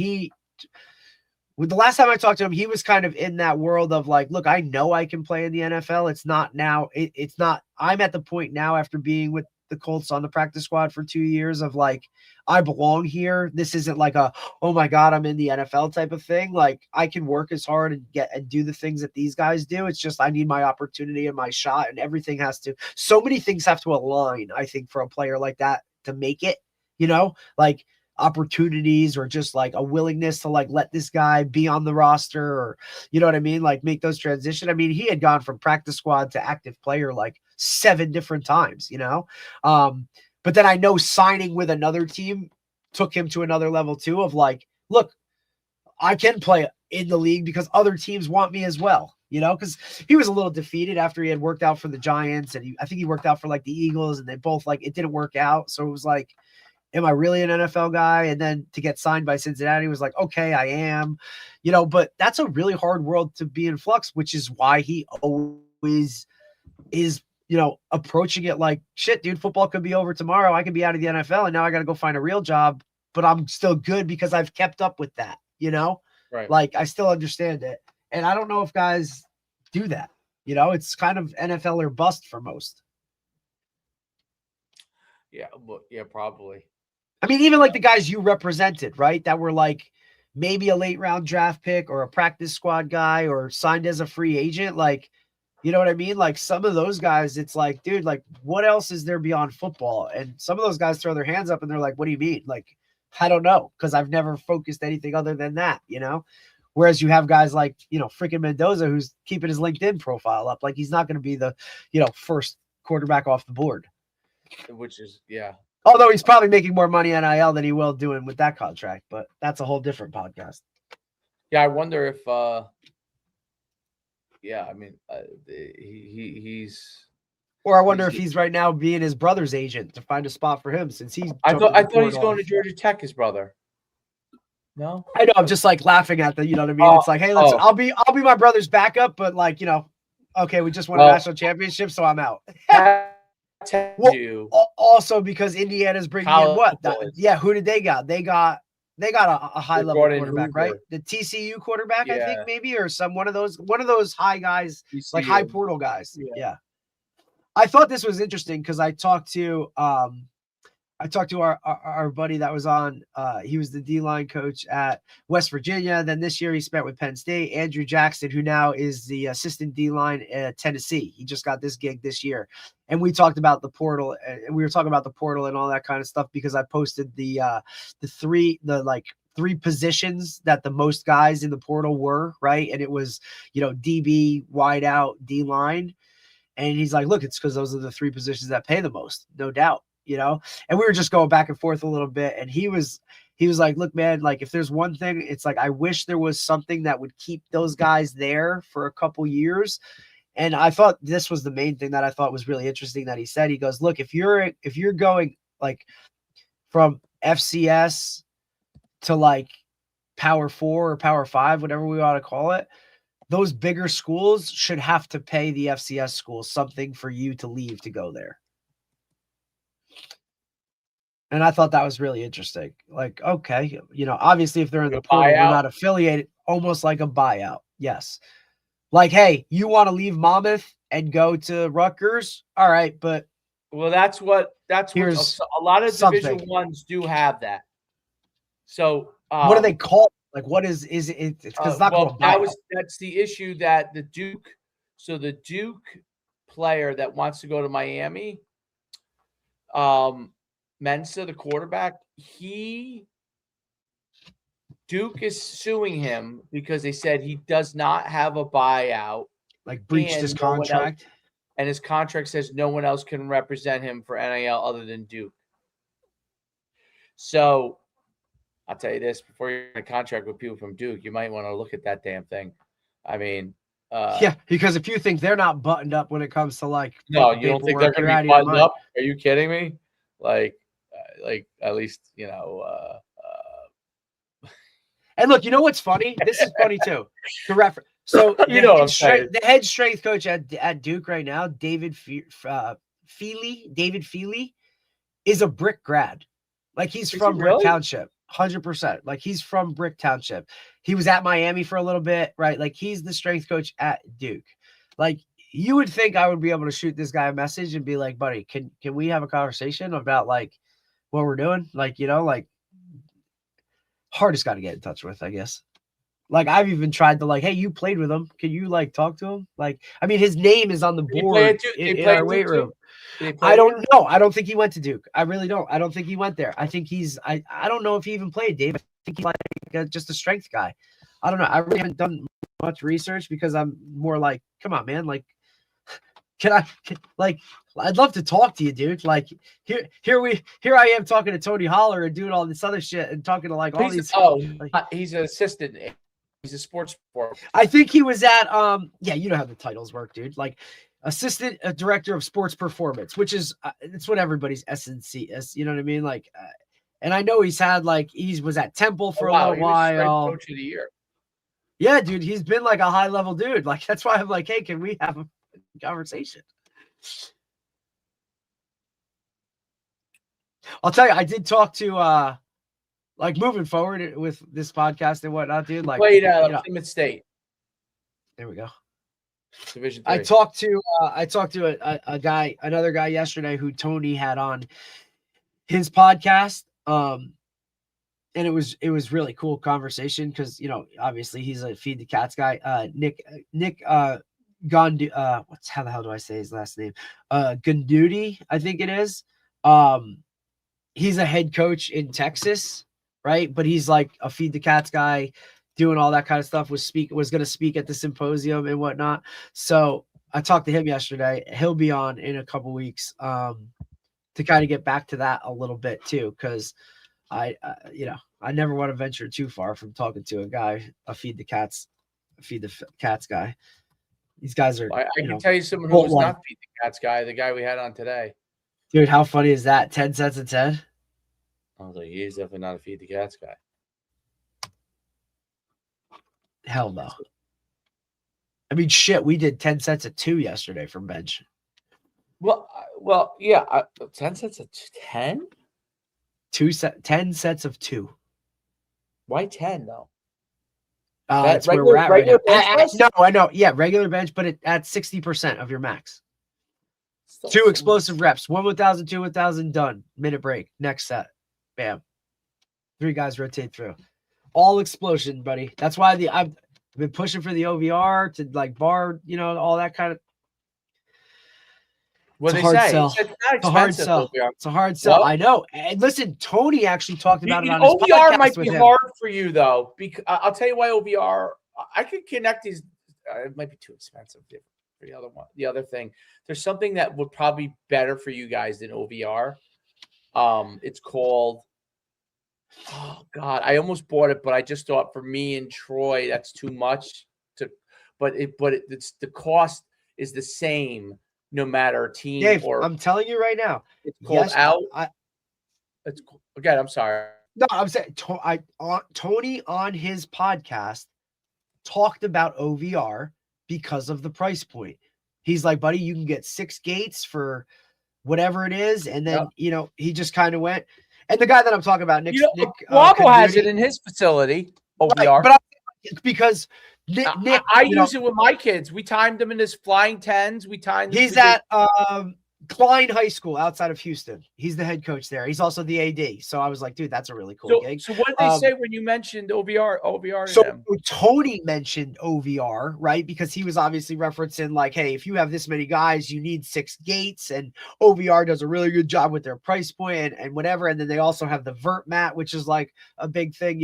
with the last time I talked to him, he was kind of in that world of like, look, I know I can play in the NFL. It's not now. It's not. I'm at the point now after being with the Colts on the practice squad for 2 years of like, I belong here. This isn't like a, oh my God, I'm in the NFL type of thing. Like I can work as hard and do the things that these guys do. It's just, I need my opportunity and my shot, and everything so many things have to align, I think, for a player like that to make it, like opportunities or just like a willingness to like let this guy be on the roster, or you know what I mean, like make those transition. I mean, he had gone from practice squad to active player like 7 different times, but then I know signing with another team took him to another level too, of like, look, I can play in the league because other teams want me as well, because he was a little defeated after he had worked out for the Giants, and I think he worked out for like the Eagles, and they both like, it didn't work out. So it was like, am I really an NFL guy? And then to get signed by Cincinnati was like, okay, I am, but that's a really hard world to be in flux, which is why he always is, approaching it like, shit, dude, football could be over tomorrow. I could be out of the NFL and now I got to go find a real job, but I'm still good because I've kept up with that, Right. Like I still understand it. And I don't know if guys do that, it's kind of NFL or bust for most. Yeah. Well, yeah, probably. I mean, even like the guys you represented, right? That were like maybe a late round draft pick or a practice squad guy or signed as a free agent. Like, you know what I mean? Like some of those guys, it's like, dude, like what else is there beyond football? And some of those guys throw their hands up and they're like, what do you mean? Like, I don't know. Cause I've never focused anything other than that, Whereas you have guys like, freaking Mendoza, who's keeping his LinkedIn profile up. Like he's not going to be the, first quarterback off the board. Which is, yeah. Although he's probably making more money NIL than he will doing with that contract, but that's a whole different podcast. Yeah, I wonder if, I mean, he's. Or I wonder if he's right now being his brother's agent to find a spot for him, since he's. I thought he's going to Georgia Tech, his brother. No, I know. I'm just like laughing at the. You know what I mean? It's like, hey, listen, I'll be my brother's backup, but like, okay, we just won a national championship, so I'm out. Also because Indiana's bringing in what? Who did they got? They got a high level quarterback, right? The TCU quarterback, I think maybe, or one of those high guys, TCU. Like high portal guys. Yeah. I thought this was interesting because I talked to our buddy that was on. He was the D-line coach at West Virginia. Then this year he spent with Penn State. Andrew Jackson, who now is the assistant D-line at Tennessee. He just got this gig this year. And we talked about the portal, and we were talking about the portal and all that kind of stuff because I posted the three positions that the most guys in the portal were, right? And it was, DB, wide out, D-line. And he's like, look, it's because those are the 3 positions that pay the most, no doubt. And we were just going back and forth a little bit. And he was like, look, man, like if there's one thing, it's like, I wish there was something that would keep those guys there for a couple years. And I thought this was the main thing that I thought was really interesting that he said. He goes, look, if you're going like from FCS to like Power 4 or Power 5, whatever we want to call it, those bigger schools should have to pay the FCS schools something for you to leave to go there. And I thought that was really interesting. Like, okay, obviously if they're in the portal, they're not affiliated, almost like a buyout. Yes. Like, hey, you want to leave Monmouth and go to Rutgers? All right, but that's what a lot of Division I's do have that. So what do they call? Like, what is it? It's because that's the issue that the Duke player that wants to go to Miami, Mensa, the quarterback, Duke is suing him because they said he does not have a buyout, like breached his contract, and his contract says no one else can represent him for NIL other than Duke. So I'll tell you this: before you're in a contract with people from Duke, you might want to look at that damn thing. I mean, because if you think they're not buttoned up when it comes to like, no, you don't think they're going to be buttoned up? Are you kidding me? Like at least And look, you know what's funny? This is funny too. To reference, so the head strength coach at Duke right now, David Feely, is a Brick grad. Like he's from Brick Township, 100%. Like he's from Brick Township. He was at Miami for a little bit, right? Like he's the strength coach at Duke. Like you would think I would be able to shoot this guy a message and be like, buddy, can we have a conversation about like what we're doing? Like, like hardest guy to get in touch with, I guess. Like I've even tried to like, hey, you played with him. Can you like talk to him? Like, I mean, his name is on the board in our weight room. I don't know. I don't think he went to Duke. I really don't. I don't think he went there. I think I don't know if he even played, Dave. I think he's like just a strength guy. I don't know. I really haven't done much research because I'm more like, come on, man. Like, I'd love to talk to you, dude. Like here I am talking to Tony Holler and doing all this other shit and talking to like all these. He's an assistant. He's a sports reporter. I think he was at yeah, you know how the titles work, dude. Like assistant director of sports performance, which is it's what everybody's S&C is. You know what I mean? Like, and I know he's had like he was at Temple for a little while. Coach of the year. Yeah, dude, he's been like a high level dude. Like that's why I'm like, hey, can we have a conversation? I'll tell you, I did talk to like moving forward with this podcast and whatnot, dude. Like played at Plymouth State. There we go. Division 3. I talked to a guy, another guy yesterday who Tony had on his podcast. And it was really cool conversation because obviously he's a Feed the Cats guy. Nick Gondu, how the hell do I say his last name? Gunduti, I think it is. He's a head coach in Texas, right? But he's like a Feed the Cats guy, doing all that kind of stuff. Was going to speak at the symposium and whatnot. So I talked to him yesterday. He'll be on in a couple weeks to kind of get back to that a little bit too, because I never want to venture too far from talking to a guy, a Feed the Cats guy. These guys are. I can tell you someone who was not Feed the Cats guy. The guy we had on today. Dude, how funny is that? 10 cents of 10. I was like, he's definitely not a Feed the Cats guy. Hell no. I mean, shit. We did 10 cents of 2 yesterday from bench. Well, yeah. 10 cents of 10. 10 sets of 2. Why 10 though? That's where we're at right now. No, I know. Yeah, regular bench, but at 60% of your max. Still 2 explosive reps. 1 1,000, 2 1,000, done. Minute break. Next set. Bam. 3 guys rotate through. All explosion, buddy. That's why I've been pushing for the OVR to like bar, all that kind of. What they say? It's a hard sell. It's a hard sell. I know. And listen, Tony actually talked about it on his podcast. OVR might be hard for you though, because I'll tell you why OVR. I could connect these. It might be too expensive for the other one. The other thing, there's something that would probably be better for you guys than OVR. It's called. Oh God, I almost bought it, but I just thought for me and Troy that's too much. It's the cost is the same. No matter team Dave, or I'm telling you right now, it's called it's again. I'm sorry. No, I'm saying Tony on his podcast talked about OVR because of the price point. He's like, buddy, you can get 6 gates for whatever it is, and then he just kind of went. And the guy that I'm talking about, Nick Wago has it in his facility. OVR, right, but because. Nick, I use it with my kids. We timed them in his flying 10s. We timed. He's at Klein High School outside of Houston. He's the head coach there. He's also the AD. So I was like, dude, that's a really cool gig. So what did they say when you mentioned OVR? So Tony mentioned OVR, right? Because he was obviously referencing like, hey, if you have this many guys, you need 6 gates, and OVR does a really good job with their price point and whatever. And then they also have the vert mat, which is like a big thing,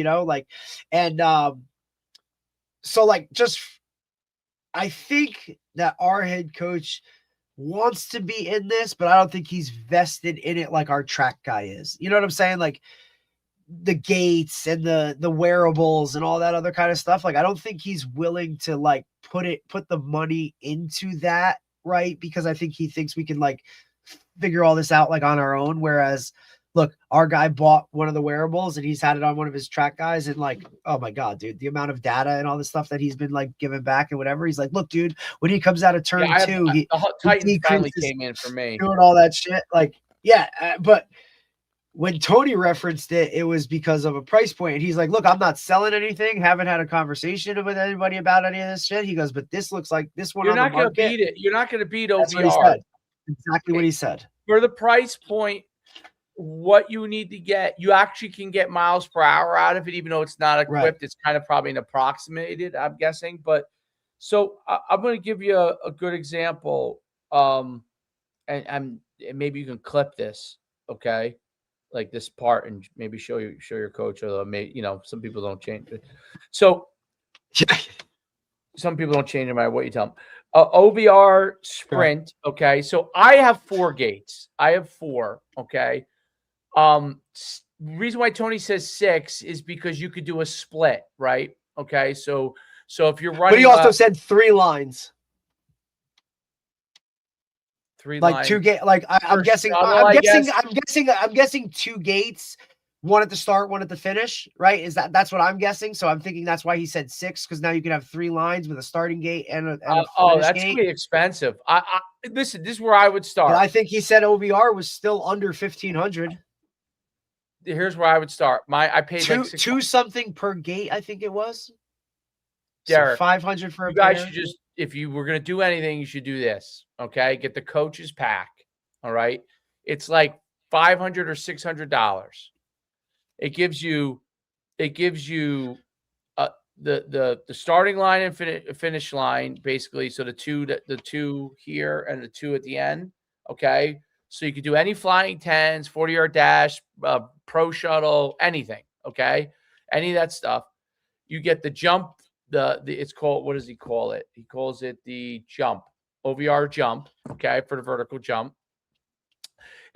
So I think that our head coach wants to be in this, but I don't think he's vested in it like our track guy is. You know what I'm saying? Like the gates and the wearables and all that other kind of stuff. Like, I don't think he's willing to like put the money into that, right? Because I think he thinks we can like figure all this out like on our own. Whereas look, our guy bought one of the wearables and he's had it on one of his track guys. And like, oh my God, dude, the amount of data and all this stuff that he's been like giving back and whatever. He's like, look, dude, when he comes out of turn 2, the Titan finally came in for me doing all that shit. Like, yeah, but when Tony referenced it, it was because of a price point. And he's like, look, I'm not selling anything. Haven't had a conversation with anybody about any of this shit. He goes, but this looks like this one You're on the not going to market. beat it. You're not going to beat That's what he OVR. said. Exactly what he said. For the price point, what you need to get, you actually can get miles per hour out of it, even though it's not equipped. Right. It's kind of probably an approximated, I'm guessing. But so I'm going to give you a good example. And maybe you can clip this, okay? Like this part, and maybe show your coach, or maybe, some people don't change it. So some people don't change no matter what you tell them. OVR sprint, okay. So I have 4 gates. I have 4, okay. Reason why Tony says 6 is because you could do a split, right? Okay, so if you're running, but he also said 3 lines. 3 like lines. 2 gate. Like I'm guessing. Shuttle, I'm guessing 2 gates. 1 at the start, 1 at the finish. Right? That's what I'm guessing. So I'm thinking that's why he said 6, because now you can have 3 lines with a starting gate and a finish that's gate. Gonna be expensive. Listen, this is where I would start. But I think he said OVR was still under 1,500. Here's where I would start. I paid two something per gate. I think it was. Derek, so 500 for a you guys pair. should just, if you were going to do anything, you should do this. Okay, get the coach's pack. All right, it's like $500 or $600. It gives you the starting line and finish line, basically. So the two here and the 2 at the end. Okay, so you could do any flying 10s, 40-yard dash, pro shuttle, anything. Okay, any of that stuff. You get the jump. It's called, what does he call it? He calls it the jump, OVR jump, okay, for the vertical jump.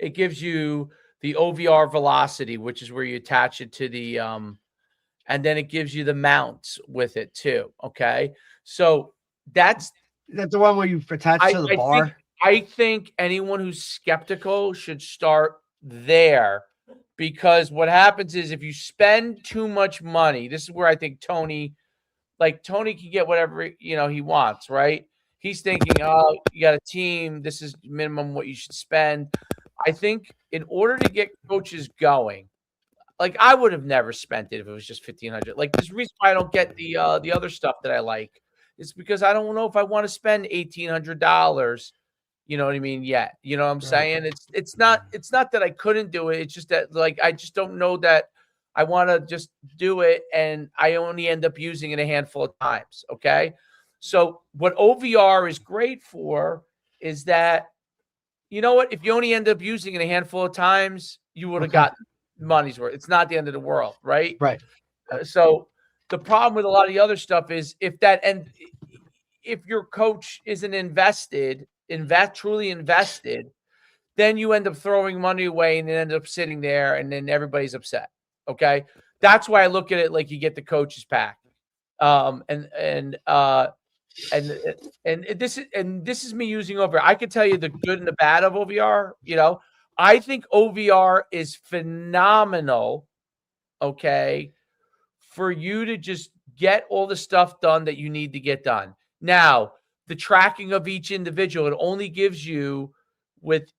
It gives you the OVR velocity, which is where you attach it to the and then it gives you the mounts with it too, okay? So that's the one where you attach to the bar. I think anyone who's skeptical should start there, because what happens is if you spend too much money, this is where I think Tony can get whatever he wants, right? He's thinking, oh, you got a team, this is minimum what you should spend. I think in order to get coaches going, like I would have never spent it if it was just $1,500. Like, there's a reason why I don't get the other stuff that I like. It's because I don't know if I want to spend $1,800. You know what I mean? Yet, you know what I'm saying? It's not that I couldn't do it. It's just that, like, I just don't know that I want to just do it, and I only end up using it a handful of times. Okay. So what OVR is great for is that, you know what, if you only end up using it a handful of times, you would have gotten money's worth. It's not the end of the world. Right. Right. So the problem with a lot of the other stuff is if your coach isn't truly invested, then you end up throwing money away and it ends up sitting there, and then everybody's upset. Okay. That's why I look at it like you get the coach's pack. And this is me using OVR. I could tell you the good and the bad of OVR. I think OVR is phenomenal. Okay. For you to just get all the stuff done that you need to get done. Now, the tracking of each individual, it only gives you with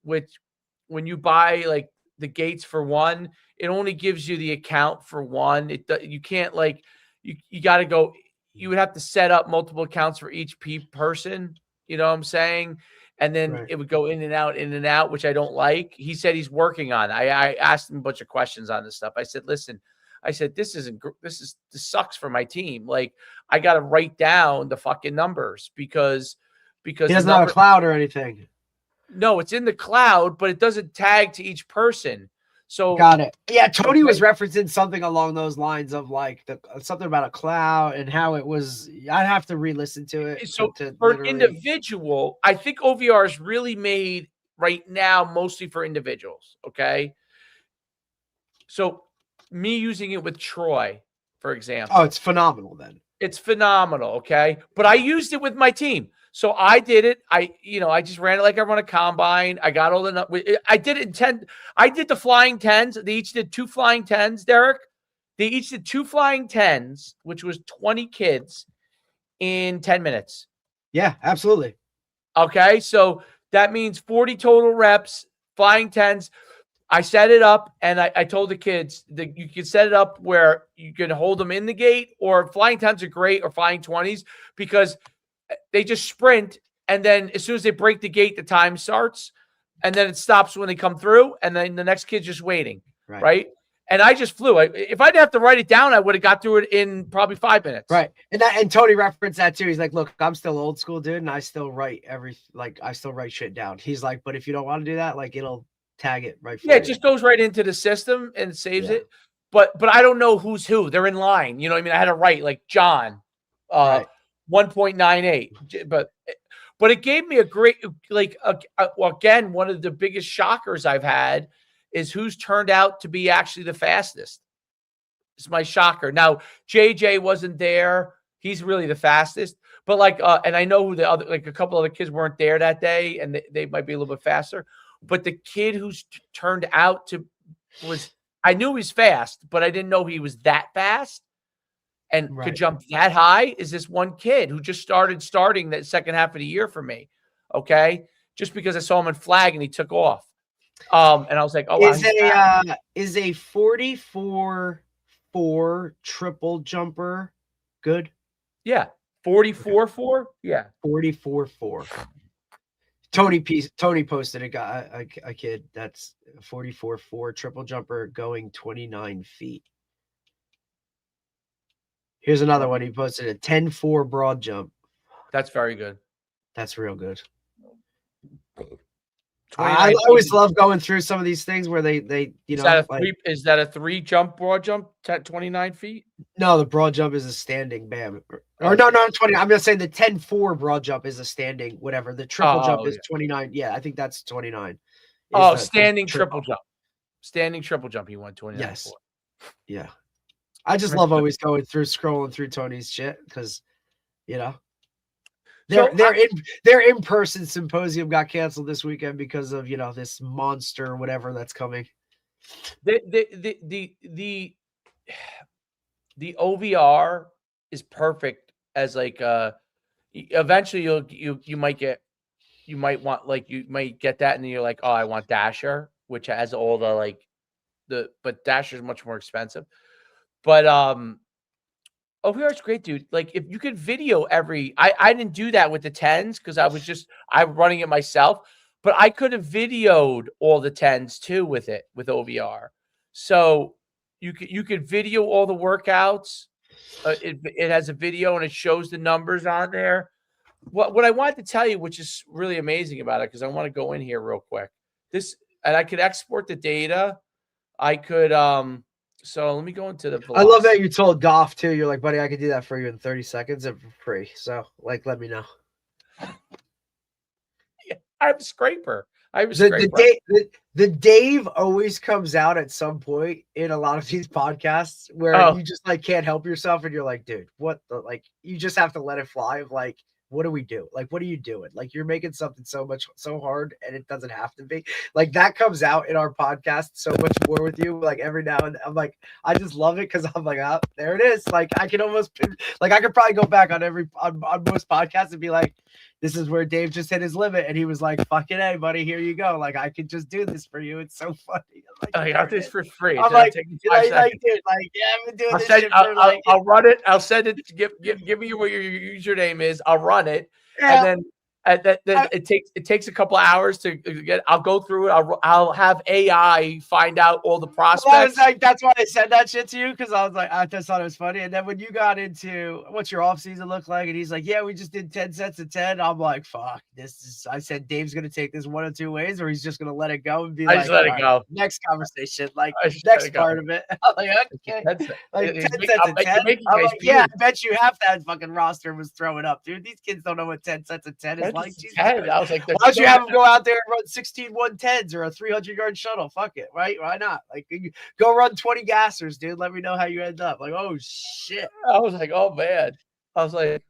when you buy like the gates for one, it only gives you the account for one. You can't you got to go. You would have to set up multiple accounts for each person. You know what I'm saying? And then it would go in and out, which I don't like. He said he's working on it. I asked him a bunch of questions on this stuff. I said, listen, this sucks for my team. Like, I got to write down the fucking numbers because he doesn't have a cloud or anything. No, it's in the cloud, but it doesn't tag to each person. So got it. Yeah, Tony was referencing something along those lines of like something about a cloud and how it was. I'd have to re-listen to it. So for an individual, I think OVR is really made right now mostly for individuals. Okay. So me using it with Troy, for example. Oh, it's phenomenal then. It's phenomenal. Okay. But I used it with my team. So I did it. I just ran it like I run a combine. I got all the. I did it in 10. I did the flying 10s. They each did 2 flying 10s, Derek. They each did 2 flying 10s, which was 20 kids in 10 minutes. Yeah, absolutely. Okay. So that means 40 total reps, flying 10s. I set it up, and I told the kids that you can set it up where you can hold them in the gate, or flying 10s are great, or flying 20s, because they just sprint, and then as soon as they break the gate, the time starts, and then it stops when they come through, and then the next kid's just waiting, right? And I just flew. If I didn't have to write it down, I would have got through it in probably 5 minutes. Right. And Tony referenced that too. He's like, look, I'm still old school, dude, and I still write I still write shit down. He's like, but if you don't want to do that, like it'll tag it right for you. It just goes right into the system and saves it. But I don't know who's who. They're in line. You know what I mean? I had to write like John 1.98. But it gave me a great, well, again, one of the biggest shockers I've had is who's turned out to be actually the fastest. It's my shocker. Now, JJ wasn't there. He's really the fastest. But and I know who the other, a couple other kids weren't there that day, and they might be a little bit faster. But the kid who's turned out to I knew he was fast, but I didn't know he was that fast and could jump that high is this one kid who just starting that second half of the year for me. Okay. Just because I saw him in flag and he took off. And I was like, oh, is a 44.4 triple jumper good? Yeah. 44.4. Yeah. 44.4. Tony posted a kid that's 44.4 triple jumper going 29 feet. Here's another one. He posted a 10.4 broad jump. That's very good. That's real good. I always love going through some of these things where they is that a 3 jump broad jump 29 feet? No, the broad jump is a standing bam. Or no, 20. I'm just saying the 10.4 broad jump is a standing whatever. The triple jump is 29. Yeah, I think that's 29. Standing triple jump. Standing triple jump. He won 29. Yes. Yeah. I just love always scrolling through Tony's shit because, their in-person symposium got canceled this weekend because of this monster whatever that's coming. The OVR is perfect as eventually you might get that and then you're like, oh, I want Dasher, which has all but Dasher is much more expensive. But OVR is great, dude. If you could video I didn't do that with the 10s because I was running it myself, but I could have videoed all the 10s too with OVR. So you could video all the workouts. It has a video and it shows the numbers on there. What I wanted to tell you, which is really amazing about it, because I want to go in here real quick. And I could export the data. I could So let me go into the velocity. I love that you told Goff too. You're like, buddy, I could do that for you in 30 seconds and for free. So let me know. Yeah, I have a scraper. The Dave always comes out at some point in a lot of these podcasts where you just can't help yourself and you're like, dude, what the you just have to let it fly of what do we do? What are you doing? You're making something so hard and it doesn't have to be. That comes out in our podcast so much more with you. Every now and then, I'm I just love it because I'm oh, there it is. I can almost I could probably go back on most podcasts and be like, this is where Dave just hit his limit and he was like, fucking hey, buddy, here you go. I could just do this for you. It's so funny. I got this for free. I'm I've been doing this shit for I'll run it. I'll send it. Give me what your username is. I'll run it. Yeah. And then it takes a couple of hours to get. I'll go through it. I'll have AI find out all the prospects. Well, that's why I said that shit to you because I was I just thought it was funny. And then when you got into what's your off season look like, and he's like, yeah, we just did 10 sets of 10. I'm like, fuck, this is. I said Dave's gonna take this one of two ways, or he's just gonna let it go and be I just let it go. Next conversation, next part of it. I'm okay, 10 sets of 10. I'm yeah, I bet you half that fucking roster was throwing up, dude. These kids don't know what 10 sets of 10 is. I was like, why don't you have them go out there and run 16 110s or a 300-yard shuttle? Fuck it, right? Why not? Go run 20 gassers, dude. Let me know how you end up. Oh shit. I was like, oh man. I was like,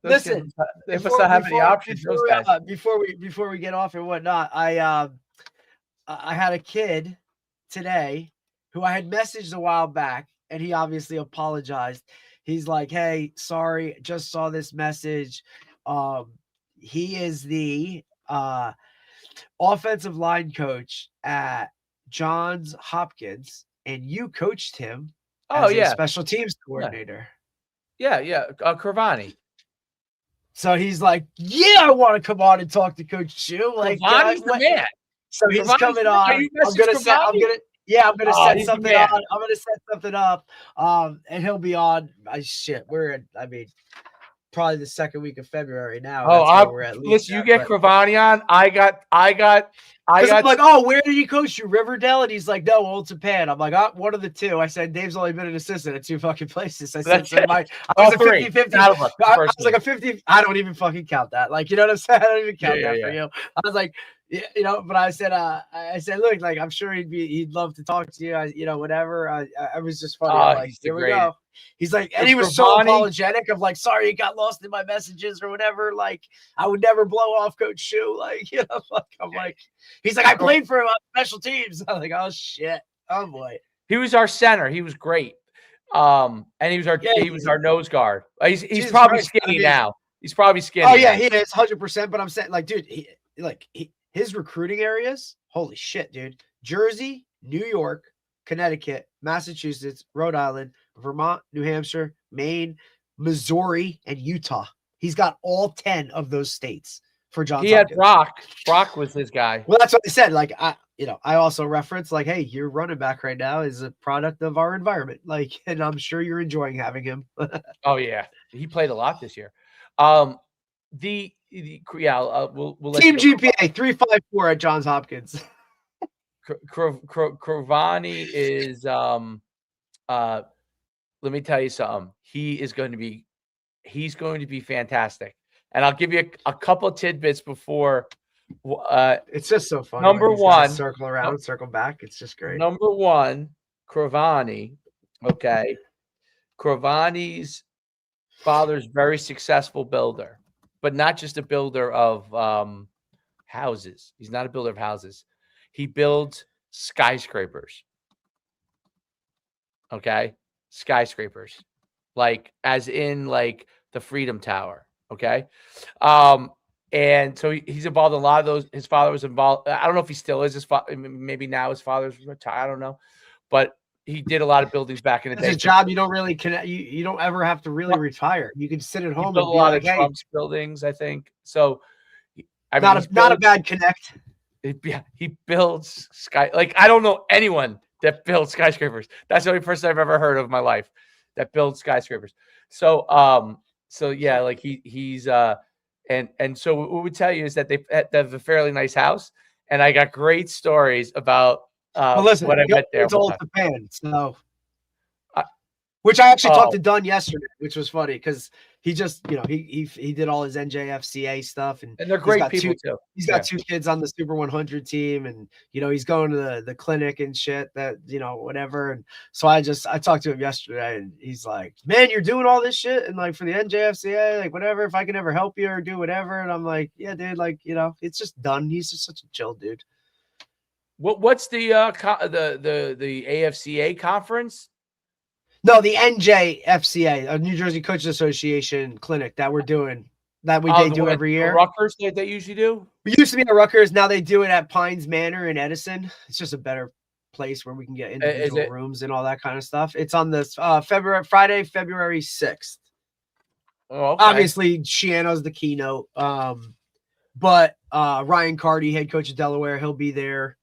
listen. They must not have any options. Before we get off and whatnot, I had a kid today who I had messaged a while back, and he obviously apologized. He's like, hey, sorry, just saw this message. He is the offensive line coach at Johns Hopkins, and you coached him as a special teams coordinator. Yeah. Cravani. So he's like, yeah, I want to come on and talk to Coach Chu. Like, Cravani's the man. So he's coming on. I'm gonna set something on. I'm gonna set something up. And he'll be on. Probably the second week of February now. That's where we're at. Listen, you get Cravani on. I got. I'm like, oh, where did he coach you? Riverdale? And he's like, no, Old Japan. I'm like, one of the two. I said, Dave's only been an assistant at 2 fucking places. I said, so I was a 50-50. I was like a 50. I don't even fucking count that. Like, you know what I'm saying? I don't even count that for you. I was like, but I said, look, like, I'm sure he'd love to talk to you. Whatever. I was just funny. Like, here we go. He's like, and he was so apologetic of like, sorry, it got lost in my messages or whatever. Like, I would never blow off Coach Chu. Like, I'm like, he's like, I played for special teams. I'm like, oh shit, oh boy. He was our center. He was great. And he was our nose guard. He's probably skinny now. He's probably skinny. Oh yeah, he is 100%. But I'm saying, like, dude, his recruiting areas, holy shit, dude. Jersey, New York, Connecticut, Massachusetts, Rhode Island, Vermont, New Hampshire, Maine, Missouri, and Utah. He's got all 10 of those states for Johns Hopkins. Had Brock. Brock was his guy. Well, that's what I said. Like, I also reference, like, hey, your running back right now is a product of our environment. Like, and I'm sure you're enjoying having him. Oh yeah, he played a lot this year. We'll Team GPA 354 at Johns Hopkins. Cravani is let me tell you something. He's going to be fantastic. And I'll give you a couple of tidbits before it's just so fun. Number one, circle around, circle back. It's just great. Number one, Cravani. Okay. Cravani's father's very successful builder, but not just a builder of houses. He's not a builder of houses. He builds skyscrapers. Okay? Skyscrapers. Like, as in, like, the Freedom Tower. Okay? And so he's involved in a lot of those. His father was involved. I don't know if he still is. Maybe now his father's retired. I don't know. But he did a lot of buildings back in the day. It's a job you don't really connect. You don't ever have to really retire. You can sit at home and build a lot of Trump's buildings, I think. So, not a bad connect. He builds like, I don't know anyone that builds skyscrapers. That's the only person I've ever heard of in my life that builds skyscrapers. So yeah, like he's and so what we would tell you is that they have a fairly nice house, and I got great stories about listen, when I went there. It's Old Japan, so which I actually talked to Dunn yesterday, which was funny because he just, he did all his NJFCA stuff, and they're great people too. He's got 2 kids on the Super 100 team, and he's going to the clinic and shit that whatever. And so I talked to him yesterday, and he's like, "Man, you're doing all this shit, and like for the NJFCA, like whatever. If I can ever help you or do whatever." And I'm like, "Yeah, dude, like it's just done." He's just such a chill dude. What's the AFCA conference? No, the NJFCA, a New Jersey Coaches Association clinic that we're doing, they do every year. Rutgers, they usually do? We used to be at Rutgers. Now they do it at Pines Manor in Edison. It's just a better place where we can get individual rooms and all that kind of stuff. It's on this Friday, February 6th. Oh, okay. Obviously, Shiano's the keynote. But Ryan Carty, head coach of Delaware, he'll be there.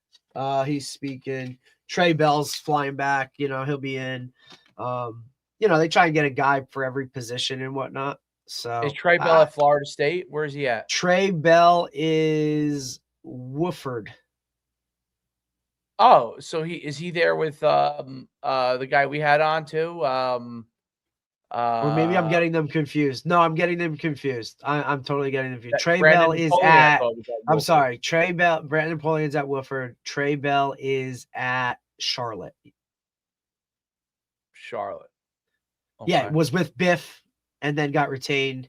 He's speaking. Trey Bell's flying back. He'll be in. They try and get a guy for every position and whatnot. So is Trey Bell at Florida State? Where is he at? Trey Bell is Wofford. Oh, so is he there with the guy we had on too? Or maybe I'm getting them confused. No, I'm getting them confused. I'm totally getting them confused. Trey Bell is at. I'm sorry. Trey Bell. Brandon Napoleon's at Wofford. Trey Bell is at Charlotte. Okay. Yeah, was with Biff and then got retained.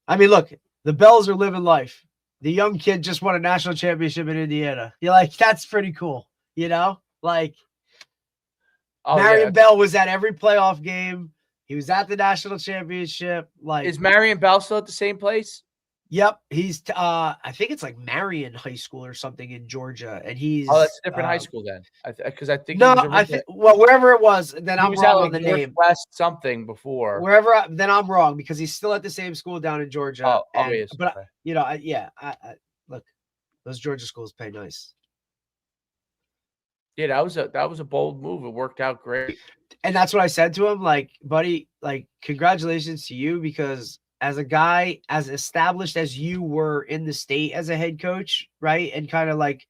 I mean, look, the Bells are living life. The young kid just won a national championship in Indiana. You're like, that's pretty cool, Like, Marion Bell was at every playoff game. He was at the national championship. Like, is Marion Bell still at the same place? Yep, he's I think it's like Marion High School or something in Georgia, and he's that's a different high school then. Because I think he no, was I think well wherever it was, then he I'm was at wrong like on the name. Northwest something before. Then I'm wrong because he's still at the same school down in Georgia. Oh, yes. But Okay. you know, I look, those Georgia schools pay nice. Yeah, that was a bold move. It worked out great. And that's what I said to him, like, buddy, like, congratulations to you, because as a guy as established as you were in the state as a head coach, right? And kind of like,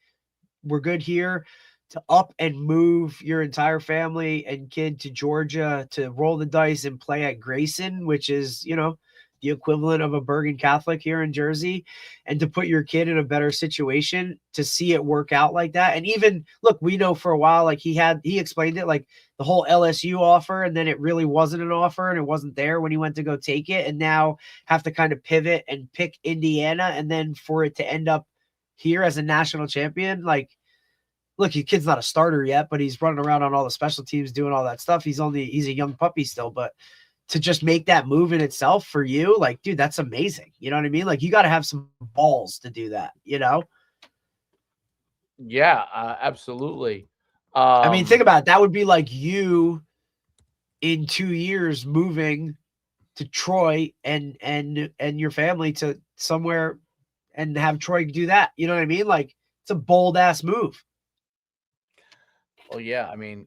we're good here to up and move your entire family and kid to Georgia to roll the dice and play at Grayson, which is, you know, the equivalent of a Bergen Catholic here in Jersey, and to put your kid in a better situation, to see it work out like that. And even look, we know for a while, like he explained it, like the whole LSU offer, and then it really wasn't an offer and it wasn't there when he went to go take it, and now have to kind of pivot and pick Indiana, and then for it to end up here as a national champion. Like, look, your kid's not a starter yet, but he's running around on all the special teams doing all that stuff. He's a young puppy still, but to just make that move in itself for you, like, dude, that's amazing. You know what I mean? Like, you got to have some balls to do that, you know? Yeah, absolutely. I mean, think about it. That would be like you in 2 years moving to Troy and your family to somewhere and have Troy do that. You know what I mean? Like, it's a bold ass move. Oh yeah, I mean,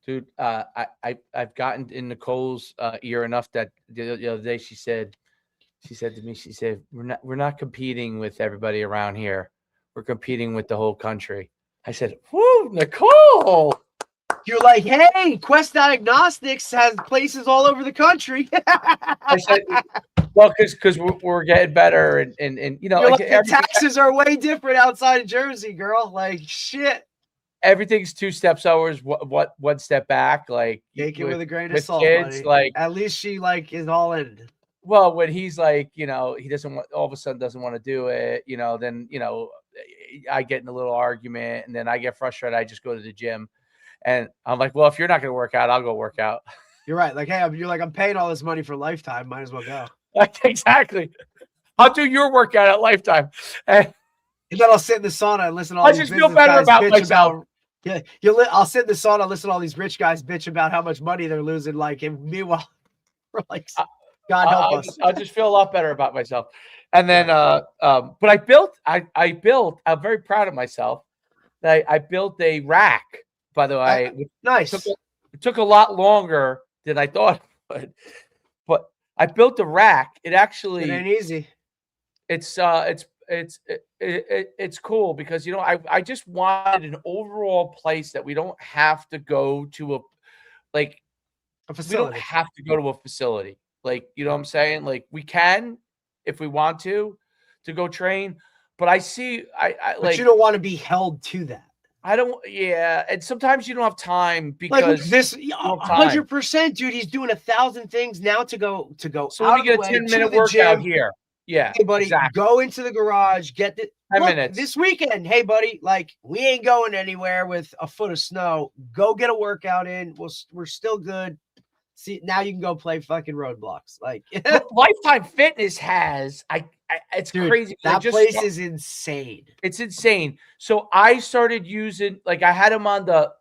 dude, I've gotten in Nicole's ear enough that the other day she said to me, she said, we're not competing with everybody around here. We're competing with the whole country. I said, whoo, Nicole. You're like, hey, Quest Diagnostics has places all over the country. I said, well, because we're getting better, and you know, like the taxes are way different outside of Jersey, girl. Like, shit. Everything's 2 steps forward, what 1 step back. Like, take it with a grain of salt, kids, buddy. like, at least she like is all in. Well, when he's like, you know, he doesn't want, all of a sudden doesn't want to do it, you know, then, you know, I get in a little argument, and then I get frustrated. I just go to the gym, and I'm like, well, if you're not going to work out, I'll go work out. You're right. Like, hey, you're like, I'm paying all this money for Lifetime. Might as well go. Exactly. I'll do your workout at Lifetime. And then I'll sit in the sauna and listen to all I these just feel better about myself. I'll sit in the sauna and listen to all these rich guys bitch about how much money they're losing. Like, and meanwhile, we're like, God help us. I'll just feel a lot better about myself. And then, but I built, I'm very proud of myself. I built a rack, by the way. Nice. It took a lot longer than I thought it would, but I built a rack. It actually, it ain't easy. It's cool because, you know, I just wanted an overall place that we don't have to go to a facility. We don't have to go to a facility. Like, you know what I'm saying? Like, we can, if we want to go train, but I but you don't want to be held to that. I don't. Yeah. And sometimes you don't have time because like this 100%, dude, he's doing 1,000 things now to go. So let me get a 10-minute workout here. Yeah. Hey, buddy, go into the garage, get the 10 minutes this weekend. Hey, buddy, like, we ain't going anywhere with a foot of snow. Go get a workout in. We're still good. See, now you can go play fucking roadblocks. Like, Lifetime Fitness has, it's crazy. That place is insane. It's insane. So I started using, like, I had him on the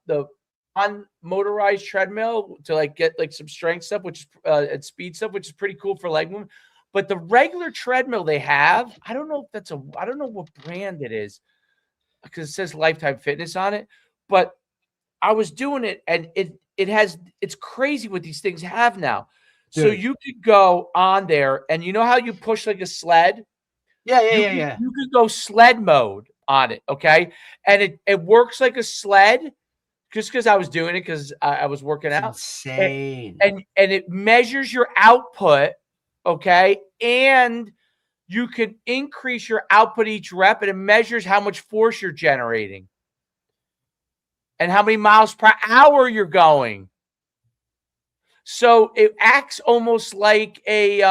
motorized treadmill to like get like some strength stuff, which is and speed stuff, which is pretty cool for leg movement. But the regular treadmill they have, I don't know what brand it is because it says Lifetime Fitness on it. But I was doing it, and it's crazy what these things have now. Dude. So you could go on there, and you know how you push like a sled? Yeah. You could go sled mode on it, okay? And it works like a sled just because I was doing it because I was working out. Insane. And it measures your output, okay? And you can increase your output each rep, and it measures how much force you're generating and how many miles per hour you're going. So it acts almost like a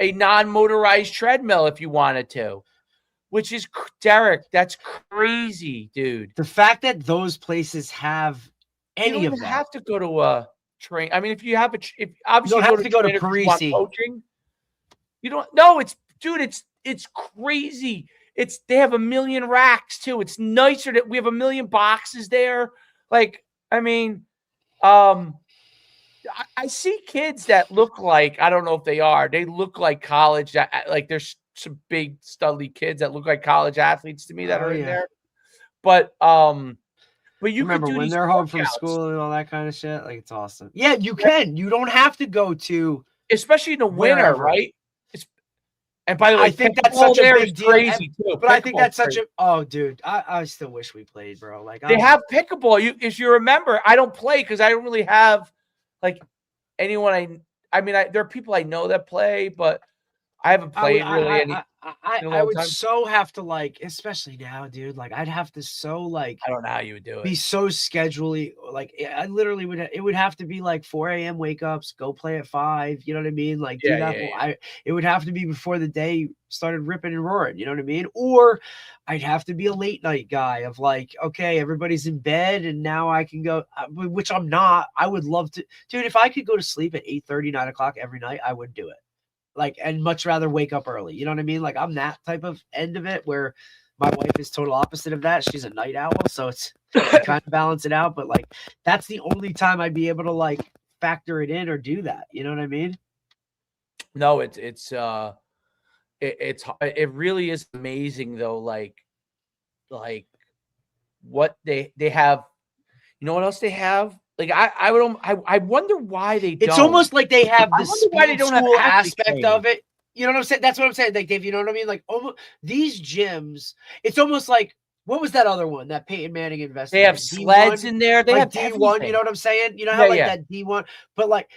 non-motorized treadmill if you wanted to, which is, Derek, that's crazy, dude. The fact that those places have any of that. You don't have to go to a train. I mean, if you have obviously you don't have to go to Parisi. coaching, you don't. No, it's it's crazy. They have 1 million racks too. It's nicer that we have 1 million boxes there. Like, I mean, I see kids that look like, I don't know if they are, they look like college, like there's some big studly kids that look like college athletes to me that are in there. But you remember could do when these they're home from workouts. school and all that kind of shit. Like, it's awesome. Yeah, you can. You don't have to go to, especially in the winter, wherever. right? And by the way, I think that's such a big deal. Crazy too. But I think that's such a, oh, dude, I still wish we played, bro. Like, they have pickleball. If you remember, I don't play because I don't really have like anyone. I mean, there are people I know that play, but I haven't played really any. I would so have to, like, especially now, dude. Like, I'd have to so, like, I don't know how you would do it. Be so schedulely, like, I literally would. It would have to be like 4 a.m. wake ups, go play at 5. You know what I mean? Like, do that. Yeah. It would have to be before the day started ripping and roaring. You know what I mean? Or I'd have to be a late night guy of like, okay, everybody's in bed and now I can go, which I'm not. I would love to, dude. If I could go to sleep at 8:30, 9 o'clock every night, I would do it. Like, and much rather wake up early. You know what I mean? Like, I'm that type of end of it where my wife is total opposite of that. She's a night owl. So it's kind of balance it out. But like, that's the only time I'd be able to like factor it in or do that. You know what I mean? No, it really is amazing though. Like what they have, you know what else they have? Like I wonder why they don't. It's almost like they have the speed school aspect training. of it. You know what I'm saying? That's what I'm saying. Like, Dave, you know what I mean? Like, almost these gyms, it's almost like, what was that other one that Peyton Manning invested in? They have sleds in there. They like have D1, everything. You know what I'm saying? You know how that D1, but like,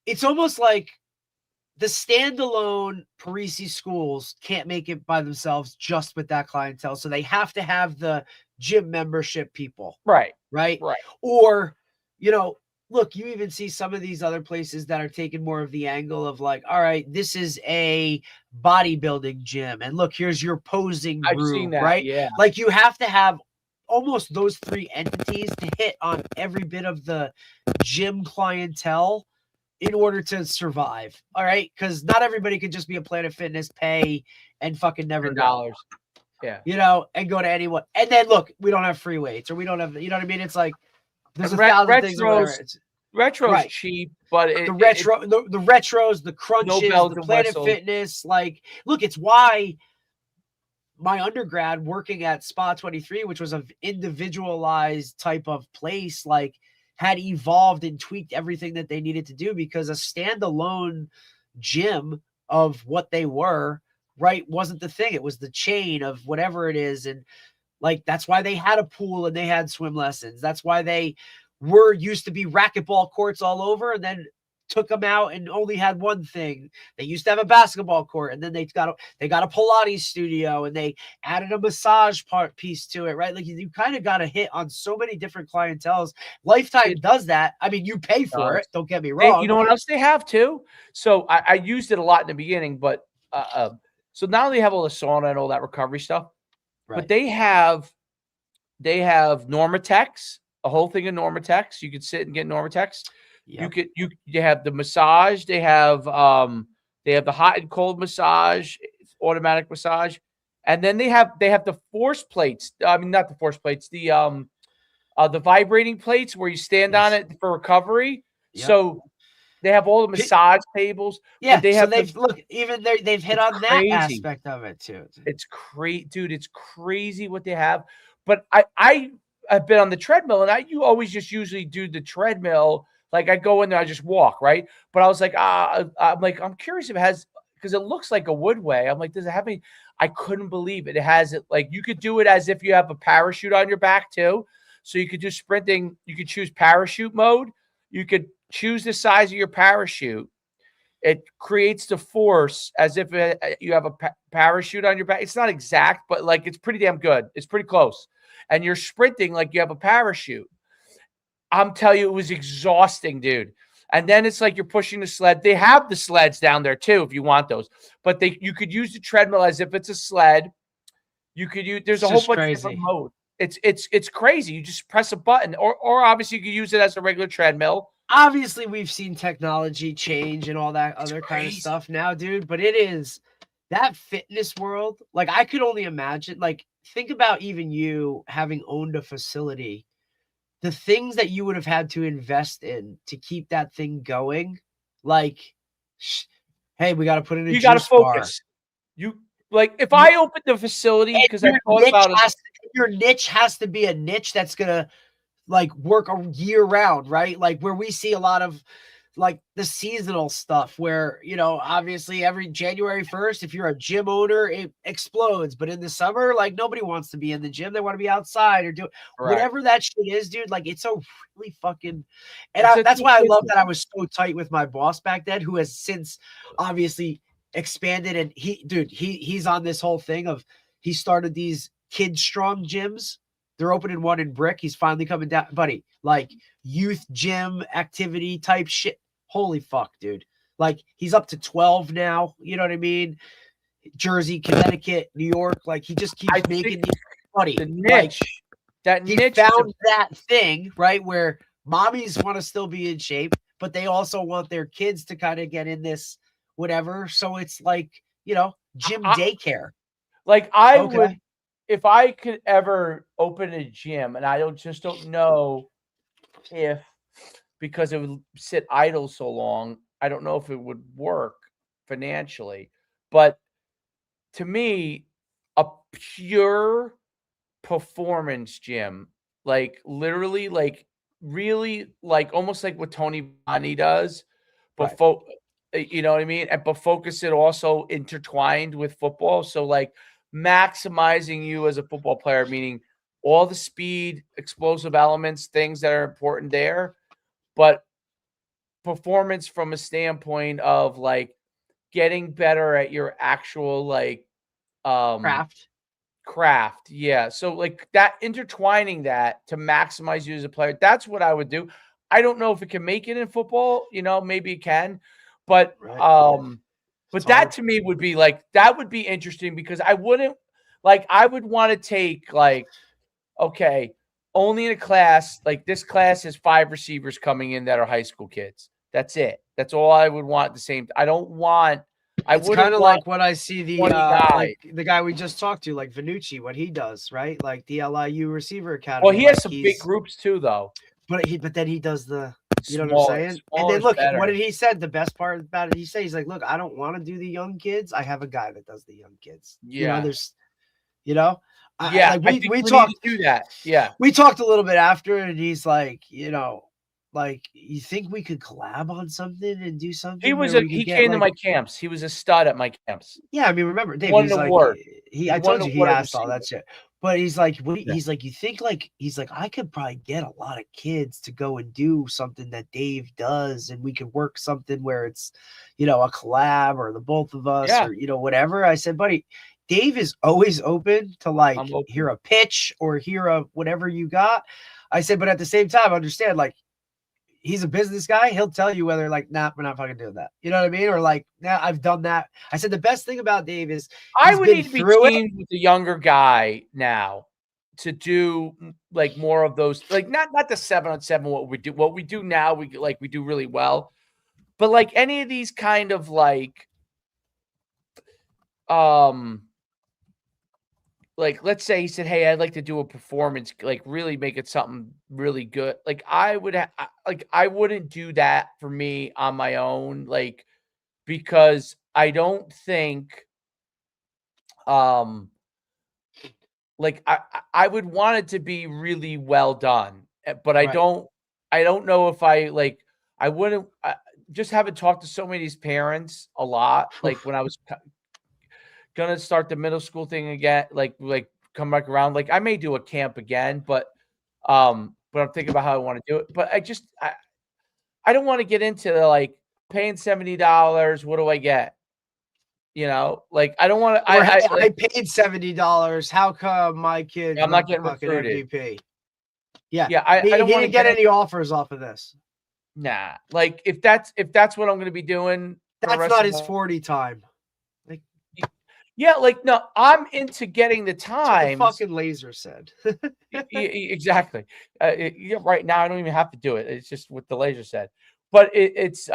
it's almost like the standalone Parisi schools can't make it by themselves just with that clientele. So they have to have the gym membership people. Right. Or, you know, look, you even see some of these other places that are taking more of the angle of like, all right, this is a bodybuilding gym. And look, here's your posing room, I've seen that, right? Yeah. Like, you have to have almost those 3 entities to hit on every bit of the gym clientele in order to survive. All right. Because not everybody could just be a Planet Fitness, pay and fucking never $10. Yeah. You know, and go to anyone. And then look, we don't have free weights or we don't have, you know what I mean? It's like, there's a thousand things or whatever. Retro's cheap, but the retros, the crunches, the Planet Fitness, like, look, it's why my undergrad working at Spa 23, which was an individualized type of place, like, had evolved and tweaked everything that they needed to do, because a standalone gym of what they were, right, wasn't the thing. It was the chain of whatever it is. And like, that's why they had a pool and they had swim lessons. That's why they used to be racquetball courts all over, and then took them out and only had one thing. They used to have a basketball court, and then they got a Pilates studio, and they added a massage piece to it, right? Like, you kind of got to hit on so many different clienteles. Lifetime does that. I mean, you pay for it. Don't get me wrong. You know what else they have too? So I used it a lot in the beginning, but so now they have all the sauna and all that recovery stuff, right. But they have Normatex, a whole thing of Normatex. You could sit and get Normatex. Yep. You have the massage. They have the hot and cold massage, automatic massage, and then they have the force plates. I mean, not the force plates. The vibrating plates where you stand on it for recovery. Yep. So they have all the massage tables. Yeah, they have. They've hit on that aspect of it too. It's crazy, dude. It's crazy what they have. But I've been on the treadmill, and you always just usually do the treadmill. Like, I go in there, I just walk, right? But I was like, I'm curious if it has, because it looks like a Woodway. I'm like, does it have any? I couldn't believe it. It has it. Like, you could do it as if you have a parachute on your back too. So you could do sprinting. You could choose parachute mode. You could choose the size of your parachute. It creates the force as if you have a parachute on your back. It's not exact, but like, it's pretty damn good. It's pretty close. And you're sprinting like you have a parachute. I'm telling you, it was exhausting, dude. And then it's like you're pushing the sled. They have the sleds down there too, if you want those. But you could use the treadmill as if it's a sled. You could use. There's a whole bunch of different modes. It's crazy. You just press a button, or obviously you could use it as a regular treadmill. Obviously, we've seen technology change and all that other kind of stuff now, dude. But that fitness world, like I could only imagine, like think about even you having owned a facility, the things that you would have had to invest in to keep that thing going. Like, hey, we got to put in a You got to juice bar. focus. You like if I opened the facility because I thought about it. Your niche has to be a niche that's gonna like work a year round, right? Like where we see a lot of like the seasonal stuff where, you know, obviously every January 1st, if you're a gym owner, it explodes. But in the summer, like nobody wants to be in the gym. They want to be outside or do whatever that shit is, dude. Like it's a really fucking, and that's why I love that I was so tight with my boss back then, who has since obviously expanded. And he's on this whole thing of, he started these Kid Strong gyms. They're opening one in Brick. He's finally coming down, buddy. Like youth gym activity type shit. Holy fuck, dude. Like he's up to 12 now. You know what I mean? Jersey, Connecticut, New York. Like he just keeps making these, buddy. The niche. Like, he found that thing, right? Where mommies want to still be in shape, but they also want their kids to kind of get in this whatever. So it's like, you know, gym daycare. Like I would, if I could ever open a gym, and I don't know if, because it would sit idle so long, I don't know if it would work financially. But to me, a pure performance gym, like literally, like really, like almost like what Tony Bonnie does, but you know what I mean? But focus it also intertwined with football. So like maximizing you as a football player, meaning all the speed, explosive elements, things that are important there, but performance from a standpoint of like getting better at your actual like craft. Yeah. So like that, intertwining that to maximize you as a player, that's what I would do. I don't know if it can make it in football, you know, maybe it can, but but that to me would be like, that would be interesting, because I would want to take like, okay, only in a class, like this class has 5 receivers coming in that are high school kids. That's it. That's all I would want. I don't want, it's kind of like what I see like the guy we just talked to, like Vanucci, what he does, right? Like the LIU receiver academy. Well, he has some big groups too, though. But then he does the, you know what I'm saying? And then look, what did he said? The best part about it, he's like, look, I don't want to do the young kids. I have a guy that does the young kids. Yeah. You know, there's, you know, yeah, we talked to do that. Yeah. We talked a little bit after, and he's like, you know, like, you think we could collab on something and do something? He came to my camps. He was a stud at my camps. Yeah, I mean, remember, Dave, he's like, I told you he asked all that shit. But he's like, he's like, you think like, he's like, I could probably get a lot of kids to go and do something that Dave does, and we could work something where it's, you know, a collab or the both of us or, you know, whatever. I said, buddy, Dave is always open to like hear a pitch or hear a whatever you got. I said, but at the same time, understand, like, he's a business guy. He'll tell you whether like, nah, we're not fucking doing that. You know what I mean? Or like, nah, I've done that. I said, the best thing about Dave is I would need to be teamed with the younger guy now to do like more of those, like not the 7-on-7, what we do now, we do really well, but like any of these kind of like, like, let's say he said, hey, I'd like to do a performance, like really make it something really good. Like I wouldn't do that for me on my own, like, because I don't think, like I would want it to be really well done, but I don't know if I wouldn't, just haven't talked to so many of these parents a lot. Like when I was gonna start the middle school thing again, like come back around. Like I may do a camp again, but I'm thinking about how I want to do it. But I don't want to get into the like paying $70. What do I get? You know, like I don't want to. I paid $70. How come my kid? I'm not getting recruited. MVP. Yeah, yeah. I don't want to get any offers off of this. Nah, like if that's what I'm going to be doing, that's not his 40 time. Yeah, like no, I'm into getting the time. Fucking laser said. Exactly. Right now, I don't even have to do it. It's just what the laser said. But it's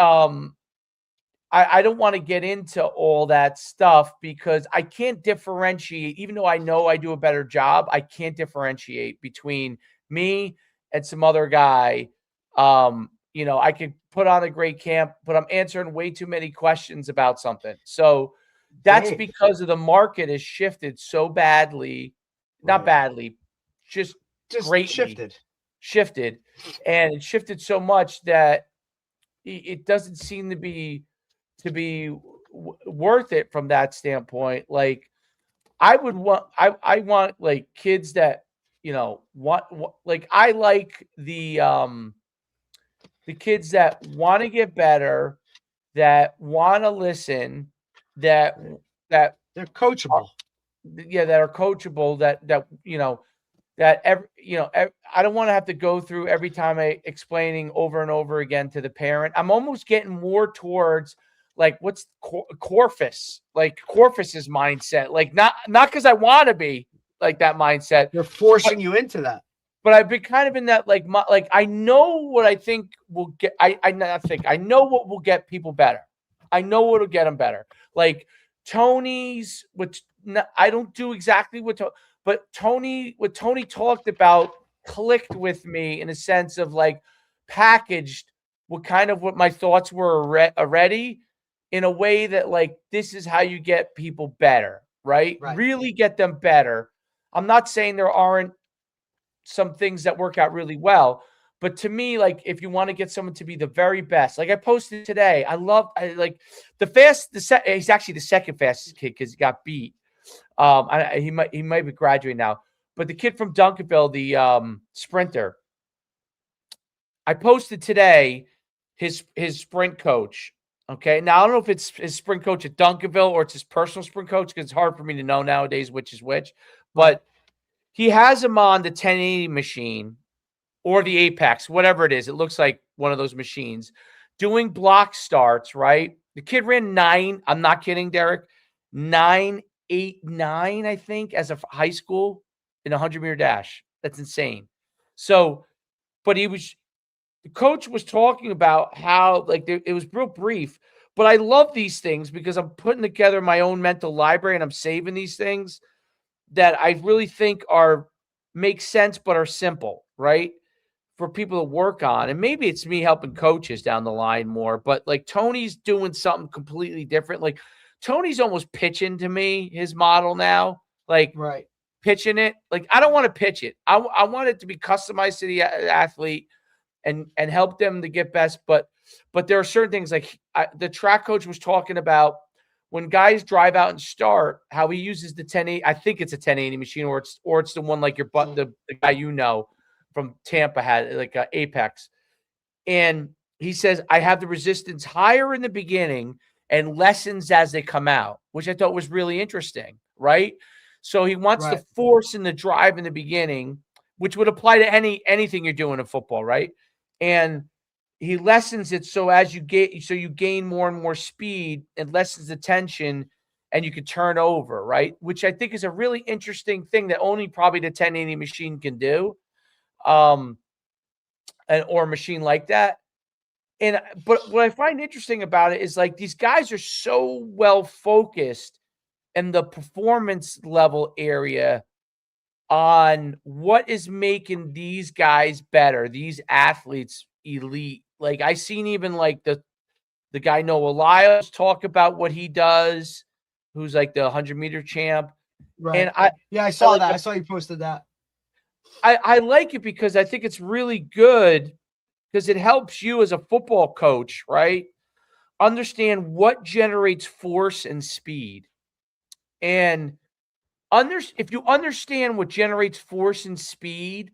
I don't want to get into all that stuff because I can't differentiate, even though I know I do a better job, I can't differentiate between me and some other guy. I could put on a great camp, but I'm answering way too many questions about something. So that's because of the market has shifted so badly, not badly, just greatly shifted. And it shifted so much that it doesn't seem to be worth it from that standpoint. Like I want like kids that want like I like the kids that want to get better, that want to listen, that they're coachable. That are coachable, I don't want to have to go through every time I explaining over and over again to the parent. I'm almost getting more towards like what's Corfus, like Corfus's mindset, like not because I want to be like that mindset. They're forcing you into that. But I've been kind of in that like I know what I think will get. I know what will get people better. I know what will get them better. Like Tony's, which I don't do exactly what. But what Tony talked about clicked with me in a sense of like packaged what my thoughts were already in a way that like, this is how you get people better, right? Really get them better. I'm not saying there aren't some things that work out really well, but to me, like if you want to get someone to be the very best, like I posted today, he's actually the second fastest kid because he got beat. He might be graduating now, but the kid from Duncanville, the sprinter, I posted today his sprint coach. Okay, now I don't know if it's his sprint coach at Duncanville or it's his personal sprint coach because it's hard for me to know nowadays which is which. But he has him on the 1080 machine or the Apex, whatever it is. It looks like one of those machines doing block starts. Right, the kid ran 9. I'm not kidding, Derek. 9.89, I think, as a high school in a 100-meter dash. That's insane. So, but the coach was talking about how, like, it was real brief, but I love these things because I'm putting together my own mental library and I'm saving these things that I really think make sense, but are simple, right? For people to work on. And maybe it's me helping coaches down the line more, but like Tony's doing something completely different. Like, Tony's almost pitching to me his model now, like pitching it. Like I don't want to pitch it. I want it to be customized to the athlete and help them to get best. But there are certain things like the track coach was talking about when guys drive out and start, how he uses the 1080. I think it's a 1080 machine, or it's the one like the guy from Tampa had like Apex, and he says I have the resistance higher in the beginning and lessons as they come out, which I thought was really interesting, right? So he wants the force and the drive in the beginning, which would apply to anything you're doing in football, right? And he lessens it so you gain more and more speed and lessens the tension and you can turn over, right? Which I think is a really interesting thing that only probably the 1080 machine can do, or a machine like that. But what I find interesting about it is like these guys are so well focused in the performance level area on what is making these guys better, these athletes elite. Like I seen even like the guy Noah Lyles talk about what he does, who's like the 100-meter champ. Right. And I saw that. I saw you posted that. I like it because I think it's really good because it helps you as a football coach, right? Understand what generates force and speed. And if you understand what generates force and speed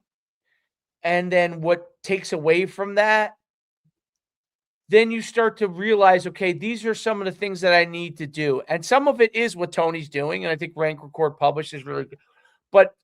and then what takes away from that, then you start to realize, okay, these are some of the things that I need to do. And some of it is what Tony's doing. And I think Rank Record Published is really good. But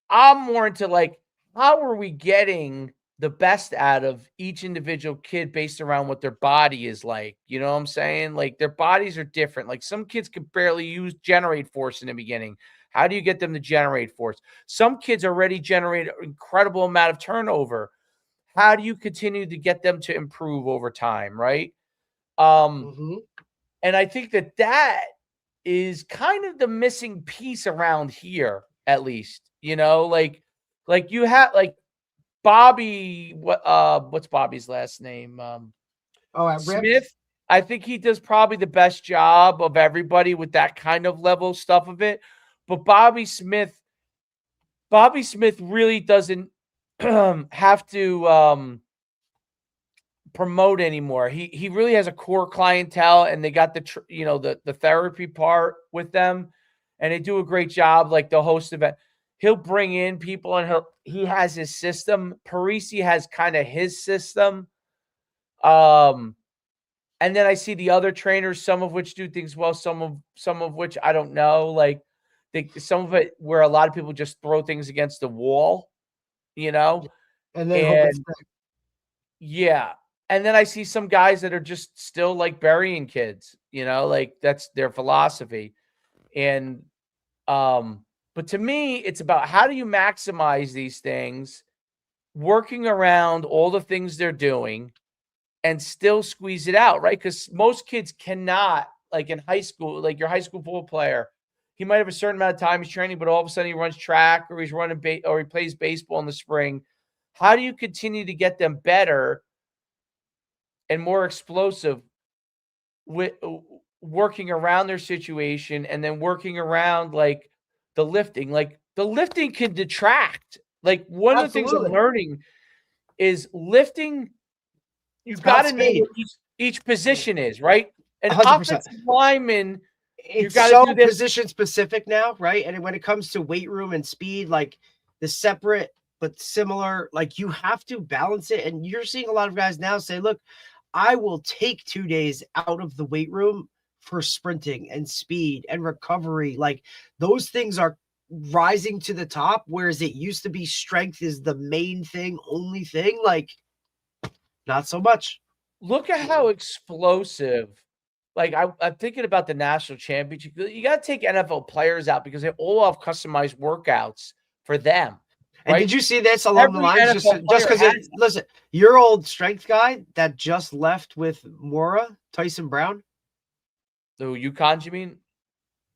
I'm more into like, how are we getting the best out of each individual kid based around what their body is like? You know what I'm saying? Like their bodies are different. Like some kids can barely generate force in the beginning. How do you get them to generate force? Some kids already generate an incredible amount of turnover. How do you continue to get them to improve over time, right? Mhm. And I think that is kind of the missing piece around here, at least. Like you have like Bobby. What's Bobby's last name? Oh, at Rips? Smith. I think he does probably the best job of everybody with that kind of level stuff of it. But Bobby Smith really doesn't have to promote anymore. He really has a core clientele, and they got the therapy part with them, and they do a great job. Like the host event, he'll bring in people, and he has his system. Parisi has kind of his system. And then I see the other trainers, some of which do things well, some of which I don't know. Like some of it where a lot of people just throw things against the wall, And then hope it's back. yeah. And then I see some guys that are just still like burying kids, like that's their philosophy. And but to me, it's about how do you maximize these things, working around all the things they're doing and still squeeze it out, right? Because most kids cannot, like in high school, like your high school football player, he might have a certain amount of time he's training, but all of a sudden he runs track or he's running or he plays baseball in the spring. How do you continue to get them better and more explosive with working around their situation and then working around like the lifting? Like the lifting can detract. Like one of the things I'm learning is lifting. You've got to know what each position is, right? An 100%. offensive lineman, it's so position specific now, right? And when it comes to weight room and speed, like the separate but similar, like you have to balance it. And you're seeing a lot of guys now say, look, I will take 2 days out of the weight room for sprinting and speed and recovery. Like those things are rising to the top, whereas it used to be strength is the main thing, only thing. Like, not so much. Look at how explosive. Like I'm thinking about the national championship. You got to take NFL players out because they all have customized workouts for them. Right? And did you see this along the lines? Just because, listen, your old strength guy that just left with Mora, Tyson Brown. The UConn, you mean?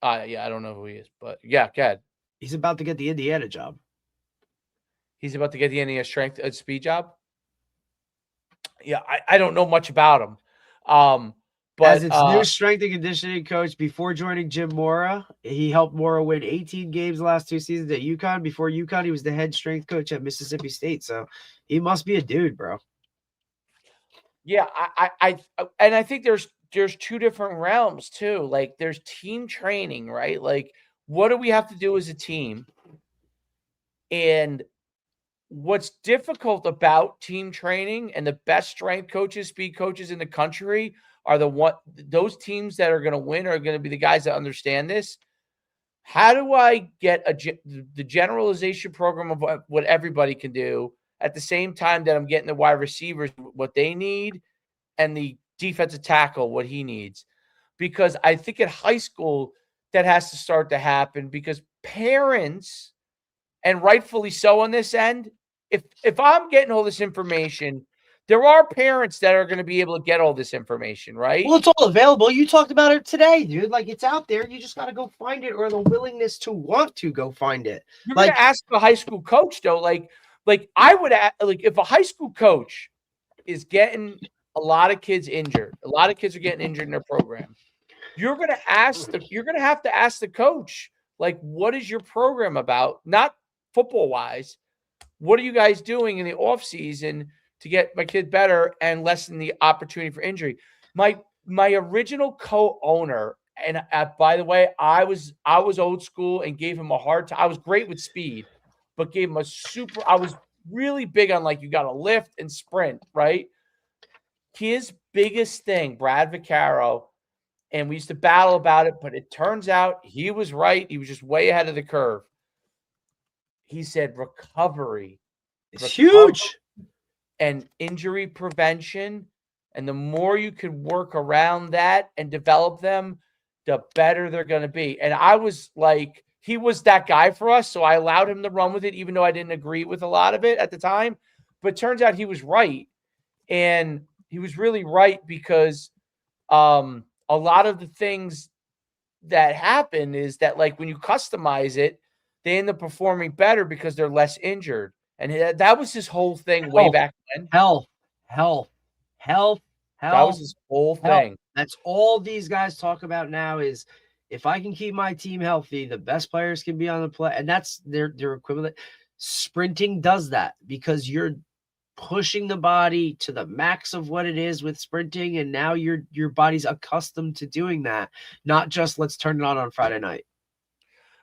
Yeah, I don't know who he is, but yeah, go ahead. He's about to get the Indiana job. He's about to get the Indiana strength and speed job. Yeah, I don't know much about him. But as its new strength and conditioning coach before joining Jim Mora, he helped Mora win 18 games the last 2 seasons at UConn. Before UConn, he was the head strength coach at Mississippi State. So he must be a dude, bro. Yeah, I think there's 2 different realms too. Like there's team training, right? Like what do we have to do as a team? And what's difficult about team training and the best strength coaches, speed coaches in the country are those teams that are going to win are going to be the guys that understand this. How do I get the generalization program of what everybody can do at the same time that I'm getting the wide receivers what they need and the defensive tackle what he needs? Because I think at high school that has to start to happen because parents, and rightfully so on this end, if I'm getting all this information, there are parents that are going to be able to get all this information, right? Well, it's all available. You talked about it today, dude. Like it's out there. You just got to go find it or the willingness to want to go find it. You're going to ask a high school coach though, like I would like if a high school coach is getting a lot of kids injured, a lot of kids are getting injured in their program. You're going to have to ask the coach, like, what is your program about? Not football wise. What are you guys doing in the off season to get my kid better and lessen the opportunity for injury? My original co-owner, and by the way, I was old school and gave him a hard time. I was great with speed, but gave him I was really big on like you got to lift and sprint, right? His biggest thing, Brad Vaccaro, and we used to battle about it, but it turns out he was right. He was just way ahead of the curve. He said recovery. It's huge. And injury prevention. And the more you can work around that and develop them, the better they're going to be. And I was like, he was that guy for us. So I allowed him to run with it, even though I didn't agree with a lot of it at the time. But it turns out he was right. And he was really right because a lot of the things that happen is that, like, when you customize it, they end up performing better because they're less injured. And that was his whole thing way back when. Health. That was his whole thing. That's all these guys talk about now is, if I can keep my team healthy, the best players can be on the play. And that's their equivalent. Sprinting does that because you're pushing the body to the max of what it is with sprinting. And now your body's accustomed to doing that. Not just let's turn it on Friday night.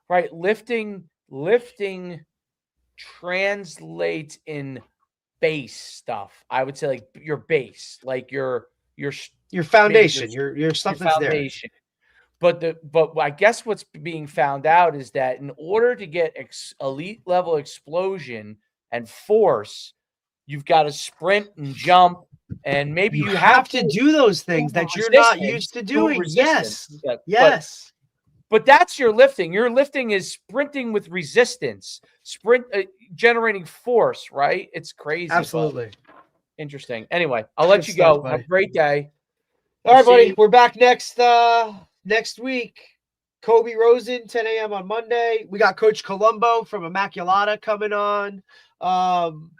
Right. Lifting translates in base stuff. I would say, like, your base, like your foundation, your stuff that's foundation. There. But I guess what's being found out is that in order to get elite level explosion and force, you've got to sprint and jump, and maybe you have to do those things that you're not used to doing. Yes. Yes. But that's your lifting. Your lifting is sprinting with resistance, generating force, right? It's crazy. Absolutely. Interesting. Anyway, I'll let you go. Have a great day. All right, buddy. We're back next week. Kobe Rosen, 10 a.m. on Monday. We got Coach Colombo from Immaculata coming on. And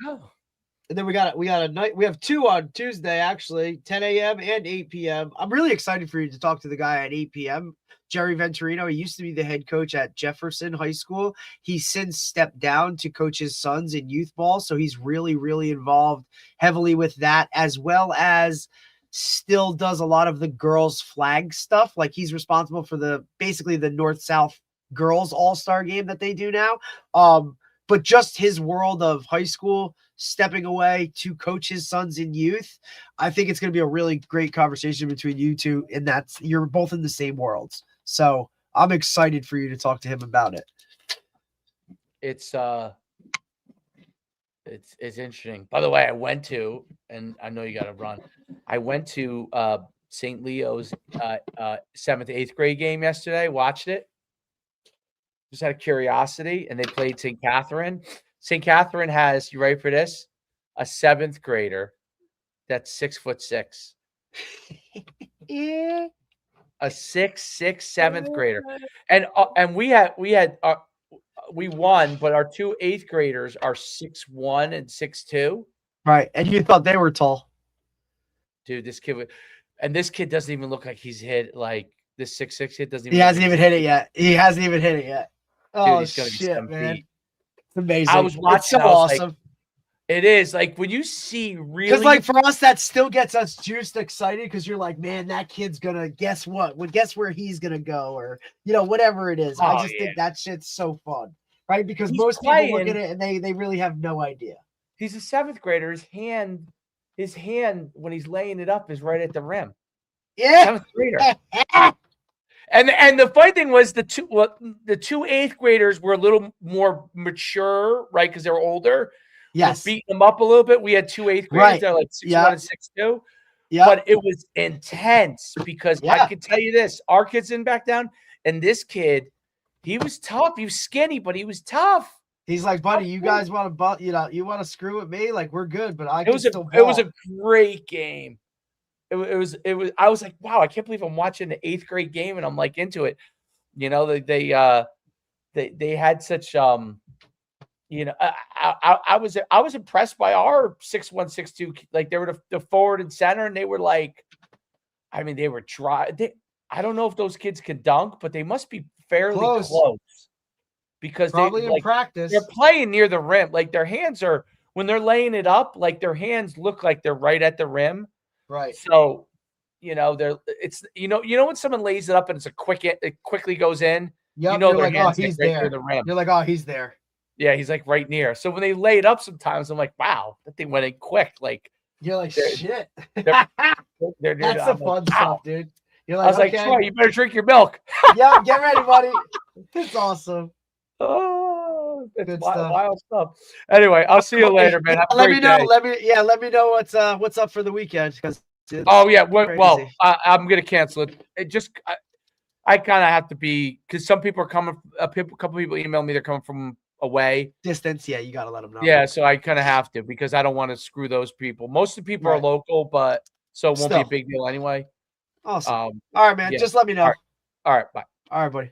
then we got a night. We have 2 on Tuesday, actually, 10 a.m. and 8 p.m. I'm really excited for you to talk to the guy at 8 p.m. Jerry Venturino. He used to be the head coach at Jefferson High School. He's since stepped down to coach his sons in youth ball. So he's really, really involved heavily with that, as well as still does a lot of the girls' flag stuff. Like, he's responsible for basically the North-South girls all-star game that they do now. But just his world of high school, stepping away to coach his sons in youth. I think it's going to be a really great conversation between you two, and that's, you're both in the same worlds. So I'm excited for you to talk to him about it. It's interesting. By the way, I went to, and I know you got to run. I went to St. Leo's 7th, 8th grade game yesterday. Watched it. Just out of curiosity, and they played St. Catherine. St. Catherine has, you ready for this? A 7th grader that's 6'6". Yeah. A 6'6", 7th grader, and we won, but our 2 8th graders are 6'1" and 6'2". Right, and you thought they were tall, dude. This kid doesn't even look like he's hit, like, this 6'6" kid doesn't. He hasn't even hit it yet. Dude, oh he's gonna shit, be man! feet. It's amazing. I was watching. It's so awesome. Like, it is, like, when you see really, because, like, for us, that still gets us juiced excited, because you're like, man, that kid's gonna guess what? Well, guess where he's gonna go, or whatever it is. I just think that shit's so fun, right? Because most people look at it and they really have no idea. He's a 7th grader. His hand when he's laying it up is right at the rim. Yeah, 7th grader. And the funny thing was the 2 8th graders were a little more mature, right? Because they were older. Yes. Beating them up a little bit. We had 2 8th graders that are like 6'1" and 6'2". Yeah. But it was intense because I could tell you this: our kids didn't back down, and this kid, he was tough. He was skinny, but he was tough. He's like, buddy, you guys want to, you want to screw with me? Like, we're good, but it was a great game. It was. I was like, wow, I can't believe I'm watching the 8th grade game and I'm like into it. They had such I was impressed by our 6'1", 6'2". Like, they were the forward and center, and they were like, I mean, they were dry. I don't know if those kids can dunk, but they must be fairly close because probably in practice they're playing near the rim. Like, their hands are, when they're laying it up, like, their hands look like they're right at the rim. Right. So, it's when someone lays it up and it quickly goes in. Yep, their like, hands he's right there. near the rim. You're like, oh, he's there. Yeah, he's like right near. So when they lay it up, sometimes I'm like, wow, that thing went in quick. Like, you're like, shit. That's the fun stuff, dude. You're like, I was like, Troy, you better drink your milk. Yeah, get ready, buddy. It's awesome. Oh, it's wild stuff. Anyway, I'll see you later, man. Let me know. Let me know what's up for the weekend. Because well, I'm gonna cancel it. It just I kind of have to be, because some people are coming. A couple people email me. They're coming from away distance. Yeah, you gotta let them know. Yeah, so I kind of have to, because I don't want to screw those people. Most of the people are local, but so it won't be a big deal anyway. Awesome. All right, man. Yeah. Just let me know. All right. Bye. All right, buddy.